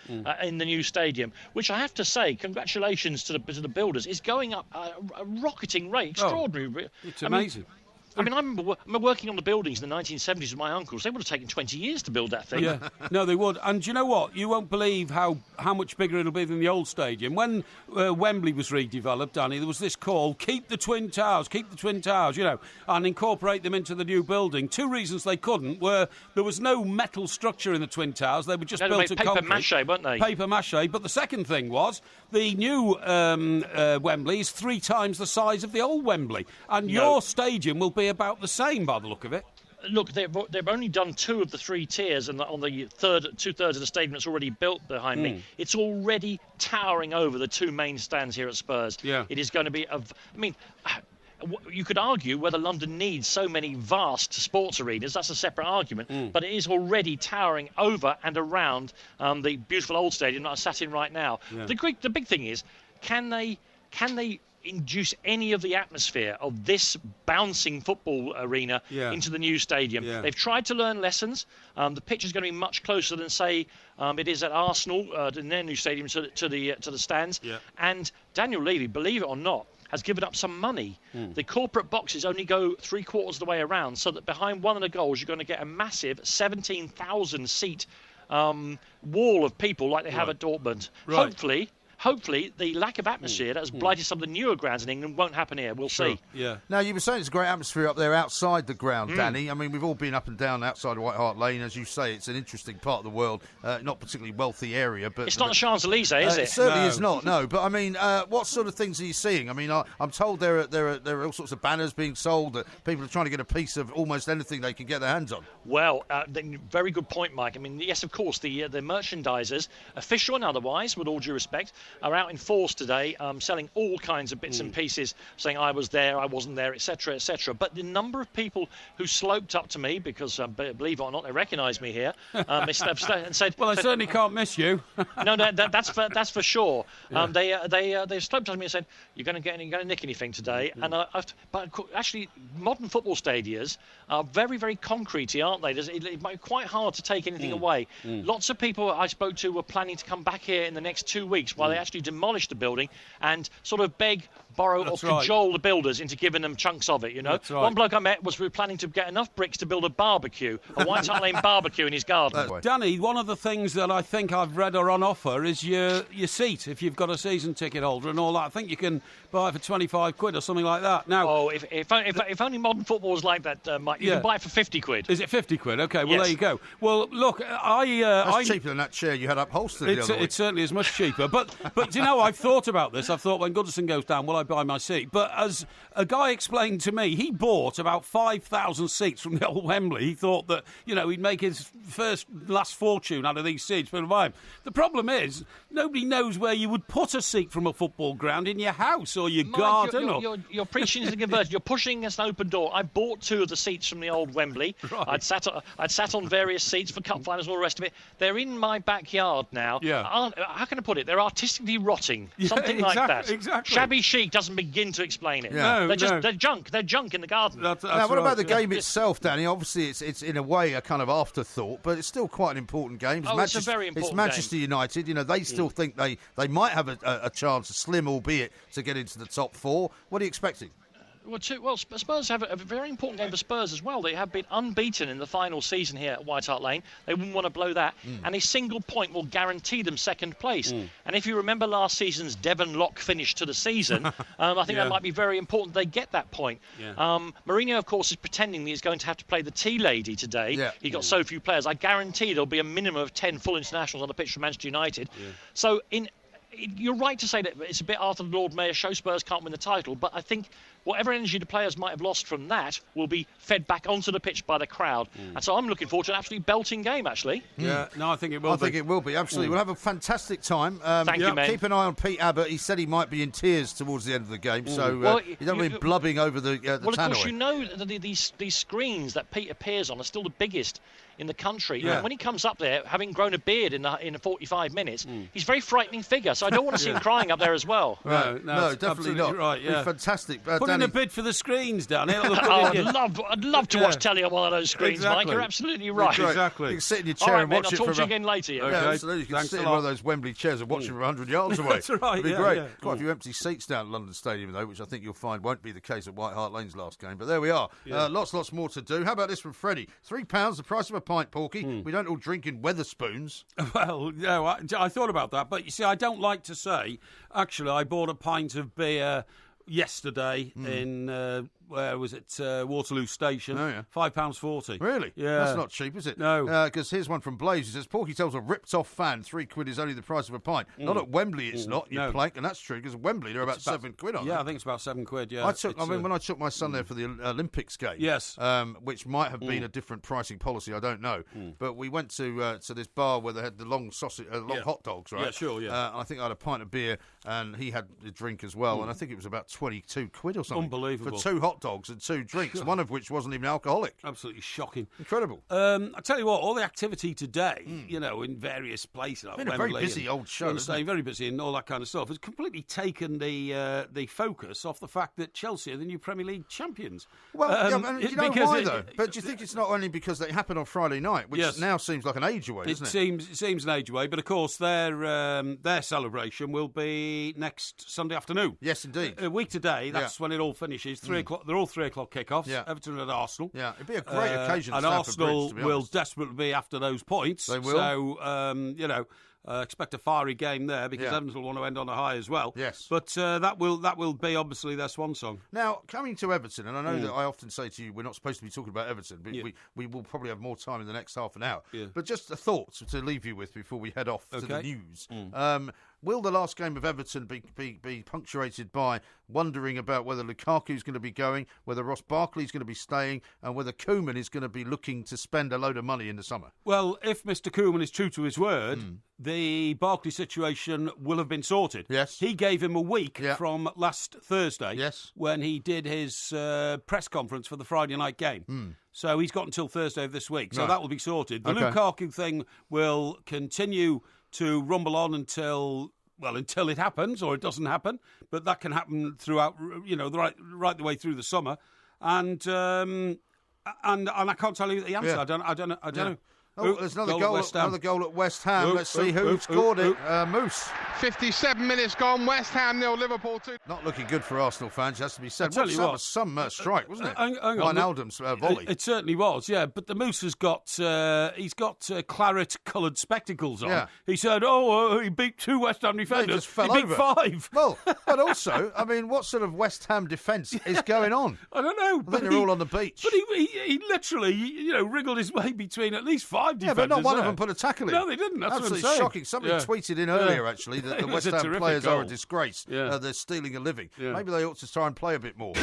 in the new stadium. Which I have to say, congratulations to the builders. It's going up a rocketing rate, extraordinary. It's amazing. I remember working on the buildings in the 1970s with my uncles. They would have taken 20 years to build that thing. Yeah, no, they would. And do you know what? You won't believe how much bigger it'll be than the old stadium. When Wembley was redeveloped, Danny, there was this call, keep the Twin Towers, and incorporate them into the new building. 2 reasons they couldn't were there was no metal structure in the Twin Towers. They were just built of concrete. Paper mache, weren't they? Paper mache. But the second thing was the new Wembley is 3 times the size of the old Wembley. And your stadium will be about the same by the look of it. Look, they've only done 2 of the 3 tiers, and on the 2/3 of the stadium that's already built behind me, it's already towering over the 2 main stands here at Spurs. Yeah. It is going to be you could argue whether London needs so many vast sports arenas. That's a separate argument. But it is already towering over and around the beautiful old stadium that I sat in right now. Yeah. The big thing is, can they induce any of the atmosphere of this bouncing football arena into the new stadium? They've tried to learn lessons. The pitch is going to be much closer than, say, it is at Arsenal in their new stadium to the stands. And Daniel Levy, believe it or not, has given up some money. The corporate boxes only go 3/4 of the way around, so that behind one of the goals you're going to get a massive 17,000 seat wall of people like they have at Dortmund. Hopefully, the lack of atmosphere that has blighted some of the newer grounds in England won't happen here. We'll see. Yeah. Now, you were saying it's a great atmosphere up there outside the ground, Danny. I mean, we've all been up and down outside of Hart Lane. As you say, it's an interesting part of the world, not particularly wealthy area. But it's not the Champs-Elysees, is it? It certainly is not, no. But, I mean, what sort of things are you seeing? I mean, I'm told there are all sorts of banners being sold, that people are trying to get a piece of almost anything they can get their hands on. Well, very good point, Mike. I mean, yes, of course, the merchandisers, official and otherwise, with all due respect, are out in force today, selling all kinds of bits and pieces, saying I was there, I wasn't there, etc., etc. But the number of people who sloped up to me, because believe it or not, they recognise me here, and said, "Well, I certainly can't miss you." No, that's for sure. They sloped up to me and said, "You're going to nick anything today?" And but actually, modern football stadiums are very, very concretey, aren't they? It might be quite hard to take anything away. Lots of people I spoke to were planning to come back here in the next 2 weeks while they actually demolish the building and sort of borrow or cajole the builders into giving them chunks of it, you know. One bloke I met was planning to get enough bricks to build a barbecue, a White Hart Lane barbecue in his garden. Danny, one of the things that I think I've read are on offer is your seat, if you've got a season ticket holder and all that. I think you can buy it for 25 quid or something like that. Now, if only modern football was like that, Mike, you can buy it for 50 quid. Is it 50 quid? OK, well, there you go. Well, look, That's cheaper than that chair you had upholstered the other week. It certainly is much cheaper. But you know, I've thought about this. I've thought, when Goodison goes down, will I buy my seat? But as a guy explained to me, he bought about 5,000 seats from the old Wembley. He thought that, he'd make his last fortune out of these seats. The problem is, nobody knows where you would put a seat from a football ground, in your house or your garden. You're preaching as a conversion. You're pushing against an open door. I bought 2 of the seats from the old Wembley. Right. I'd sat on various seats for cup finals and all the rest of it. They're in my backyard now. Yeah. How can I put it? They're artistically rotting. Something like that. Exactly. Shabby chic doesn't begin to explain it. Yeah. They're junk. They're junk in the garden. Now, what about the game itself, Danny? Obviously, it's in a way a kind of afterthought, but it's still quite an important game. It's a very important game. It's Manchester United. They still think they might have a chance, a slim albeit, to get into the top 4. What are you expecting? Well, Spurs have a very important game for Spurs as well. They have been unbeaten in the final season here at White Hart Lane. They wouldn't want to blow that. And a single point will guarantee them second place. And if you remember last season's Devon Lock finish to the season, I think that might be very important they get that point. Yeah. Mourinho, of course, is pretending that he's going to have to play the tea lady today. Yeah. He got so few players. I guarantee there'll be a minimum of 10 full internationals on the pitch for Manchester United. Yeah. So you're right to say that it's a bit Arthur Lord Mayor show. Spurs can't win the title, but I think whatever energy the players might have lost from that will be fed back onto the pitch by the crowd. And so I'm looking forward to an absolutely belting game, actually. Yeah, no, I think it will I think it will be, absolutely. We'll have a fantastic time. Thank you, mate. Keep an eye on Pete Abbott. He said he might be in tears towards the end of the game, so you don't want him blubbing over the Well, of tannoy. course, you know that these screens that Pete appears on are still the biggest in the country. Yeah. And when he comes up there, having grown a beard in 45 minutes, he's a very frightening figure. So I don't want to see him crying up there as well. Right. No, definitely not. Right, yeah. Fantastic. Put in a bid for the screens, Danny. I'd love to watch telly on one of those screens, exactly. Mike. You're absolutely right. Exactly. You can sit in your chair All right, and mate, watch it I'll from talk to you again later. Yeah. Yeah, absolutely. You can Thanks sit a in lot. one of those Wembley chairs and watch it from 100 yards away. That's right. It'd be yeah, great. yeah. Quite a few empty seats down at London Stadium, though, which I think you'll find won't be the case at Hart Lane's last game. But there we are. Yeah. Lots more to do. How about this from Freddie? £3, the price of a pint, Porky. We don't all drink in Wetherspoons. Well, no, I thought about that. But you see, I don't like to say, actually, I bought a pint of beer yesterday in... where was it? Waterloo Station. Oh, yeah. £5.40. Really? Yeah. That's not cheap, is it? No. Because here's one from Blaze. He says, Porky tells a ripped-off fan £3 is only the price of a pint. Not at Wembley, it's not, you plank. And that's true, because at Wembley, they're about £7, aren't they? Yeah, I think it's about £7, yeah. when I took my son there for the Olympics game, yes, which might have been a different pricing policy, I don't know. But we went to this bar where they had the long sausage, long hot dogs, right? Yeah, sure, yeah. I think I had a pint of beer, and he had a drink as well, and I think it was about £22 or something. Unbelievable. For 2 hot dogs and 2 drinks, one of which wasn't even alcoholic. Absolutely shocking. Incredible. I tell you what, all the activity today, in various places, like been a Wembley, very busy old show, isn't it? Very busy and all that kind of stuff. It's completely taken the focus off the fact that Chelsea are the new Premier League champions. Well, do you know why, though? But do you think it's not only because they happen on Friday night, which now seems like an age away, doesn't it? It seems an age away, but of course their celebration will be next Sunday afternoon. Yes, indeed. A week today, that's when it all finishes. 3 o'clock. They're all 3 o'clock kickoffs. Yeah. Everton at Arsenal. Yeah, it'd be a great occasion. And Arsenal will desperately be after those points. They will. So, expect a fiery game there because Evans will want to end on a high as well. Yes. But that will be obviously their swan song. Now, coming to Everton, and I know that I often say to you, we're not supposed to be talking about Everton, but we will probably have more time in the next half an hour. Yeah. But just a thought to leave you with before we head off to the news. Will the last game of Everton be punctuated by wondering about whether Lukaku's going to be going, whether Ross Barkley's going to be staying, and whether Koeman is going to be looking to spend a load of money in the summer? Well, if Mr. Koeman is true to his word, the Barkley situation will have been sorted. Yes. He gave him a week from last Thursday when he did his press conference for the Friday night game. So he's got until Thursday of this week. So that will be sorted. The Lukaku thing will continue to rumble on until it happens or it doesn't happen. But that can happen throughout, right the way through the summer. And I can't tell you the answer. Yeah. I don't know. Oh, there's another goal at West Ham. Let's see who scored it. Moose. 57 minutes gone. West Ham 0, Liverpool 2. Not looking good for Arsenal fans, has to be said. That was some strike, wasn't it? Hang on. Wijnaldum's volley. It certainly was, yeah. But the Moose has got claret-coloured spectacles on. Yeah. He said, he beat 2 West Ham defenders. He beat 5. Well, but also, I mean, what sort of West Ham defence is going on? I don't know. I think they're all on the beach. But he literally, wriggled his way between at least 5 defenders. Yeah, but not one of them put a tackle in. No, they didn't. That's absolutely what I'm saying. Shocking. Somebody tweeted in earlier, actually, that the West Ham players goal. are a disgrace. Yeah. They're stealing a living. Yeah. Maybe they ought to try and play a bit more.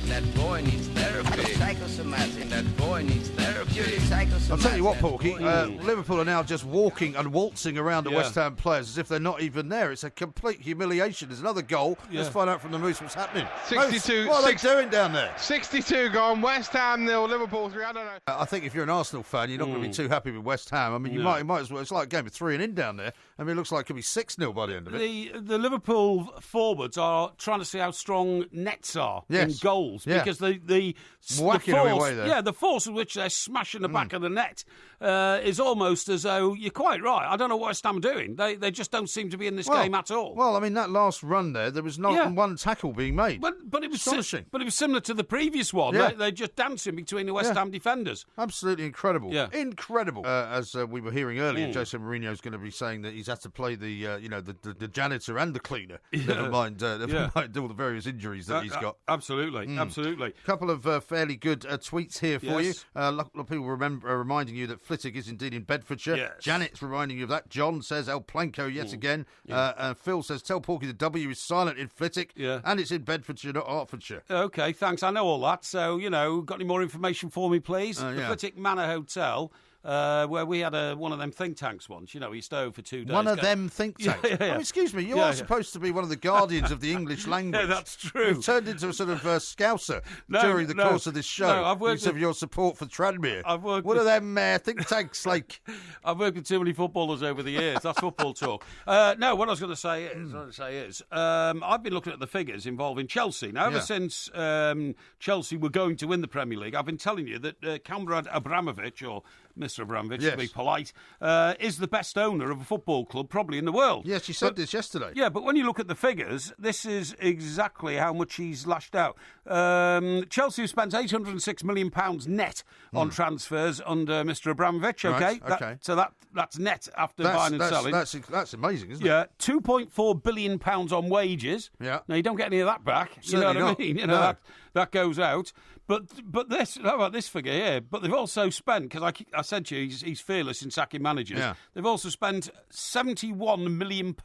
That boy needs therapy. Psychosomatic. That boy needs therapy. I'll tell you what, Porky, Liverpool are now just walking and waltzing around the West Ham players as if they're not even there. It's a complete humiliation. There's another goal. Yeah. Let's find out from the Moose what's happening. 62. What are they doing down there? 62 gone. West Ham 0, Liverpool 3. I don't know. I think if you're an Arsenal fan, you're not going to be too happy with West Ham. I mean, you might as well. It's like a game of 3 and in down there. I mean, it looks like it could be 6-0 by the end of it. The Liverpool forwards are trying to see how strong nets are in goals because the force with which they're smashing the back of the net is almost as though you're quite right. I don't know what West Ham are doing. They just don't seem to be in this game at all. Well, I mean, that last run there was not one tackle being made. But it was astonishing. But it was similar to the previous one. Yeah. They're just dancing between the West Ham defenders. Absolutely incredible. Yeah. Incredible. As we were hearing earlier, Jose Mourinho's going to be saying that he's had to play the janitor and the cleaner. Never mind all the various injuries that he's got. Absolutely. A couple of fairly good tweets here for you. A lot of people reminding you that Flitwick is indeed in Bedfordshire. Yes. Janet's reminding you of that. John says El Planco yet again. Phil says, tell Porky the W is silent in Flitwick, and it's in Bedfordshire, not Hertfordshire. OK, thanks. I know all that. So, got any more information for me, please? The Flitwick Manor Hotel... where we had one of them think tanks once. We stayed for 2 days. One of them think tanks? Yeah. Oh, excuse me, you are supposed to be one of the guardians of the English language. Yeah, that's true. You've turned into a sort of scouser during the course of this show. No, I've worked of your support for Tranmere. One of them think tanks, like... I've worked with too many footballers over the years. That's football talk. No, what I was going to say is, I've been looking at the figures involving Chelsea. Now, ever since Chelsea were going to win the Premier League, I've been telling you that Kamrad Abramovich, or Mr. Abramovich, to be polite, is the best owner of a football club probably in the world. Yes, you said this yesterday. Yeah, but when you look at the figures, this is exactly how much he's lashed out. Chelsea have spent £806 million net on transfers under Mr. Abramovich, OK? Right, so that's net after buying and selling. That's amazing, isn't it? Yeah, £2.4 billion on wages. Yeah. Now, you don't get any of that back. Certainly you know what I mean? That goes out. But how about this figure here? But they've also spent, because I said to you, he's fearless in sacking managers. Yeah. They've also spent £71 million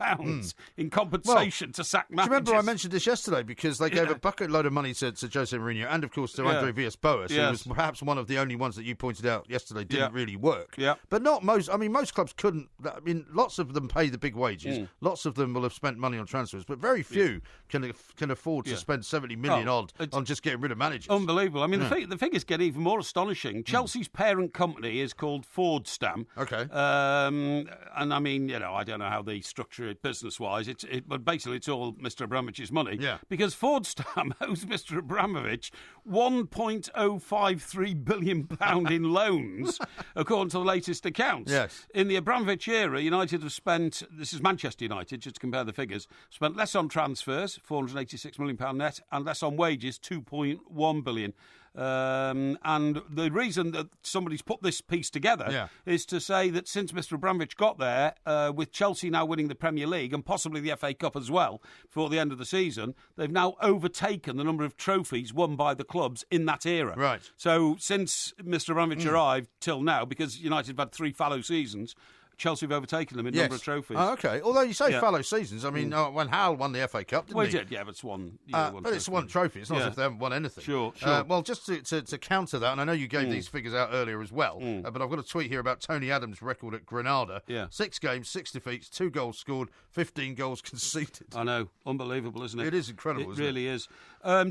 in compensation to sack managers. Do you remember I mentioned this yesterday? Because they gave a bucket load of money to Jose Mourinho and, of course, to Andre Villas-Boas, who was perhaps one of the only ones that you pointed out yesterday didn't really work. Yeah. But not most. I mean, most clubs couldn't. I mean, lots of them pay the big wages. Lots of them will have spent money on transfers, but very few can afford to spend 70 million odd on just getting rid of managers. Unbelievable. I mean, the figures get even more astonishing. Chelsea's parent company is called Fordstam. Okay. And I mean, I don't know how they structure it business-wise. But basically, it's all Mr. Abramovich's money. Yeah. Because Fordstam owes Mr. Abramovich £1.053 billion in loans, according to the latest accounts. Yes. In the Abramovich era, United have spent, this is Manchester United, just to compare the figures, spent less on transfers, £486 million net, and less on wages, £2.1 billion. And the reason that somebody's put this piece together is to say that since Mr. Abramovich got there, with Chelsea now winning the Premier League and possibly the FA Cup as well before the end of the season, they've now overtaken the number of trophies won by the clubs in that era. Right. So since Mr. Abramovich arrived till now, because United have had 3 fallow seasons, Chelsea have overtaken them in number of trophies. Oh, OK. Although you say fallow seasons, I mean, when Hal won the FA Cup, didn't he? He did, but it's one. But it's one trophy. It's not as if they haven't won anything. Sure. Well, just to counter that, and I know you gave these figures out earlier as well, but I've got a tweet here about Tony Adams' record at Granada. 6 games, 6 defeats, 2 goals scored, 15 goals conceded. I know. Unbelievable, isn't it? It is incredible, isn't it? It really is.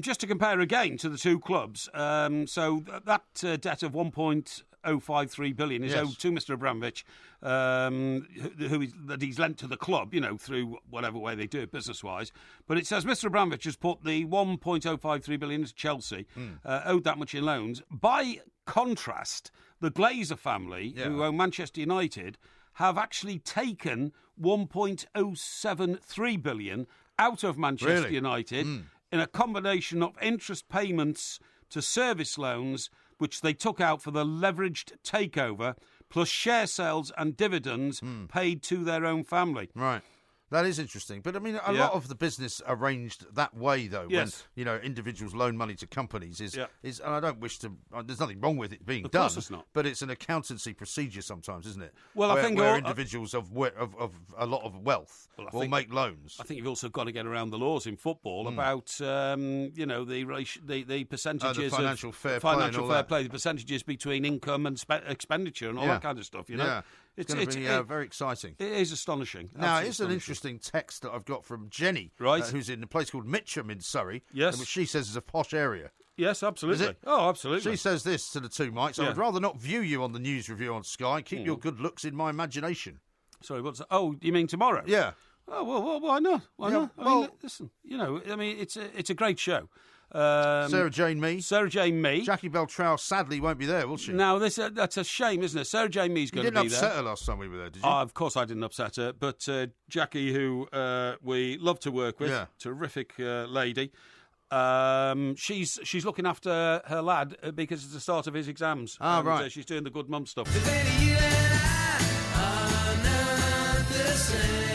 Just to compare again to the two clubs, so that debt of £1.053 billion is owed to Mr. Abramovich, that he's lent to the club, through whatever way they do it business-wise. But it says Mr. Abramovich has put the £1.053 billion into Chelsea, owed that much in loans. By contrast, the Glazer family, who own Manchester United, have actually taken £1.073 billion out of Manchester United in a combination of interest payments to service loans, which they took out for the leveraged takeover, plus share sales and dividends paid to their own family. Right. That is interesting. But, I mean, a lot of the business arranged that way, though, when, individuals loan money to companies is and I don't wish to... there's nothing wrong with it being done. Of course it's not. But it's an accountancy procedure sometimes, isn't it? Well, I think... Where individuals of a lot of wealth will make loans. I think you've also got to get around the laws in football about, the percentages the financial fair play, the percentages between income and expenditure and all that kind of stuff, Yeah. It's going to be very exciting. It is astonishing. Now, it's an interesting text that I've got from Jenny, who's in a place called Mitcham in Surrey, which she says is a posh area. Yes, absolutely. Is it? Oh, absolutely. She says this to the two mics. I would rather not view you on the news review on Sky. Keep your good looks in my imagination. Sorry, what's that? Oh, you mean tomorrow? Yeah. Oh, well, why not? Why not? I mean, listen, it's a great show. Sarah Jane Mee. Jackie Beltrao sadly won't be there, will she? Now, that's a shame, isn't it? Sarah Jane Mee's going to be there. You didn't upset her last time we were there, did you? Of course I didn't upset her, but Jackie, who we love to work with, terrific lady, she's looking after her lad because it's the start of his exams. Right. She's doing the good mum stuff. You and I are not the same.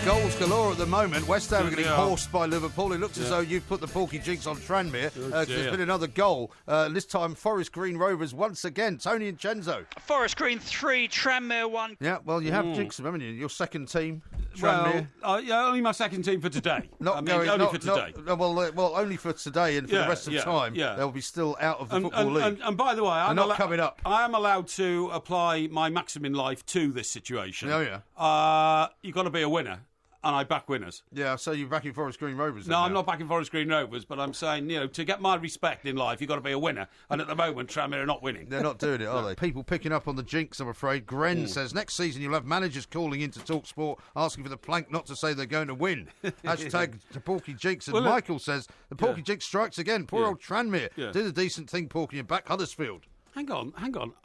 Goals galore at the moment. West Ham are getting horsed by Liverpool. It looks as though you've put the Porky jinx on Tranmere. There's been another goal. This time, Forest Green Rovers once again. Tony and Chenzo. Forest Green 3, Tranmere 1. Yeah, well, you have jinxed them, haven't you? Your second team, Tranmere. Well, only my second team for today. Only for today. Well, only for today, and for the rest of time, they'll be still out of the Football League. And by the way, I'm not coming up. I am allowed to apply my maxim in life to this situation. Oh, yeah. You've got to be a winner. And I back winners. Yeah, so you're backing Forest Green Rovers? No, I'm not backing Forest Green Rovers, but I'm saying, to get my respect in life, you've got to be a winner. And at the moment, Tranmere are not winning. They're not doing it, are they? People picking up on the jinx, I'm afraid. Gren says, next season you'll have managers calling into TalkSport asking for the plank not to say they're going to win. Hashtag the Porky jinx. And Michael says, the Porky jinx strikes again. Poor old Tranmere. Did a decent thing, Porky, and back Huddersfield. Hang on.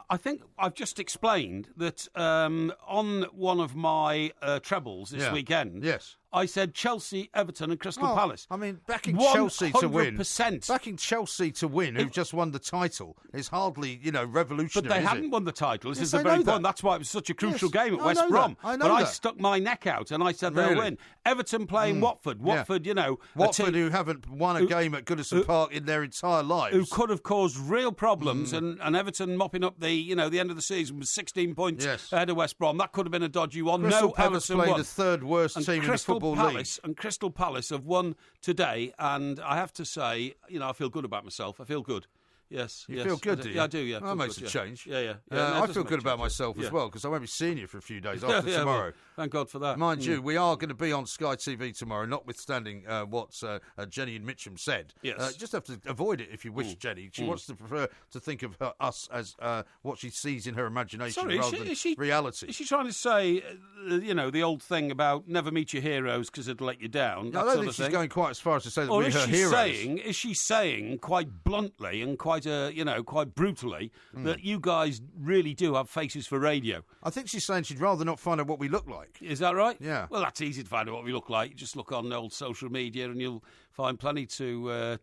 I think I've just explained that on one of my trebles this weekend, I said Chelsea, Everton and Crystal Palace. I mean, backing Chelsea to win. 100%. Backing Chelsea to win, who've just won the title, is hardly, revolutionary. But they haven't won the title. This is the very point. That's why it was such a crucial game at West Brom. I stuck my neck out and I said they'll win. Everton playing Watford. Watford, Watford, who haven't won a game at Goodison Park in their entire lives. Who could have caused real problems. And Everton mopping up the end of the season with 16 points ahead of West Brom. That could have been a dodgy one. Crystal Palace played the third worst team in the Football League. And Crystal Palace have won today, and I have to say, I feel good about myself. I feel good. Yes. You feel good, do you? Yeah, I do, yeah. That makes a change. Yeah. I feel good about myself as well, because I won't be seeing you for a few days after tomorrow. Well, thank God for that. Mind you, we are going to be on Sky TV tomorrow, notwithstanding what Jenny and Mitcham said. Yes. Just have to avoid it if you wish, Jenny. She wants to prefer to think of us as what she sees in her imagination rather than reality. Is she trying to say, the old thing about never meet your heroes because it'll let you down? No, I don't think she's going quite as far as to say that we're her heroes. Is she saying quite bluntly and quite brutally that you guys really do have faces for radio? I think she's saying she'd rather not find out what we look like. Is that right? Yeah. Well, that's easy to find out what we look like. You just look on old social media and you'll find plenty to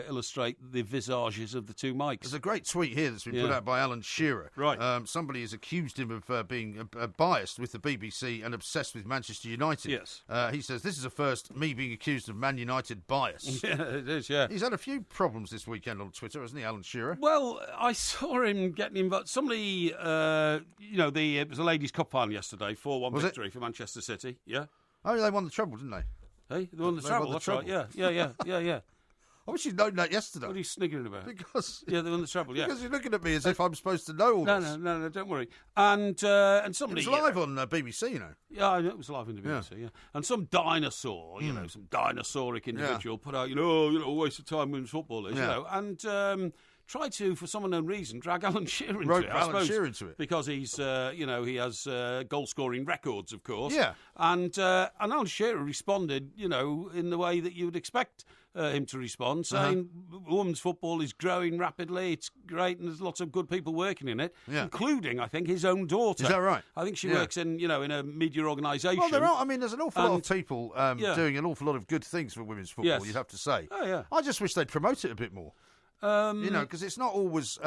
illustrate the visages of the two mics. There's a great tweet here that's been put out by Alan Shearer. Right. Somebody has accused him of being biased with the BBC and obsessed with Manchester United. Yes. He says, this is the first me being accused of Man United bias. Yeah, it is, yeah. He's had a few problems this weekend on Twitter, hasn't he, Alan Shearer? Well, I saw him getting involved. Somebody, it was a ladies' cup final yesterday, 4-1 victory for Manchester City. Yeah. Oh, they won the treble, didn't they? Hey, they won the treble. That's right. Yeah. I wish you'd known that yesterday. What are you sniggering about? Because they won the treble. Yeah. Because you're looking at me as if I'm supposed to know all this. No, don't worry. And somebody. It was live on BBC, Yeah, I know it was live on the BBC. Yeah. And some dinosaur, some dinosauric individual put out, waste of time women's football is, and. Tried to, for some unknown reason, drag Alan Shearer into it. Because he's, he has goal-scoring records, of course. Yeah. And Alan Shearer responded, in the way that you would expect him to respond, saying women's football is growing rapidly, it's great, and there's lots of good people working in it, including, I think, his own daughter. Is that right? I think she works in a media organisation. Well, there's an awful lot of people doing an awful lot of good things for women's football, you'd have to say. Oh, yeah. I just wish they'd promote it a bit more. Because it's not always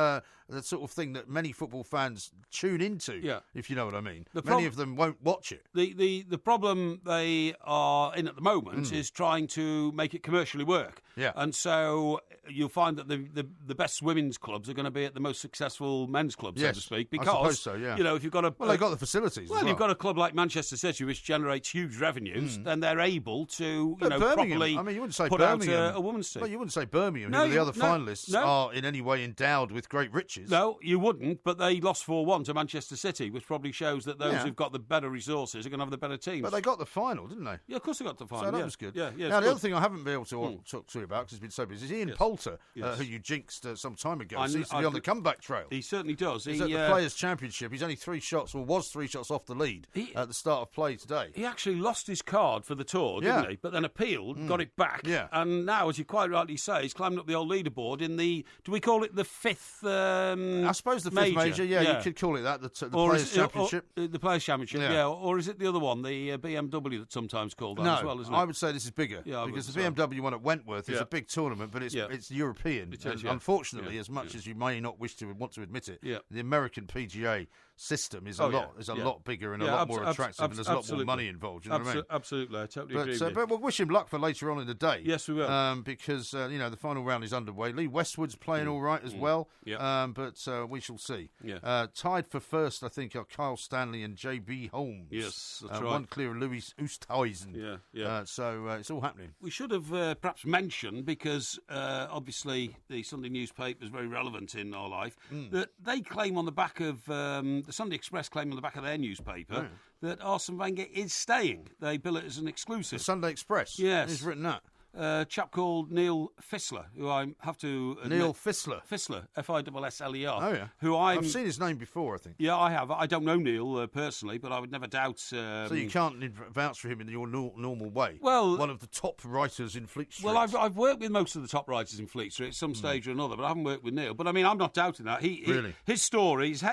the sort of thing that many football fans tune into, if you know what I mean. Many of them won't watch it. The problem they are in at the moment is trying to make it commercially work. Yeah. And so you'll find that the best women's clubs are going to be at the most successful men's clubs, so to speak. Because, I suppose so, yeah. If you've got they've got the facilities Well, as well. You've got a club like Manchester City, which generates huge revenues, then they're able to, properly you wouldn't say put Birmingham, out a women's team. Well, you wouldn't say Birmingham, who are the other finalists, are in any way endowed with great riches. No, you wouldn't, but they lost 4-1 to Manchester City, which probably shows that those who've got the better resources are going to have the better teams. But they got the final, didn't they? Yeah, of course they got the final. So that was good. Yeah, now, the other thing I haven't been able to talk to you about, because he's been so busy, is Ian Poulter, who you jinxed some time ago. Seems to be on the comeback trail. He certainly does. He's at the Players' Championship. He's only 3 shots, or was 3 shots off the lead at the start of play today. He actually lost his card for the tour, didn't he? But then appealed, got it back. Yeah. And now, as you quite rightly say, he's climbed up the old leaderboard in the, do we call it the 5th I suppose the 5th major, you could call it that, the Players' Championship. The Players' Championship, or is it the other one, the BMW that's sometimes called that as well, isn't it? I would say this is bigger, because the BMW one at Wentworth is a big tournament, but it's European. It is, unfortunately, as much as you may not want to admit it, the American PGA system is a lot bigger and a lot more attractive, and there's a lot more money involved. You know what I mean? Absolutely, I totally agree with you. But we'll wish him luck for later on in the day. Yes, we will. Because the final round is underway. Lee Westwood's playing all right as well. Yeah. But we shall see. Yeah. Tied for first, I think, are Kyle Stanley and J.B. Holmes. Yes, that's right. One clear of Louis Oosthuizen. Yeah. So it's all happening. We should have perhaps mentioned, because obviously the Sunday newspaper is very relevant in our life, that they claim on the back of the Sunday Express claim on the back of their newspaper that Arsene Wenger is staying. They bill it as an exclusive. The Sunday Express? Yes. Who's written that? A chap called Neil Fissler, who I have to admit, Neil Fissler? Fissler, F-I-S-S-L-E-R. Oh, yeah. Who I've seen his name before, I think. Yeah, I have. I don't know Neil personally, but I would never doubt... So you can't vouch for him in your normal way? Well... One of the top writers in Fleet Street. Well, I've worked with most of the top writers in Fleet Street at some stage or another, but I haven't worked with Neil. But, I mean, I'm not doubting that. Really? His stories,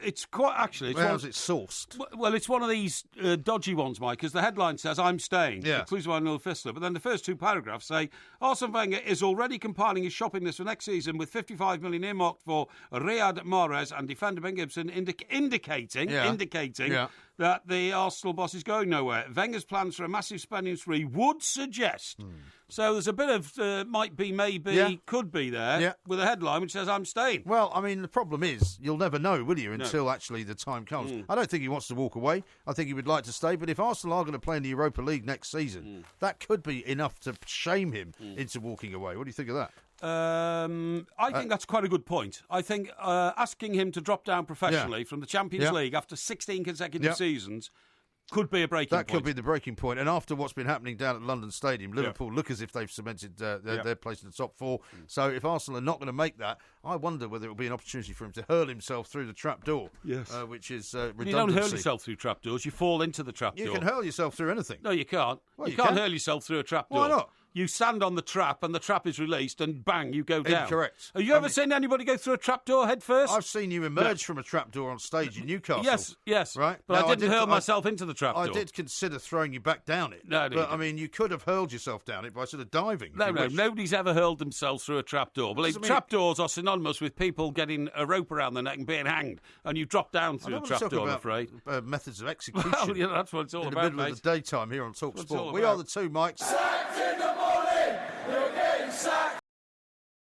it's quite... Actually... How's it sourced? Well, it's one of these dodgy ones, Mike, because the headline says, I'm staying, exclusive by Neil Fissler. But then the first two paragraphs say... Arsene Wenger is already compiling his shopping list for next season with 55 million earmarked for Riyad Mahrez and defender Ben Gibson, indicating that the Arsenal boss is going nowhere. Wenger's plans for a massive spending spree would suggest. So there's a bit of might be, maybe, could be there with a headline which says, I'm staying. Well, I mean, the problem is you'll never know, will you, until actually the time comes. I don't think he wants to walk away. I think he would like to stay. But if Arsenal are going to play in the Europa League next season, that could be enough to shame him into walking away. What do you think of that? I think that's quite a good point. I think asking him to drop down professionally from the Champions League after 16 consecutive seasons could be a breaking point. That could be the breaking point. And after what's been happening down at London Stadium, Liverpool look as if they've cemented their place in the top four. So if Arsenal are not going to make that, I wonder whether it will be an opportunity for him to hurl himself through the trapdoor, which is redundancy. You don't hurl yourself through trapdoors, you fall into the trapdoor. You can hurl yourself through anything. No, you can't. Well, you can't hurl yourself through a trapdoor. Why not? You stand on the trap and the trap is released and bang, you go down. Incorrect. Have you ever seen anybody go through a trapdoor head first? I've seen you emerge from a trapdoor on stage in Newcastle. Yes. Right? But I didn't hurl myself into the trapdoor. I did consider throwing you back down it. No, but, I mean, you could have hurled yourself down it by sort of diving. No, nobody's ever hurled themselves through a trapdoor. But trapdoors are synonymous with people getting a rope around their neck and being hanged, and you drop down through a trapdoor, I'm afraid. Methods of execution. Well, that's what it's all about, in the middle of the daytime here on Talk Sport. We are the two Mikes.